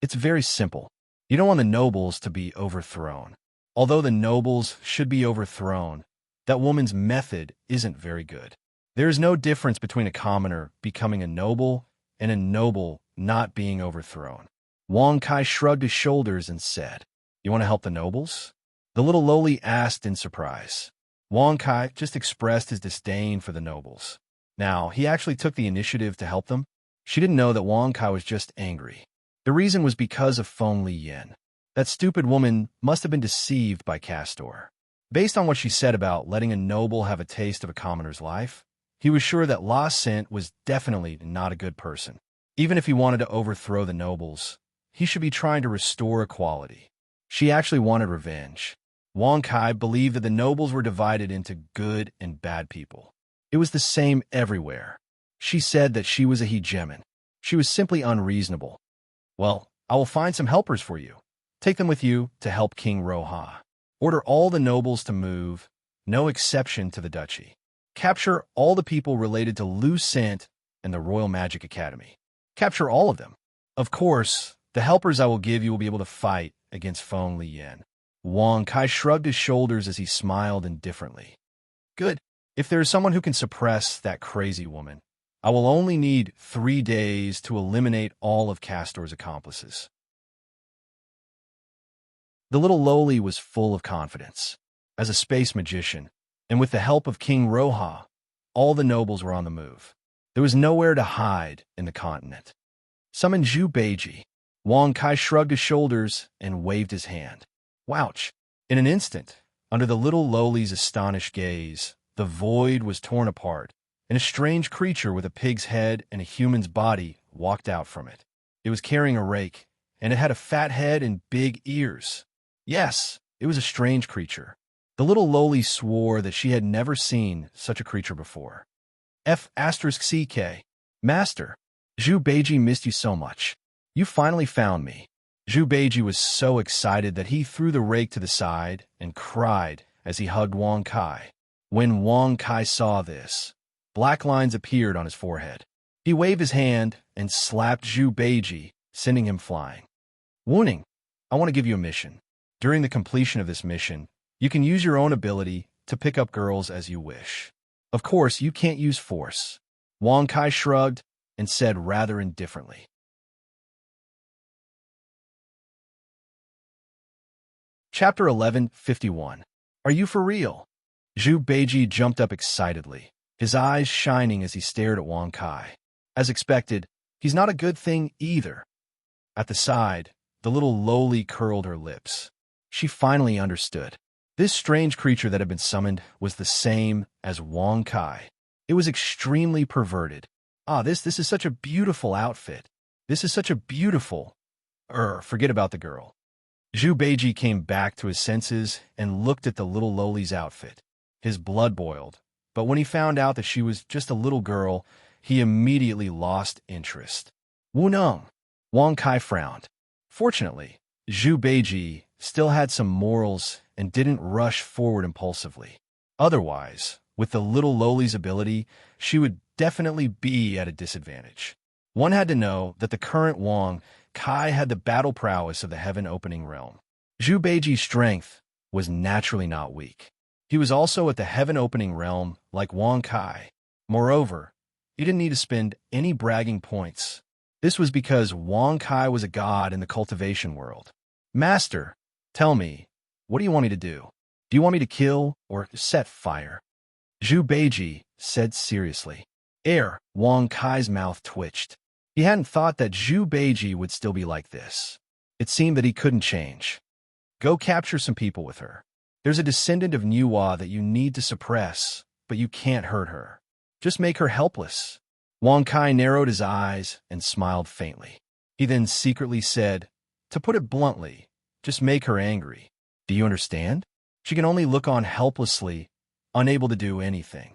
It's very simple. You don't want the nobles to be overthrown. Although the nobles should be overthrown, that woman's method isn't very good. There is no difference between a commoner becoming a noble and a noble not being overthrown. Wang Kai shrugged his shoulders and said, You want to help the nobles? The little lowly asked in surprise. Wang Kai just expressed his disdain for the nobles. Now, he actually took the initiative to help them. She didn't know that Wang Kai was just angry. The reason was because of Feng Lian. That stupid woman must have been deceived by Castor. Based on what she said about letting a noble have a taste of a commoner's life, he was sure that La Sint was definitely not a good person. Even if he wanted to overthrow the nobles, he should be trying to restore equality. She actually wanted revenge. Wang Kai believed that the nobles were divided into good and bad people. It was the same everywhere. She said that she was a hegemon. She was simply unreasonable. Well, I will find some helpers for you. Take them with you to help King Roha. Order all the nobles to move, no exception to the duchy. Capture all the people related to Lu Sint and the Royal Magic Academy. Capture all of them. Of course, the helpers I will give you will be able to fight against Feng Lian. Wang Kai shrugged his shoulders as he smiled indifferently. Good. If there is someone who can suppress that crazy woman, I will only need 3 days to eliminate all of Castor's accomplices. The little lowly was full of confidence. As a space magician, and with the help of King Roha, all the nobles were on the move. There was nowhere to hide in the continent. Summon Zhu Beiji. Wang Kai shrugged his shoulders and waved his hand. Wouch! In an instant, under the little lowly's astonished gaze, the void was torn apart, and a strange creature with a pig's head and a human's body walked out from it. It was carrying a rake, and it had a fat head and big ears. Yes, it was a strange creature. The little lowly swore that she had never seen such a creature before. F***CK. Master, Zhu Beiji missed you so much. You finally found me. Zhu Beiji was so excited that he threw the rake to the side and cried as he hugged Wang Kai. When Wang Kai saw this, black lines appeared on his forehead. He waved his hand and slapped Zhu Beiji, sending him flying. Warning, I want to give you a mission. During the completion of this mission, you can use your own ability to pick up girls as you wish. Of course, you can't use force. Wang Kai shrugged and said rather indifferently. Chapter 11:51. Are you for real? Zhu Beiji jumped up excitedly, his eyes shining as he stared at Wang Kai. As expected, he's not a good thing either. At the side, the little lowly curled her lips. She finally understood. This strange creature that had been summoned was the same as Wang Kai. It was extremely perverted. This is such a beautiful outfit. This is such a beautiful... forget about the girl. Zhu Beiji came back to his senses and looked at the little lowly's outfit. His blood boiled, but when he found out that she was just a little girl, he immediately lost interest. Wunong. Wang Kai frowned. Fortunately, Zhu Beiji still had some morals and didn't rush forward impulsively. Otherwise, With the little Loli's ability, she would definitely be at a disadvantage. One had to know that the current Wang Kai had the battle prowess of the heaven-opening realm. Zhu Beiji's strength was naturally not weak. He was also at the heaven-opening realm like Wang Kai. Moreover, he didn't need to spend any bragging points. This was because Wang Kai was a god in the cultivation world. Master, tell me, what do you want me to do? Do you want me to kill or set fire? Zhu Beiji said seriously. Wang Kai's mouth twitched. He hadn't thought that Zhu Beiji would still be like this. It seemed that he couldn't change. Go capture some people with her. There's a descendant of Nuwa that you need to suppress, but you can't hurt her. Just make her helpless. Wang Kai narrowed his eyes and smiled faintly. He then secretly said, to put it bluntly, just make her angry. Do you understand? She can only look on helplessly, unable to do anything.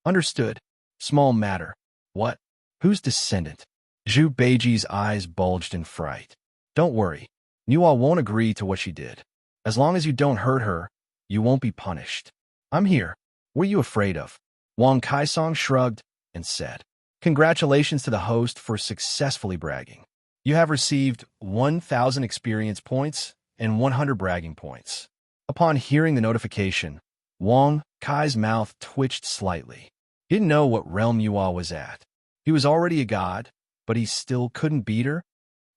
Understood. Small matter. What? Whose descendant? Zhu Beiji's eyes bulged in fright. Don't worry. Nuwa won't agree to what she did. As long as you don't hurt her, you won't be punished. I'm here. What are you afraid of? Wang Kaisong shrugged and said, congratulations to the host for successfully bragging. You have received 1,000 experience points and 100 bragging points. Upon hearing the notification, Wang Kai's mouth twitched slightly. He didn't know what realm Yuan was at. He was already a god, but he still couldn't beat her.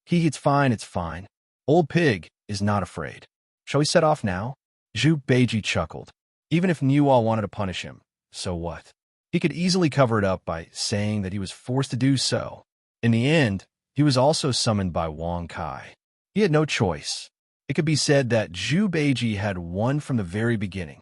It's fine, it's fine. Old Pig is not afraid. Shall we set off now? Zhu Beiji chuckled. Even if Nuwa wanted to punish him, so what? He could easily cover it up by saying that he was forced to do so. In the end, he was also summoned by Wang Kai. He had no choice. It could be said that Zhu Beiji had won from the very beginning.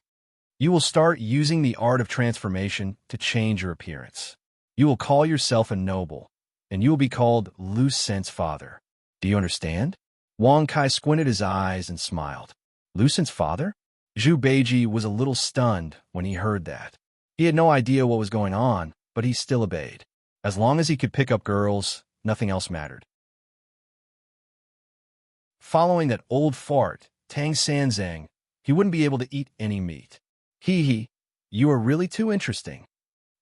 You will start using the art of transformation to change your appearance. You will call yourself a noble, and you will be called Lucent's father. Do you understand? Wang Kai squinted his eyes and smiled. Lucent's father? Zhu Beiji was a little stunned when he heard that. He had no idea what was going on, but he still obeyed. As long as he could pick up girls, nothing else mattered. Following that old fart, Tang Sanzang, he wouldn't be able to eat any meat. You are really too interesting.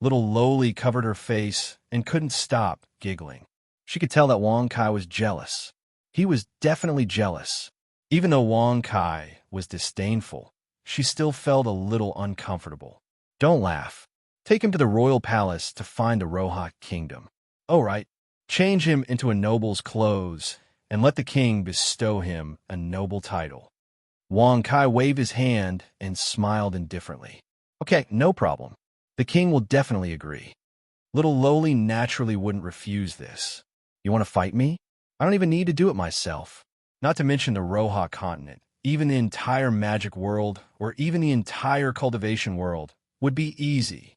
Little Loli covered her face and couldn't stop giggling. She could tell that Wang Kai was jealous. He was definitely jealous. Even though Wang Kai was disdainful, she still felt a little uncomfortable. Don't laugh. Take him to the royal palace to find the Rohak kingdom. All right, change him into a noble's clothes and let the king bestow him a noble title. Wang Kai waved his hand and smiled indifferently. Okay, no problem. The king will definitely agree. Little Loli naturally wouldn't refuse this. You want to fight me? I don't even need to do it myself. Not to mention the Roha continent, even the entire magic world, or even the entire cultivation world, would be easy.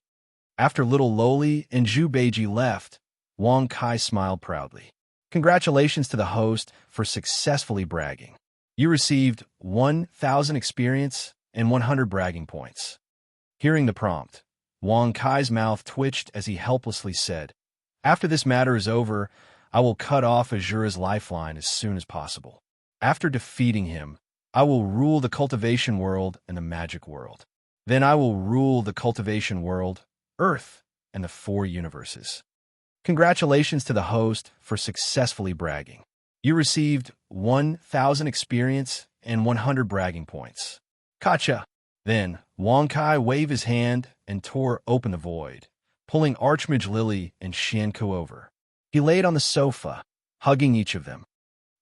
After Little Loli and Zhu Beiji left, Wang Kai smiled proudly. Congratulations to the host for successfully bragging. You received 1,000 experience and 100 bragging points. Hearing the prompt, Wang Kai's mouth twitched as he helplessly said, after this matter is over, I will cut off Azura's lifeline as soon as possible. After defeating him, I will rule the cultivation world and the magic world. Then I will rule the cultivation world, Earth, and the 4 universes. Congratulations to the host for successfully bragging. You received 1,000 experience and 100 bragging points. Gotcha! Then, Wang Kai waved his hand and tore open the void, pulling Archmage Lily and Xianku over. He laid on the sofa, hugging each of them.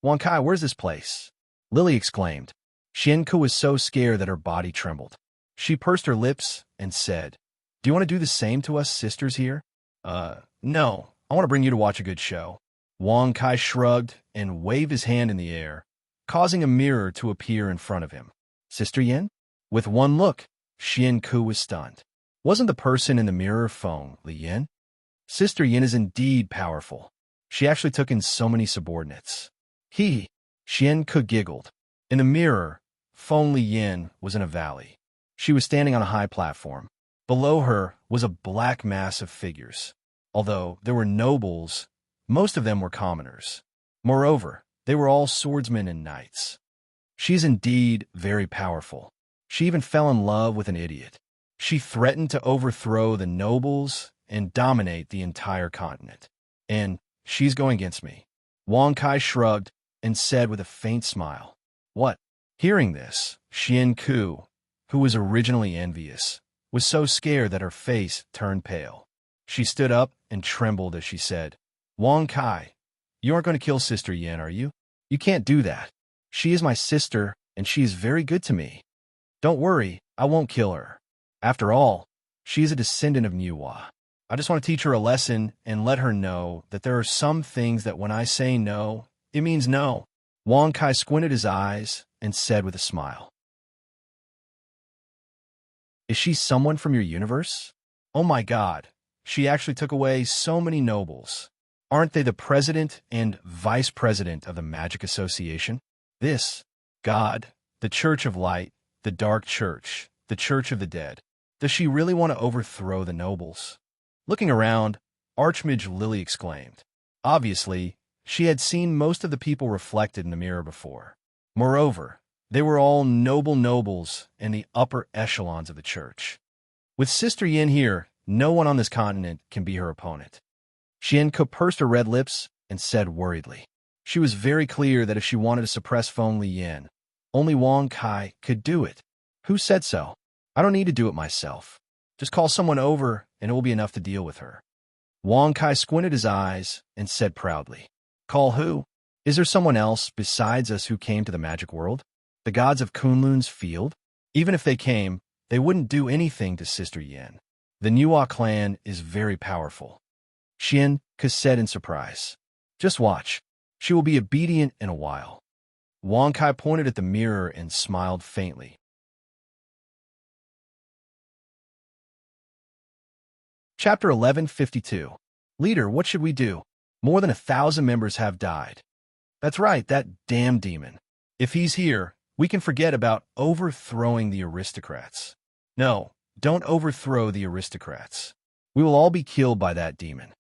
Wang Kai, where's this place? Lily exclaimed. Xianku was so scared that her body trembled. She pursed her lips and said, do you want to do the same to us sisters here? No. I want to bring you to watch a good show. Wang Kai shrugged and waved his hand in the air, causing a mirror to appear in front of him. Sister Yin? With one look, Xianku was stunned. Wasn't the person in the mirror Feng Li Yin? Sister Yin is indeed powerful. She actually took in so many subordinates. Xianku giggled. In the mirror, Feng Li Yin was in a valley. She was standing on a high platform. Below her was a black mass of figures. Although there were nobles, most of them were commoners. Moreover, they were all swordsmen and knights. She is indeed very powerful. She even fell in love with an idiot. She threatened to overthrow the nobles and dominate the entire continent. And she's going against me. Wang Kai shrugged and said with a faint smile, "What?" Hearing this, Xian Ku, who was originally envious, was so scared that her face turned pale. She stood up and trembled as she said, "Wang Kai, you aren't going to kill Sister Yin, are you? You can't do that. She is my sister, and she is very good to me. Don't worry, I won't kill her. After all, she is a descendant of Niuhua. I just want to teach her a lesson and let her know that there are some things that when I say no, it means no." Wang Kai squinted his eyes and said with a smile, "Is she someone from your universe? Oh my God, she actually took away so many nobles. Aren't they the president and vice president of the Magic Association? This, God, the Church of Light, the Dark Church, the Church of the Dead. Does she really want to overthrow the nobles?" Looking around, Archmage Lily exclaimed. Obviously, she had seen most of the people reflected in the mirror before. Moreover, they were all nobles in the upper echelons of the church. With Sister Yin here, no one on this continent can be her opponent. Xian Ke pursed her red lips and said worriedly. She was very clear that if she wanted to suppress Feng Liyin, only Wang Kai could do it. Who said so? I don't need to do it myself. Just call someone over and it will be enough to deal with her. Wang Kai squinted his eyes and said proudly, "Call who? Is there someone else besides us who came to the magic world? The gods of Kunlun's field? Even if they came, they wouldn't do anything to Sister Yin. The Niuhua clan is very powerful." Xian Ke said in surprise, "Just watch. She will be obedient in a while." Wang Kai pointed at the mirror and smiled faintly. Chapter 1152. Leader, what should we do? More than 1,000 members have died. That's right, that damn demon. If he's here, we can forget about overthrowing the aristocrats. No, don't overthrow the aristocrats. We will all be killed by that demon.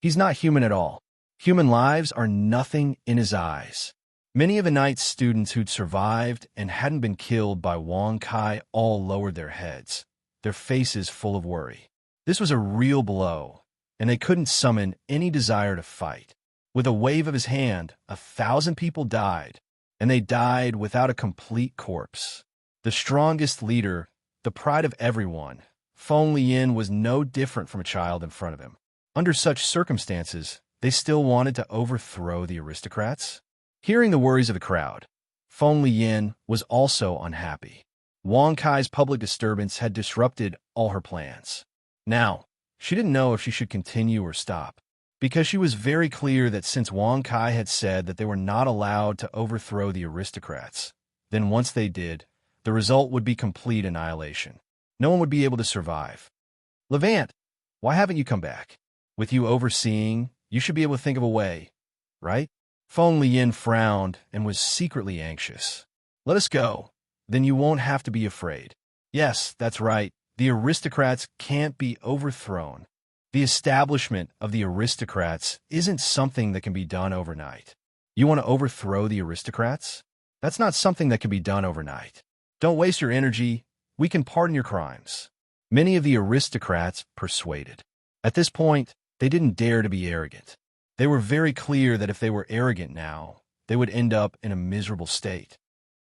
He's not human at all. Human lives are nothing in his eyes. Many of the knight's students who'd survived and hadn't been killed by Wang Kai all lowered their heads, their faces full of worry. This was a real blow, and they couldn't summon any desire to fight. With a wave of his hand, 1,000 people died, and they died without a complete corpse. The strongest leader, the pride of everyone, Feng Liyin was no different from a child in front of him. Under such circumstances, they still wanted to overthrow the aristocrats? Hearing the worries of the crowd, Feng Liyin was also unhappy. Wang Kai's public disturbance had disrupted all her plans. Now, she didn't know if she should continue or stop, because she was very clear that since Wang Kai had said that they were not allowed to overthrow the aristocrats, then once they did, the result would be complete annihilation. No one would be able to survive. Levant, why haven't you come back? With you overseeing, you should be able to think of a way, right? Feng Liyin frowned and was secretly anxious. Let us go. Then you won't have to be afraid. Yes, that's right. The aristocrats can't be overthrown. The establishment of the aristocrats isn't something that can be done overnight. You want to overthrow the aristocrats? That's not something that can be done overnight. Don't waste your energy. We can pardon your crimes. Many of the aristocrats persuaded. At this point, they didn't dare to be arrogant. They were very clear that if they were arrogant now, they would end up in a miserable state.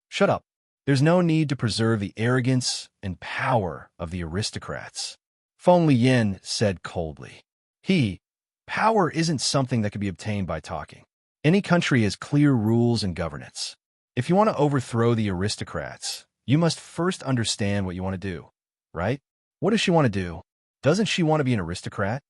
Shut up. There's no need to preserve the arrogance and power of the aristocrats. Feng Liyin said coldly. Power isn't something that can be obtained by talking. Any country has clear rules and governance. If you want to overthrow the aristocrats, you must first understand what you want to do, right? What does she want to do? Doesn't she want to be an aristocrat?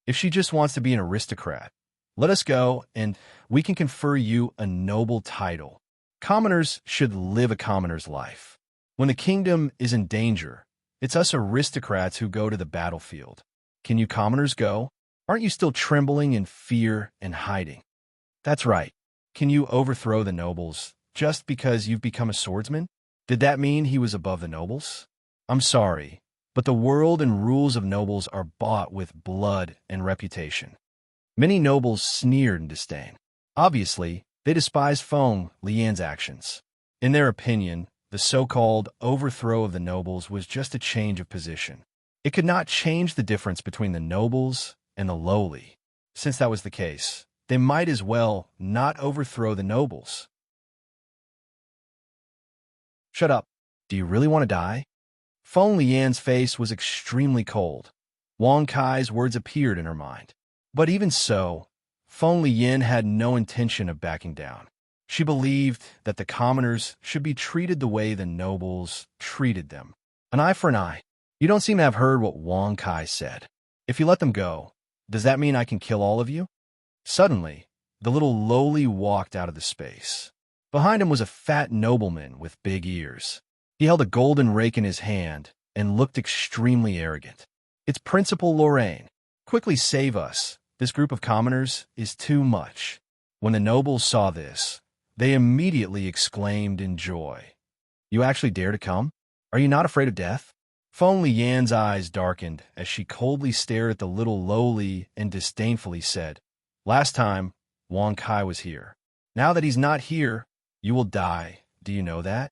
If she just wants to be an aristocrat, let us go and we can confer you a noble title. Commoners should live a commoner's life. When the kingdom is in danger, it's us aristocrats who go to the battlefield. Can you commoners go? Aren't you still trembling in fear and hiding? That's right. Can you overthrow the nobles just because you've become a swordsman? Did that mean he was above the nobles? I'm sorry, but the world and rules of nobles are bought with blood and reputation. Many nobles sneered in disdain. Obviously, they despised Feng Liyin's actions. In their opinion, The so-called overthrow of the nobles was just a change of position. It could not change the difference between the nobles and the lowly. Since that was the case, they might as well not overthrow the nobles. Shut up. Do you really want to die? Feng Lian's face was extremely cold. Wang Kai's words appeared in her mind. But even so, Feng Lian had no intention of backing down. She believed that the commoners should be treated the way the nobles treated them. An eye for an eye. You don't seem to have heard what Wang Kai said. If you let them go, does that mean I can kill all of you? Suddenly, the little lowly walked out of the space. Behind him was a fat nobleman with big ears. He held a golden rake in his hand and looked extremely arrogant. It's Principal Lorraine. Quickly save us. This group of commoners is too much. When the nobles saw this, they immediately exclaimed in joy. You actually dare to come? Are you not afraid of death? Feng Lian's eyes darkened as she coldly stared at the little lowly and disdainfully said, Last time, Wang Kai was here. Now that he's not here, you will die. Do you know that?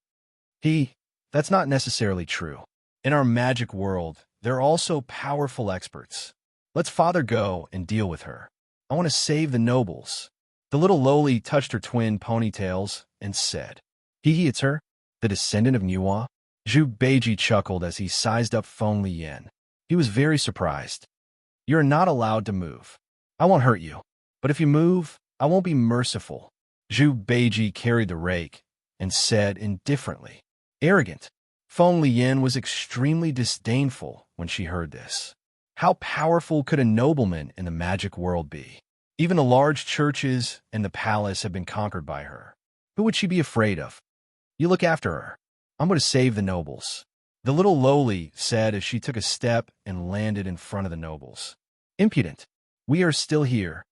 That's not necessarily true. In our magic world, there are also powerful experts. Let's Father go and deal with her. I want to save the nobles. The little lowly touched her twin ponytails and said, It's her, the descendant of Nuwa. Zhu Beiji chuckled as he sized up Feng Lian. He was very surprised. You're not allowed to move. I won't hurt you, but if you move, I won't be merciful. Zhu Beiji carried the rake and said indifferently, Arrogant. Feng Lian was extremely disdainful when she heard this. How powerful could a nobleman in the magic world be? Even the large churches and the palace had been conquered by her. Who would she be afraid of? You look after her. I'm going to save the nobles. The little lowly said as she took a step and landed in front of the nobles. Impudent. We are still here.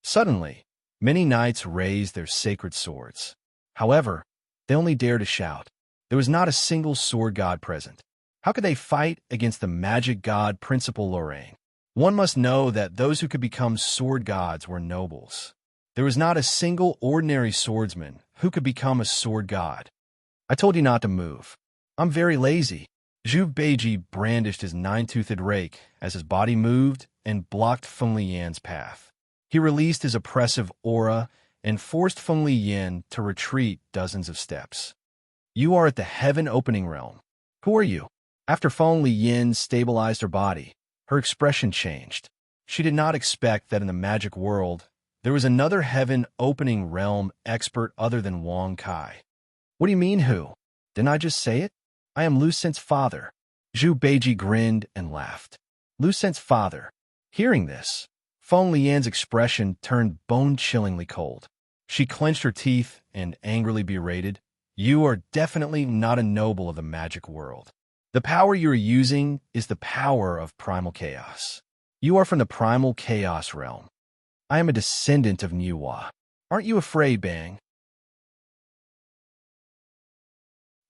Suddenly, many knights raised their sacred swords. However, they only dared to shout. There was not a single sword god present. How could they fight against the magic god Principal Lorraine? One must know that those who could become sword gods were nobles. There was not a single ordinary swordsman who could become a sword god. I told you not to move. I'm very lazy. Zhu Beiji brandished his nine-toothed rake as his body moved and blocked Feng Lian's path. He released his oppressive aura and forced Feng Lian to retreat dozens of steps. You are at the heaven opening realm. Who are you? After Feng Lian stabilized her body, her expression changed. She did not expect that in the magic world, there was another heaven opening realm expert other than Wang Kai. What do you mean, who? Didn't I just say it? I am Lucent's father. Zhu Beiji grinned and laughed. Lucent's father. Hearing this, Feng Lian's expression turned bone-chillingly cold. She clenched her teeth and angrily berated, You are definitely not a noble of the magic world. The power you are using is the power of primal chaos. You are from the primal chaos realm. I am a descendant of Nuwa. Aren't you afraid, Bang?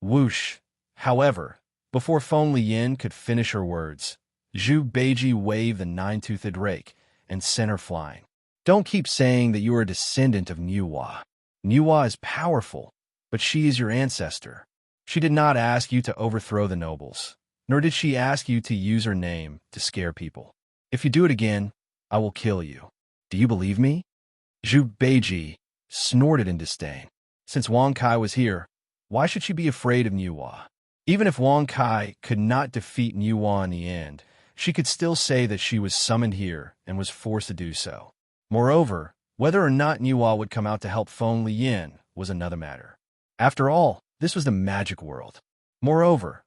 Whoosh. However, before Feng Lian could finish her words, Zhu Beiji waved the nine-toothed rake and sent her flying. Don't keep saying that you are a descendant of Nuwa. Nuwa is powerful, but she is your ancestor. She did not ask you to overthrow the nobles, nor did she ask you to use her name to scare people. If you do it again, I will kill you. Do you believe me? Zhu Beiji snorted in disdain. Since Wang Kai was here, why should she be afraid of Nuwa? Even if Wang Kai could not defeat Nuwa in the end, she could still say that she was summoned here and was forced to do so. Moreover, whether or not Nuwa would come out to help Feng Lian was another matter. After all, this was the magic world. Moreover,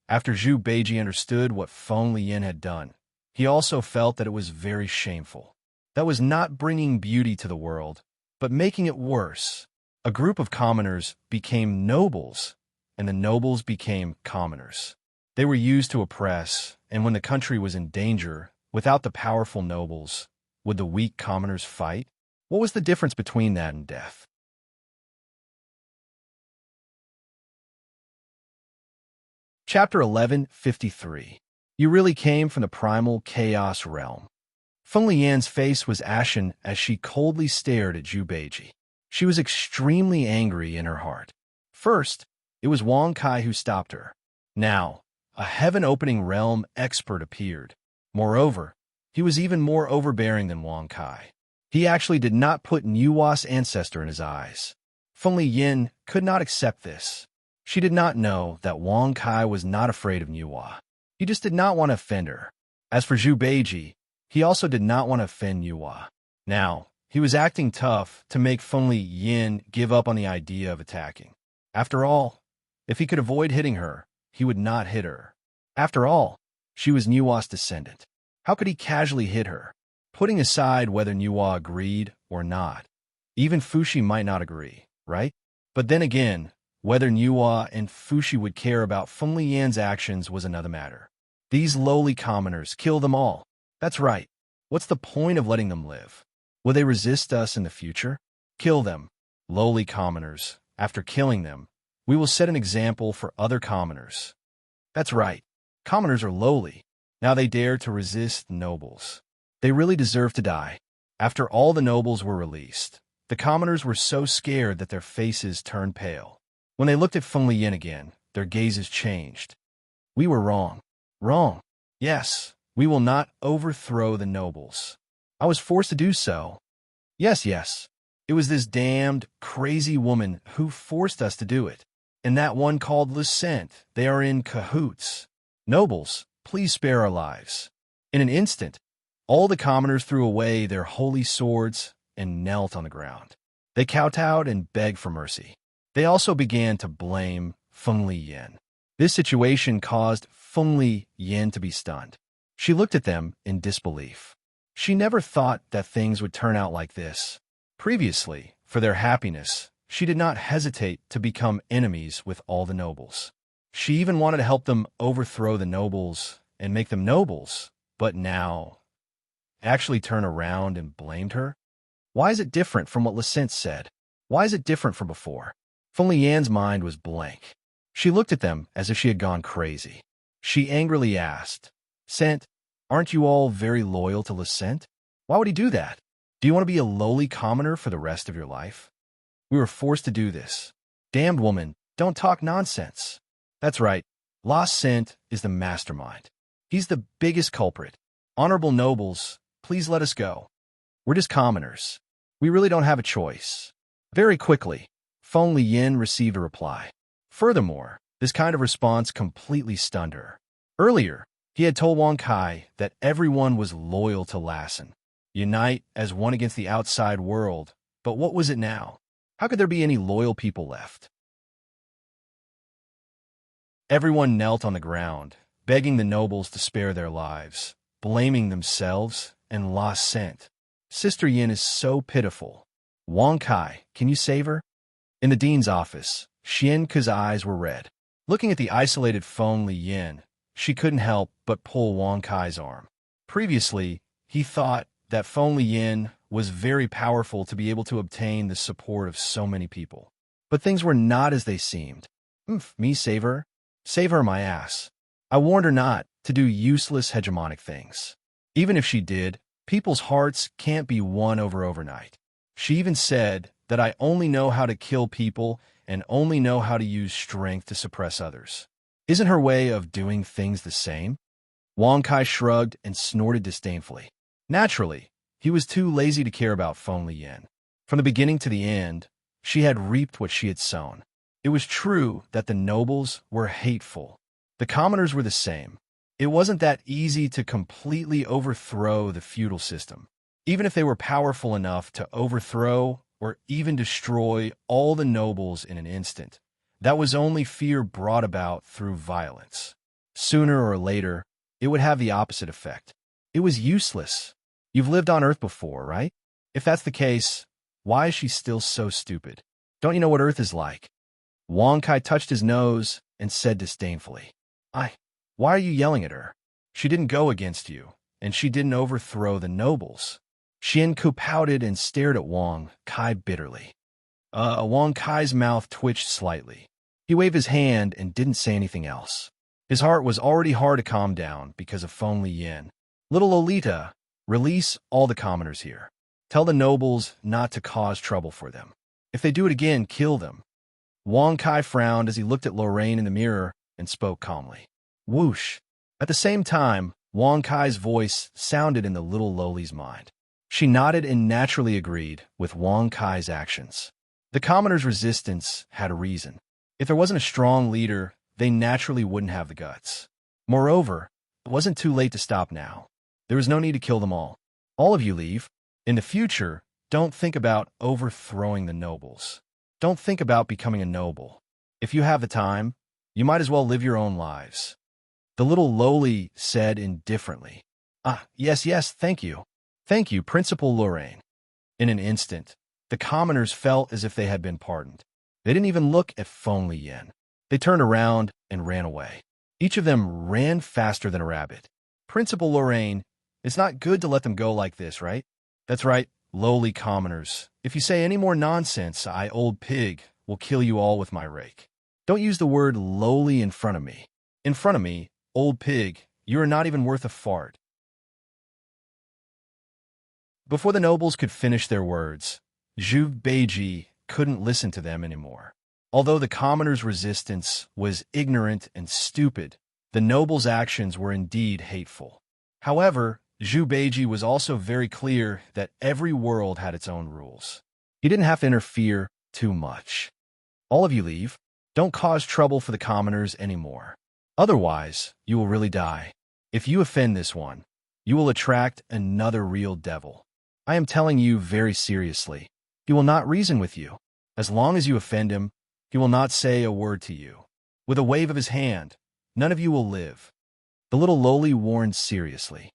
after Zhu Beiji understood what Feng Lian had done, he also felt that it was very shameful. That was not bringing beauty to the world, but making it worse. A group of commoners became nobles, and the nobles became commoners. They were used to oppress, and when the country was in danger, without the powerful nobles, would the weak commoners fight? What was the difference between that and death? Chapter 1153. You really came from the primal chaos realm. Feng Lian's face was ashen as she coldly stared at Zhu Beiji. She was extremely angry in her heart. First, It was Wang Kai who stopped her. Now, a heaven-opening realm expert appeared. Moreover, he was even more overbearing than Wang Kai. He actually did not put Nuwa's ancestor in his eyes. Feng Yin could not accept this. She did not know that Wang Kai was not afraid of Nuwa. He just did not want to offend her. As for Zhu Beiji, he also did not want to offend Nuwa. Now, he was acting tough to make Feng Yin give up on the idea of attacking. After all, if he could avoid hitting her, he would not hit her. After all, she was Nuwa's descendant. How could he casually hit her? Putting aside whether Nuwa agreed or not. Even Fushi might not agree, right? But then again, whether Nuwa and Fushi would care about Feng Lian's actions was another matter. These lowly commoners, kill them all. That's right. What's the point of letting them live? Will they resist us in the future? Kill them, lowly commoners. After killing them, we will set an example for other commoners. That's right. Commoners are lowly. Now they dare to resist nobles. They really deserve to die. After all the nobles were released, the commoners were so scared that their faces turned pale. When they looked at Feng Lian again, their gazes changed. We were wrong. Wrong. Yes, we will not overthrow the nobles. I was forced to do so. Yes. It was this damned, crazy woman who forced us to do it. And that one called Lucent, they are in cahoots. Nobles, please spare our lives. In an instant, all the commoners threw away their holy swords and knelt on the ground. They kowtowed and begged for mercy. They also began to blame Feng Lian. This situation caused Feng Lian to be stunned. She looked at them in disbelief. She never thought that things would turn out like this. Previously, for their happiness, she did not hesitate to become enemies with all the nobles. She even wanted to help them overthrow the nobles and make them nobles, but now actually turn around and blamed her? Why is it different from what Lucent said? Why is it different from before? Feng Lian's mind was blank. She looked at them as if she had gone crazy. She angrily asked, "Cent, aren't you all very loyal to Lucent? Why would he do that? Do you want to be a lowly commoner for the rest of your life? We were forced to do this. Damned woman, don't talk nonsense." That's right. Lucent is the mastermind. He's the biggest culprit. Honorable nobles, please let us go. We're just commoners. We really don't have a choice. Very quickly, Feng Lian received a reply. Furthermore, this kind of response completely stunned her. Earlier, he had told Wang Kai that everyone was loyal to Lassen. Unite as one against the outside world. But what was it now? How could there be any loyal people left? Everyone knelt on the ground, begging the nobles to spare their lives, blaming themselves and Lucent. Sister Yin is so pitiful. Wang Kai, can you save her? In the dean's office, Xian Ke's eyes were red. Looking at the isolated Feng Lian, she couldn't help but pull Wang Kai's arm. Previously, he thought that Feng Lian was very powerful to be able to obtain the support of so many people. But things were not as they seemed. Me save her? Save her my ass. I warned her not to do useless hegemonic things. Even if she did, people's hearts can't be won over overnight. She even said that I only know how to kill people and only know how to use strength to suppress others. Isn't her way of doing things the same? Wang Kai shrugged and snorted disdainfully. Naturally, he was too lazy to care about Feng Lian. From the beginning to the end, she had reaped what she had sown. It was true that the nobles were hateful. The commoners were the same. It wasn't that easy to completely overthrow the feudal system. Even if they were powerful enough to overthrow or even destroy all the nobles in an instant, that was only fear brought about through violence. Sooner or later, it would have the opposite effect. It was useless. You've lived on Earth before, right? If that's the case, why is she still so stupid? Don't you know what Earth is like? Wang Kai touched his nose and said disdainfully, Why are you yelling at her? She didn't go against you, and she didn't overthrow the nobles. Xian Ke pouted and stared at Wang Kai bitterly. Wang Kai's mouth twitched slightly. He waved his hand and didn't say anything else. His heart was already hard to calm down because of Feng Lian. Little Lolita, release all the commoners here. Tell the nobles not to cause trouble for them. If they do it again, kill them. Wang Kai frowned as he looked at Lorraine in the mirror and spoke calmly. Whoosh. At the same time, Wang Kai's voice sounded in the little Loli's mind. She nodded and naturally agreed with Wang Kai's actions. The commoners' resistance had a reason. If there wasn't a strong leader, they naturally wouldn't have the guts. Moreover, it wasn't too late to stop now. There was no need to kill them all. All of you leave. In the future, don't think about overthrowing the nobles. Don't think about becoming a noble. If you have the time, you might as well live your own lives. The little Loli said indifferently. Yes, thank you. Thank you, Principal Lorraine. In an instant, the commoners felt as if they had been pardoned. They didn't even look at Feng Liyan. They turned around and ran away. Each of them ran faster than a rabbit. Principal Lorraine, it's not good to let them go like this, right? That's right, lowly commoners. If you say any more nonsense, I, old pig, will kill you all with my rake. Don't use the word lowly in front of me. In front of me, old pig, you are not even worth a fart. Before the nobles could finish their words, Zhu Beiji couldn't listen to them anymore. Although the commoners' resistance was ignorant and stupid, the nobles' actions were indeed hateful. However, Zhu Beiji was also very clear that every world had its own rules. He didn't have to interfere too much. All of you leave. Don't cause trouble for the commoners anymore. Otherwise, you will really die. If you offend this one, you will attract another real devil. I am telling you very seriously. He will not reason with you. As long as you offend him, he will not say a word to you. With a wave of his hand, none of you will live. The little Loli warned seriously.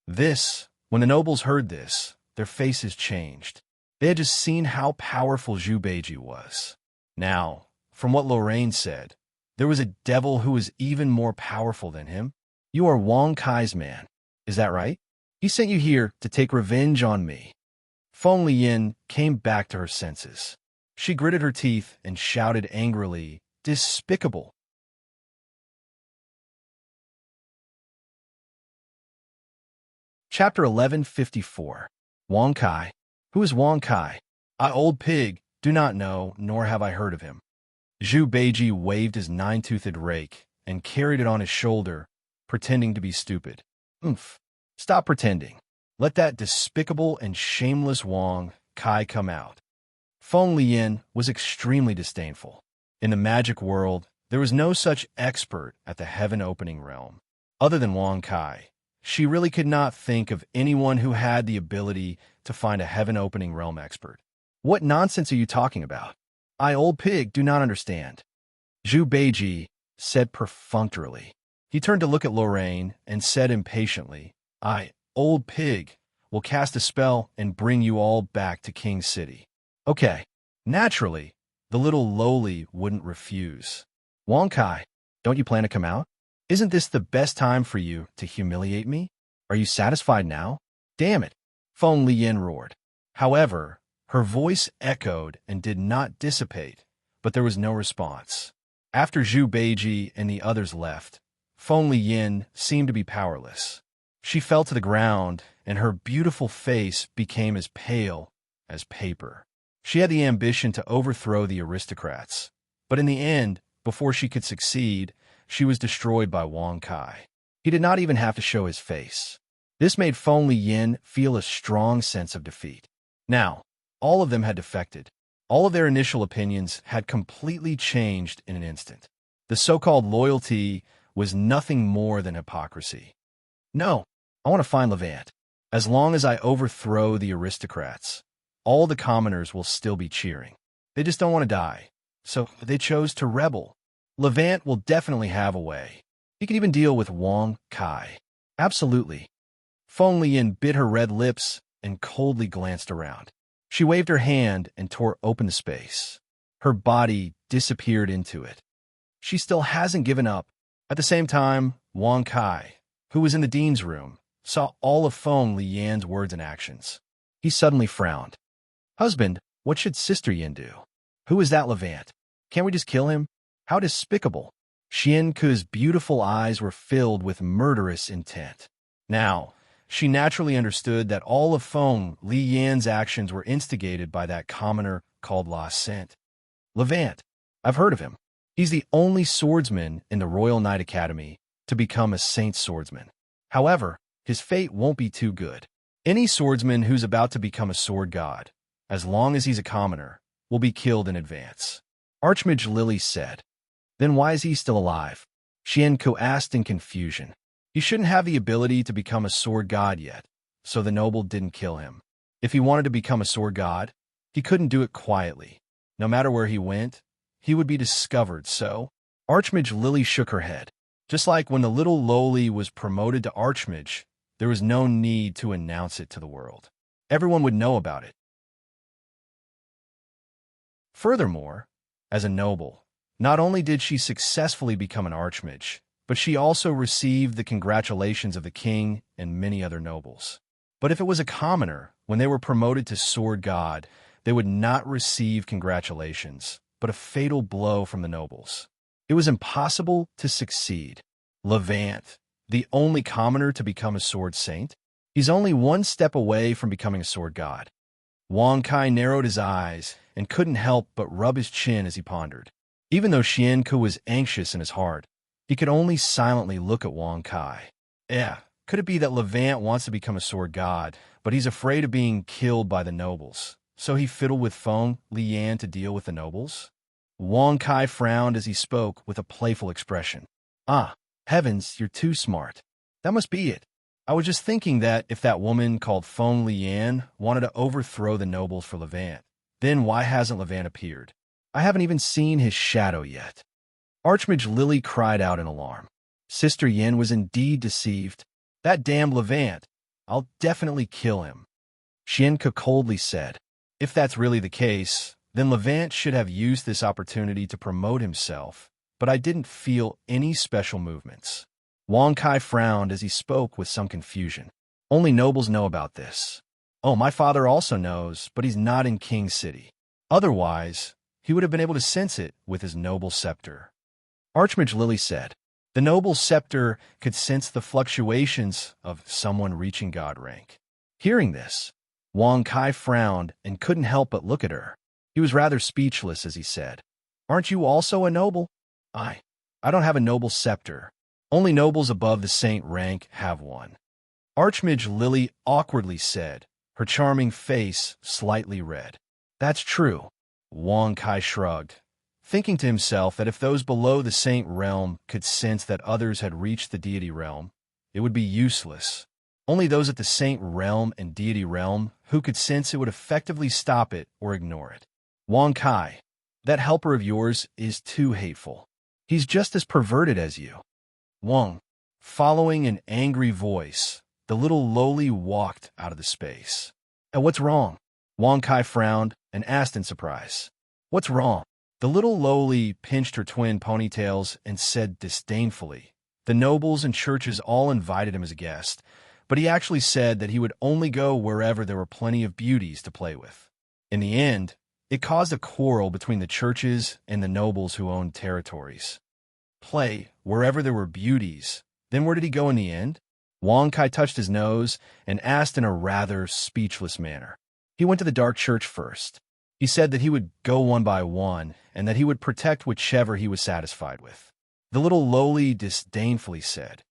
When the nobles heard this, their faces changed. They had just seen how powerful Zhu Beiji was. Now, from what Lorraine said, there was a devil who was even more powerful than him. You are Wang Kai's man. Is that right? He sent you here to take revenge on me. Feng Liyan came back to her senses. She gritted her teeth and shouted angrily, "Despicable!" Chapter 1154. Wang Kai. Who is Wang Kai? I, old pig, do not know, nor have I heard of him. Zhu Beiji waved his nine-toothed rake and carried it on his shoulder, pretending to be stupid. Stop pretending. Let that despicable and shameless Wang Kai come out. Feng Liyan was extremely disdainful. In the magic world, there was no such expert at the heaven-opening realm. Other than Wang Kai, she really could not think of anyone who had the ability to find a heaven-opening realm expert. What nonsense are you talking about? I, old pig, do not understand. Zhu Beiji said perfunctorily. He turned to look at Lorraine and said impatiently, I, old pig, will cast a spell and bring you all back to King City. Okay. Naturally, the little Loli wouldn't refuse. Wang Kai, don't you plan to come out? Isn't this the best time for you to humiliate me? Are you satisfied now? Damn it, Feng Liyan roared. However, her voice echoed and did not dissipate, but there was no response. After Zhu Beiji and the others left, Feng Liyan seemed to be powerless. She fell to the ground, and her beautiful face became as pale as paper. She had the ambition to overthrow the aristocrats, but in the end, before she could succeed, she was destroyed by Wang Kai. He did not even have to show his face. This made Feng Liyan feel a strong sense of defeat. Now, all of them had defected. All of their initial opinions had completely changed in an instant. The so-called loyalty was nothing more than hypocrisy. No, I want to find Levant. As long as I overthrow the aristocrats, all the commoners will still be cheering. They just don't want to die, so they chose to rebel. Levant will definitely have a way. He can even deal with Wang Kai. Absolutely. Feng Liyan bit her red lips and coldly glanced around. She waved her hand and tore open the space. Her body disappeared into it. She still hasn't given up. At the same time, Wang Kai, who was in the dean's room, saw all of Feng Liyan's words and actions. He suddenly frowned. Husband, what should Sister Yin do? Who is that Levant? Can't we just kill him? How despicable. Xian Ke's beautiful eyes were filled with murderous intent. Now, she naturally understood that all of Feng Liyan's actions were instigated by that commoner called La Scent. Levant, I've heard of him. He's the only swordsman in the Royal Knight Academy to become a saint swordsman. However, his fate won't be too good. Any swordsman who's about to become a sword god, as long as he's a commoner, will be killed in advance. Archmage Lily said. Then why is he still alive? Xianku asked in confusion. He shouldn't have the ability to become a sword god yet, so the noble didn't kill him. If he wanted to become a sword god, he couldn't do it quietly. No matter where he went, he would be discovered, so... Archmage Lily shook her head. Just like when the little lowly was promoted to Archmage, there was no need to announce it to the world. Everyone would know about it. Furthermore, as a noble, not only did she successfully become an Archmage, but she also received the congratulations of the king and many other nobles. But if it was a commoner, when they were promoted to sword god, they would not receive congratulations, but a fatal blow from the nobles. It was impossible to succeed. Levant, the only commoner to become a sword saint, he's only one step away from becoming a sword god. Wang Kai narrowed his eyes and couldn't help but rub his chin as he pondered. Even though Xianku was anxious in his heart, he could only silently look at Wang Kai. Could it be that Levant wants to become a sword god, but he's afraid of being killed by the nobles, so he fiddled with Feng Lian to deal with the nobles? Wang Kai frowned as he spoke with a playful expression. Ah, heavens, you're too smart. That must be it. I was just thinking that if that woman called Feng Lian wanted to overthrow the nobles for Levant, then why hasn't Levant appeared? I haven't even seen his shadow yet. Archmage Lily cried out in alarm. Sister Yin was indeed deceived. That damned Levant. I'll definitely kill him. Xianke coldly said. If that's really the case, then Levant should have used this opportunity to promote himself, but I didn't feel any special movements. Wang Kai frowned as he spoke with some confusion. Only nobles know about this. Oh, my father also knows, but he's not in King City. Otherwise, he would have been able to sense it with his noble scepter. Archmage Lily said. The noble scepter could sense the fluctuations of someone reaching god rank. Hearing this, Wang Kai frowned and couldn't help but look at her. He was rather speechless as he said, Aren't you also a noble? I don't have a noble scepter. Only nobles above the saint rank have one. Archmage Lily awkwardly said, her charming face slightly red. That's true. Wang Kai shrugged, thinking to himself that if those below the saint realm could sense that others had reached the deity realm, it would be useless. Only those at the saint realm and deity realm who could sense it would effectively stop it or ignore it. Wang Kai, that helper of yours is too hateful. He's just as perverted as you. Wang, following an angry voice, the little lowly walked out of the space. What's wrong? Wang Kai frowned and asked in surprise. What's wrong? The little lowly pinched her twin ponytails and said disdainfully, the nobles and churches all invited him as a guest, but he actually said that he would only go wherever there were plenty of beauties to play with. In the end, it caused a quarrel between the churches and the nobles who owned territories. Play wherever there were beauties. Then where did he go in the end? Wang Kai touched his nose and asked in a rather speechless manner. He went to the dark church first. He said that he would go one by one and that he would protect whichever he was satisfied with. The little lowly disdainfully said.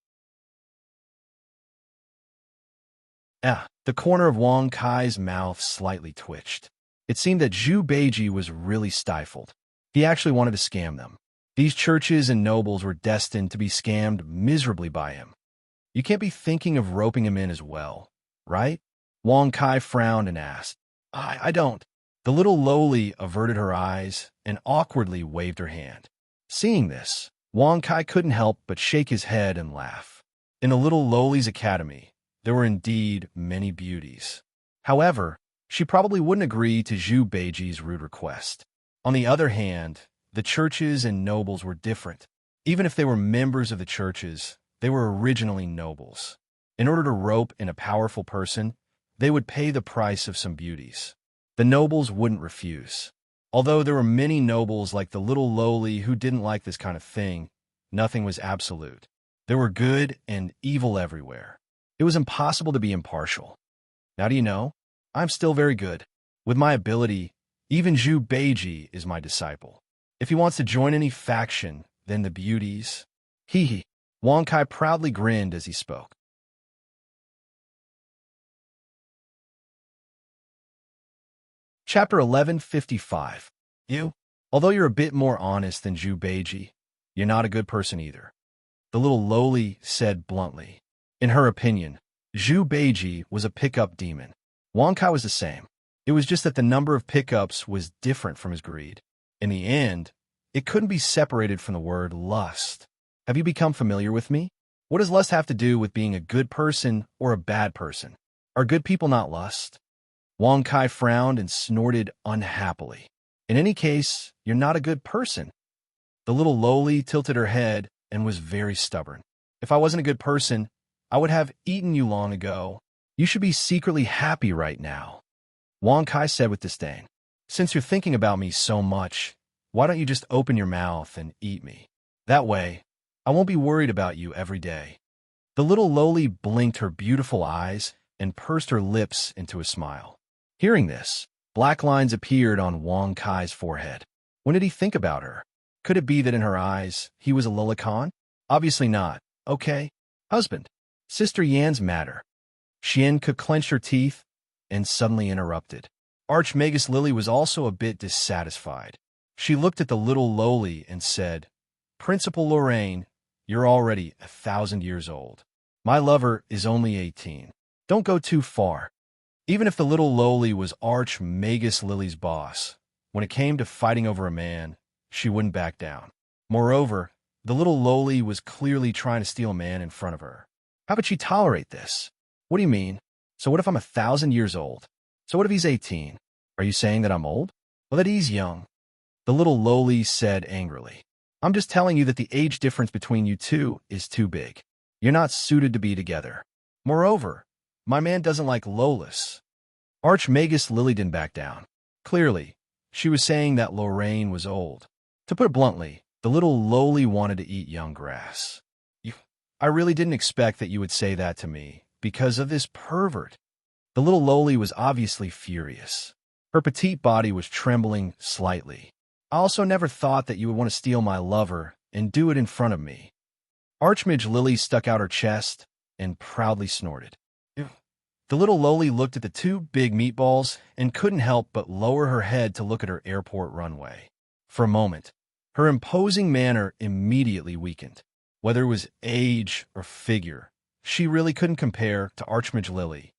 The corner of Wang Kai's mouth slightly twitched. It seemed that Zhu Beiji was really stifled. He actually wanted to scam them. These churches and nobles were destined to be scammed miserably by him. You can't be thinking of roping him in as well, right? Wang Kai frowned and asked. I don't. The little lowly averted her eyes and awkwardly waved her hand. Seeing this, Wang Kai couldn't help but shake his head and laugh. In the little lowly's academy, there were indeed many beauties. However, she probably wouldn't agree to Zhu Beiji's rude request. On the other hand, the churches and nobles were different. Even if they were members of the churches, they were originally nobles. In order to rope in a powerful person, they would pay the price of some beauties. The nobles wouldn't refuse. Although there were many nobles like the little lowly who didn't like this kind of thing, nothing was absolute. There were good and evil everywhere. It was impossible to be impartial. Now do you know? I'm still very good. With my ability, even Zhu Beiji is my disciple. If he wants to join any faction, then the beauties. Hee hee. Wang Kai proudly grinned as he spoke. Chapter 1155. You? Although you're a bit more honest than Zhu Beiji, you're not a good person either. The little lowly said bluntly. In her opinion, Zhu Beiji was a pickup demon. Wang Kai was the same. It was just that the number of pickups was different from his greed. In the end, it couldn't be separated from the word lust. Have you become familiar with me? What does lust have to do with being a good person or a bad person? Are good people not lust? Wang Kai frowned and snorted unhappily. In any case, you're not a good person. The little lowly tilted her head and was very stubborn. If I wasn't a good person, I would have eaten you long ago. You should be secretly happy right now. Wang Kai said with disdain. Since you're thinking about me so much, why don't you just open your mouth and eat me? That way, I won't be worried about you every day. The little lowly blinked her beautiful eyes and pursed her lips into a smile. Hearing this, black lines appeared on Wang Kai's forehead. When did he think about her? Could it be that in her eyes, he was a lolicon? Obviously not. Okay. Husband. Sister Yan's matter. Xian could clench her teeth and suddenly interrupted. Archmagus Lily was also a bit dissatisfied. She looked at the little lowly and said, Principal Lorraine, you're already 1,000 years old. My lover is only 18. Don't go too far. Even if the little lowly was Archmagus Lily's boss, when it came to fighting over a man, she wouldn't back down. Moreover, the little lowly was clearly trying to steal a man in front of her. How could she tolerate this? What do you mean? So what if I'm 1,000 years old? So what if he's 18? Are you saying that I'm old? Well, that he's young. The little lowly said angrily. I'm just telling you that the age difference between you two is too big. You're not suited to be together. Moreover, my man doesn't like Lolis. Archmagus Lily didn't back down. Clearly, she was saying that Lorraine was old. To put it bluntly, the little lowly wanted to eat young grass. I really didn't expect that you would say that to me, because of this pervert. The little lowly was obviously furious. Her petite body was trembling slightly. I also never thought that you would want to steal my lover and do it in front of me. Archmage Lily stuck out her chest and proudly snorted. The little lowly looked at the two big meatballs and couldn't help but lower her head to look at her airport runway. For a moment, her imposing manner immediately weakened. Whether it was age or figure, she really couldn't compare to Archmage Lily.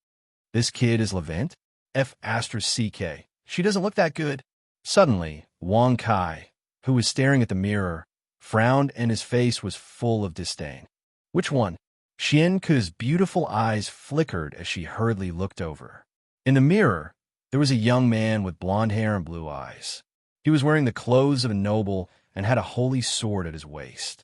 This kid is Levent? F***CK. She doesn't look that good. Suddenly, Wang Kai, who was staring at the mirror, frowned and his face was full of disdain. Which one? Xian Ke's beautiful eyes flickered as she hurriedly looked over. In the mirror, there was a young man with blonde hair and blue eyes. He was wearing the clothes of a noble and had a holy sword at his waist.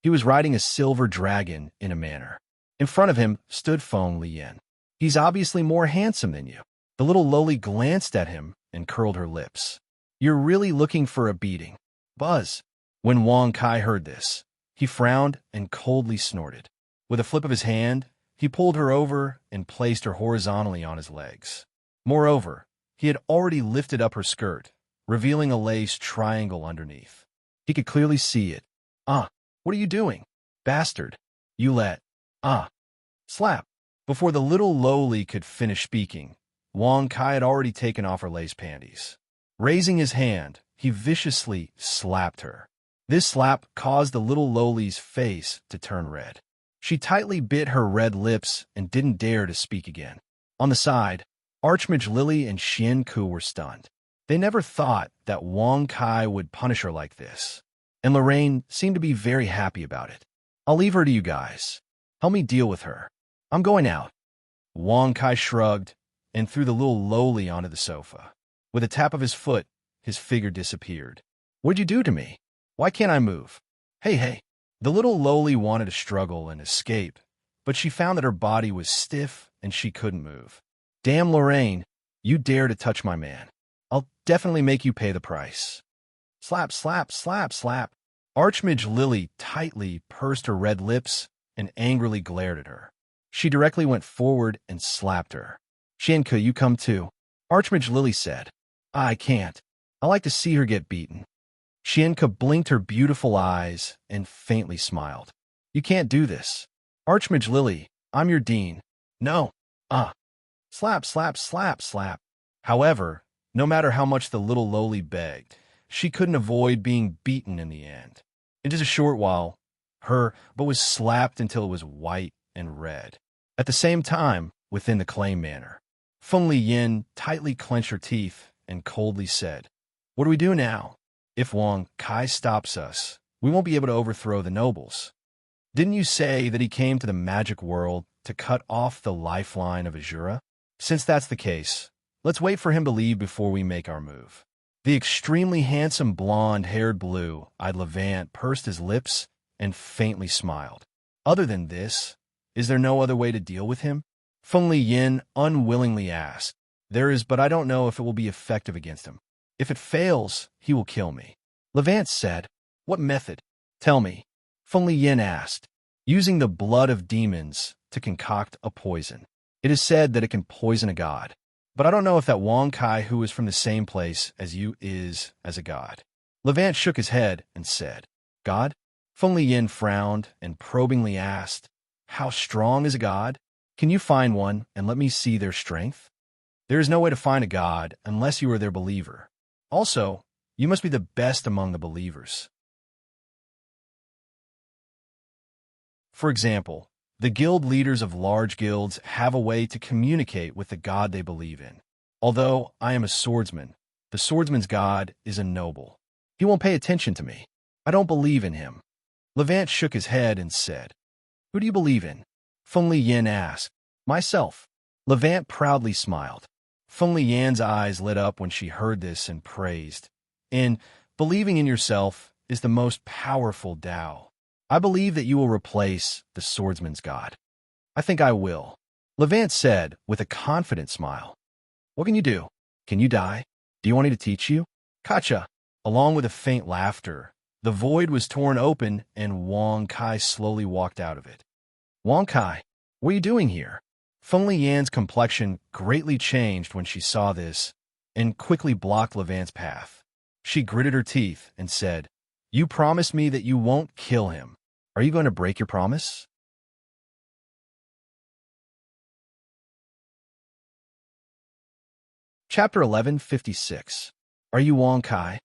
He was riding a silver dragon in a manor. In front of him stood Feng Lian. He's obviously more handsome than you. The little lowly glanced at him and curled her lips. You're really looking for a beating. Buzz. When Wang Kai heard this, he frowned and coldly snorted. With a flip of his hand, he pulled her over and placed her horizontally on his legs. Moreover, he had already lifted up her skirt, revealing a lace triangle underneath. He could clearly see it. What are you doing? Bastard. You let. Slap. Before the little lowly could finish speaking, Wang Kai had already taken off her lace panties. Raising his hand, he viciously slapped her. This slap caused the little lowly's face to turn red. She tightly bit her red lips and didn't dare to speak again. On the side, Archmage Lily and Xian Ku were stunned. They never thought that Wang Kai would punish her like this. And Lorraine seemed to be very happy about it. I'll leave her to you guys. Help me deal with her. I'm going out. Wang Kai shrugged and threw the little lowly onto the sofa. With a tap of his foot, his figure disappeared. What'd you do to me? Why can't I move? Hey. The little lowly wanted to struggle and escape, but she found that her body was stiff and she couldn't move. Damn, Lorraine, you dare to touch my man. I'll definitely make you pay the price. Slap, slap, slap, slap. Archmage Lily tightly pursed her red lips and angrily glared at her. She directly went forward and slapped her. Xianke, you come too. Archmage Lily said. I can't. I like to see her get beaten. Xianke blinked her beautiful eyes and faintly smiled. You can't do this. Archmage Lily, I'm your dean. No. Ah. Slap, slap, slap, slap. However, no matter how much the little lowly begged, she couldn't avoid being beaten in the end. In just a short while, her but was slapped until it was white and red. At the same time, within the clay manor, Feng Li Yin tightly clenched her teeth and coldly said, What do we do now? If Wang Kai stops us, we won't be able to overthrow the nobles. Didn't you say that he came to the magic world to cut off the lifeline of Azura? Since that's the case, let's wait for him to leave before we make our move. The extremely handsome blonde-haired blue-eyed Levant pursed his lips and faintly smiled. Other than this, is there no other way to deal with him? Feng Li Yin unwillingly asked. There is, but I don't know if it will be effective against him. If it fails, he will kill me. Levant said. What method? Tell me. Feng Li Yin asked. Using the blood of demons to concoct a poison. It is said that it can poison a god. But I don't know if that Wang Kai who is from the same place as you is as a god. Levant shook his head and said, God? Feng Li Yin frowned and probingly asked, How strong is a god? Can you find one and let me see their strength? There is no way to find a god unless you are their believer. Also, you must be the best among the believers. For example, the guild leaders of large guilds have a way to communicate with the god they believe in. Although I am a swordsman, the swordsman's god is a noble. He won't pay attention to me. I don't believe in him. Levant shook his head and said, Who do you believe in? Feng Li Yin asked. Myself. Levant proudly smiled. Feng Li Yan's eyes lit up when she heard this and praised. And believing in yourself is the most powerful Tao. I believe that you will replace the swordsman's god. I think I will. Levant said with a confident smile. What can you do? Can you die? Do you want me to teach you? Kacha. Along with a faint laughter, the void was torn open and Wang Kai slowly walked out of it. Wang Kai, what are you doing here? Feng Li Yan's complexion greatly changed when she saw this and quickly blocked Levant's path. She gritted her teeth and said, You promised me that you won't kill him. Are you going to break your promise? Chapter 1156. Are you Wang Kai?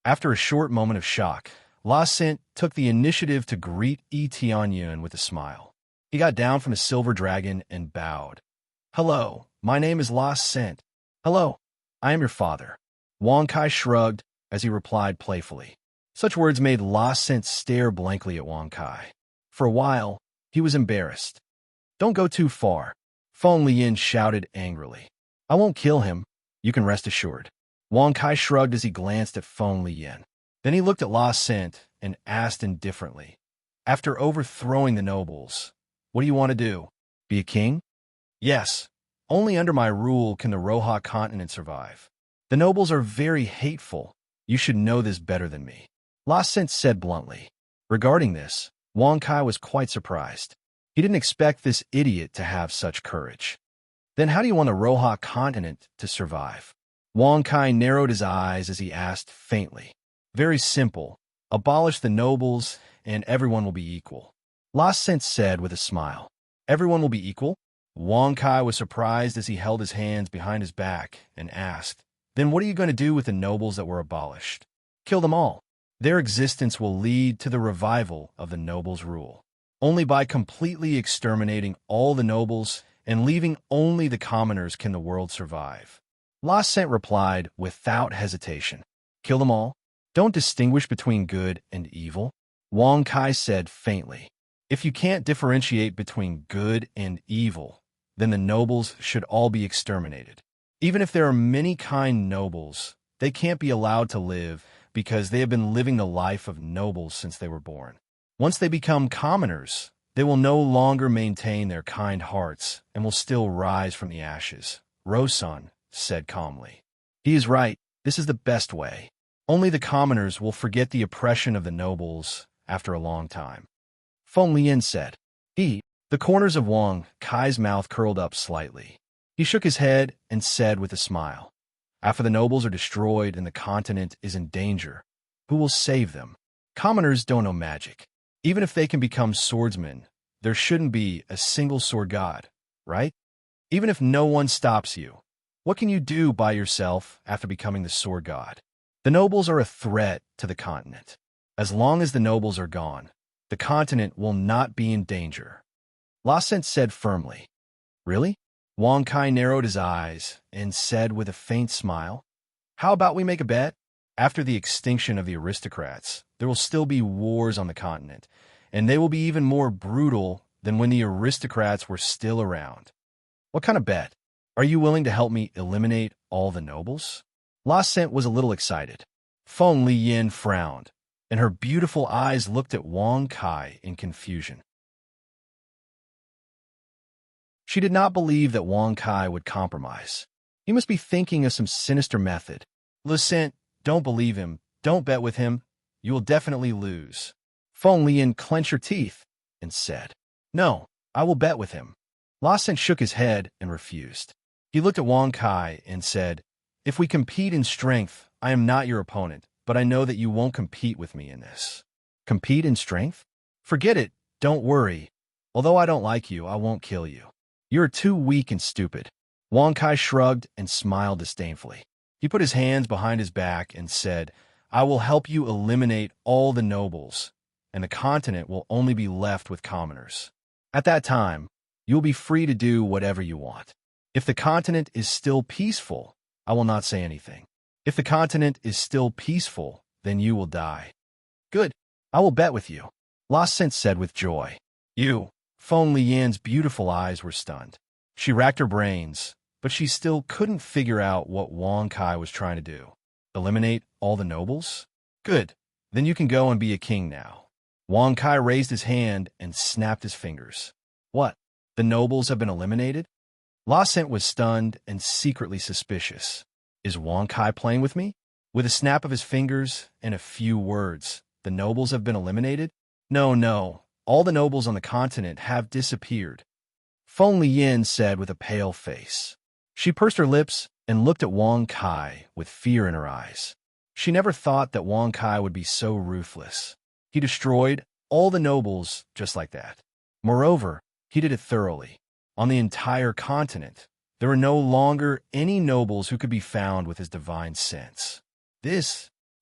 After a short moment of shock, La Sint took the initiative to greet Yi Tianyun with a smile. He got down from his silver dragon and bowed. Hello, my name is La Sint. Hello, I am your father. Wang Kai shrugged as he replied playfully. Such words made La Sint stare blankly at Wang Kai. For a while, he was embarrassed. Don't go too far, Feng Li Yin shouted angrily. I won't kill him, you can rest assured. Wang Kai shrugged as he glanced at Feng Li Yin. Then he looked at La Sint and asked indifferently, After overthrowing the nobles, what do you want to do? Be a king? Yes, only under my rule can the Roha continent survive. The nobles are very hateful. You should know this better than me. La Sint said bluntly. Regarding this, Wang Kai was quite surprised. He didn't expect this idiot to have such courage. Then how do you want the Roha continent to survive? Wang Kai narrowed his eyes as he asked faintly. Very simple. Abolish the nobles and everyone will be equal. La Sint said with a smile. Everyone will be equal? Wang Kai was surprised as he held his hands behind his back and asked, Then what are you going to do with the nobles that were abolished? Kill them all. Their existence will lead to the revival of the nobles' rule. Only by completely exterminating all the nobles and leaving only the commoners can the world survive. La Sint replied without hesitation. Kill them all? Don't distinguish between good and evil? Wang Kai said faintly. If you can't differentiate between good and evil, then the nobles should all be exterminated. Even if there are many kind nobles, they can't be allowed to live because they have been living the life of nobles since they were born. Once they become commoners, they will no longer maintain their kind hearts and will still rise from the ashes. Rosan said calmly. He is right. This is the best way. Only the commoners will forget the oppression of the nobles after a long time. Feng Li Yin said. The corners of Wang Kai's mouth curled up slightly. He shook his head and said with a smile, After the nobles are destroyed and the continent is in danger, who will save them? Commoners don't know magic. Even if they can become swordsmen, there shouldn't be a single sword god, right? Even if no one stops you, what can you do by yourself after becoming the sword god? The nobles are a threat to the continent. As long as the nobles are gone, the continent will not be in danger. Lawsent said firmly. Really? Wang Kai narrowed his eyes and said with a faint smile, how about we make a bet? After the extinction of the aristocrats, there will still be wars on the continent, and they will be even more brutal than when the aristocrats were still around. What kind of bet? Are you willing to help me eliminate all the nobles? Lawsent was a little excited. Feng Liyin frowned, and her beautiful eyes looked at Wang Kai in confusion. She did not believe that Wang Kai would compromise. He must be thinking of some sinister method. Lawsent, don't believe him. Don't bet with him. You will definitely lose. Feng Liyin clenched her teeth and said, no, I will bet with him. Lawsent shook his head and refused. He looked at Wang Kai and said, if we compete in strength, I am not your opponent, but I know that you won't compete with me in this. Compete in strength? Forget it. Don't worry. Although I don't like you, I won't kill you. You're too weak and stupid. Wang Kai shrugged and smiled disdainfully. He put his hands behind his back and said, I will help you eliminate all the nobles, and the continent will only be left with commoners. At that time, you will be free to do whatever you want. If the continent is still peaceful, I will not say anything. If the continent is still peaceful, then you will die. Good. I will bet with you. Lawsent said with joy. You. Feng Liyin's beautiful eyes were stunned. She racked her brains, but she still couldn't figure out what Wang Kai was trying to do. Eliminate all the nobles? Good. Then you can go and be a king now. Wang Kai raised his hand and snapped his fingers. What? The nobles have been eliminated? Lawsent was stunned and secretly suspicious. Is Wang Kai playing with me? With a snap of his fingers and a few words, the nobles have been eliminated? No. All the nobles on the continent have disappeared. Feng Liyin said with a pale face. She pursed her lips and looked at Wang Kai with fear in her eyes. She never thought that Wang Kai would be so ruthless. He destroyed all the nobles just like that. Moreover, he did it thoroughly. On the entire continent, there were no longer any nobles who could be found with his divine sense.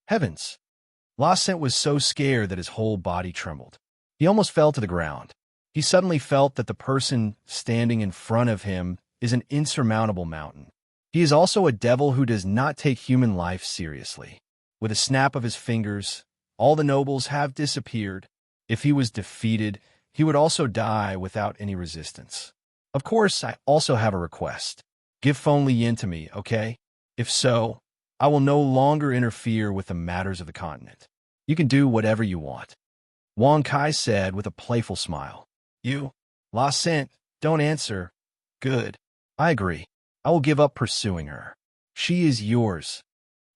Heavens! Lawsent was so scared that his whole body trembled. He almost fell to the ground. He suddenly felt that the person standing in front of him is an insurmountable mountain. He is also a devil who does not take human life seriously. With a snap of his fingers, all the nobles have disappeared. If he was defeated, he would also die without any resistance. Of course, I also have a request. Give Feng Liyin to me, okay? If so, I will no longer interfere with the matters of the continent. You can do whatever you want. Wang Kai said with a playful smile. You, Lawsent, don't answer. Good. I agree. I will give up pursuing her. She is yours.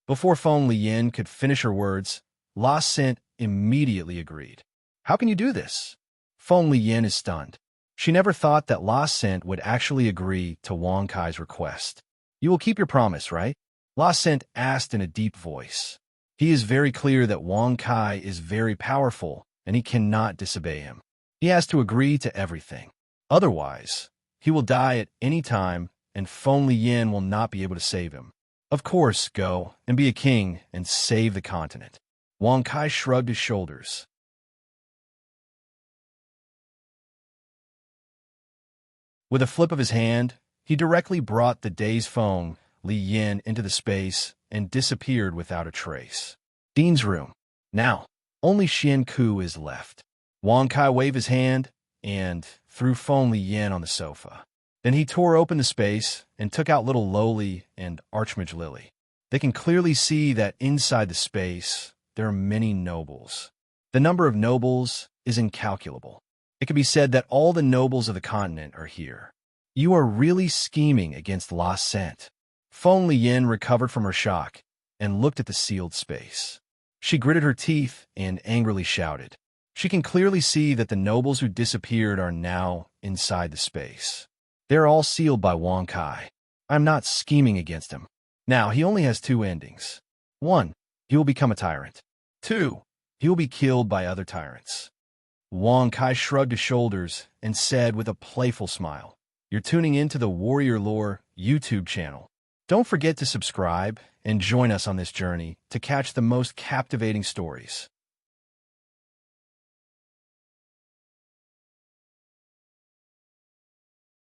Before Feng Liyin could finish her words, Lawsent immediately agreed. How can you do this? Feng Liyin is stunned. She never thought that Lawsent would actually agree to Wang Kai's request. You will keep your promise, right? Lawsent asked in a deep voice. He is very clear that Wang Kai is very powerful, and he cannot disobey him. He has to agree to everything. Otherwise, he will die at any time, and Feng Liyin will not be able to save him. Of course, go and be a king and save the continent. Wang Kai shrugged his shoulders. With a flip of his hand, he directly brought the dazed Feng Liyin into the space and disappeared without a trace. Dean's room. Now, only Xian Ku is left. Wang Kai waved his hand and threw Feng Liyin on the sofa. Then he tore open the space and took out little Loli and Archmage Lily. They can clearly see that inside the space, there are many nobles. The number of nobles is incalculable. It can be said that all the nobles of the continent are here. You are really scheming against Lawsent. Feng Liyin recovered from her shock and looked at the sealed space. She gritted her teeth and angrily shouted. She can clearly see that the nobles who disappeared are now inside the space. They are all sealed by Wang Kai. I'm not scheming against him. Now, he only has two endings. 1. He will become a tyrant. 2. He will be killed by other tyrants. Wong Kai shrugged his shoulders and said with a playful smile, "You're tuning into the Warrior Lore YouTube channel. Don't forget to subscribe and join us on this journey to catch the most captivating stories."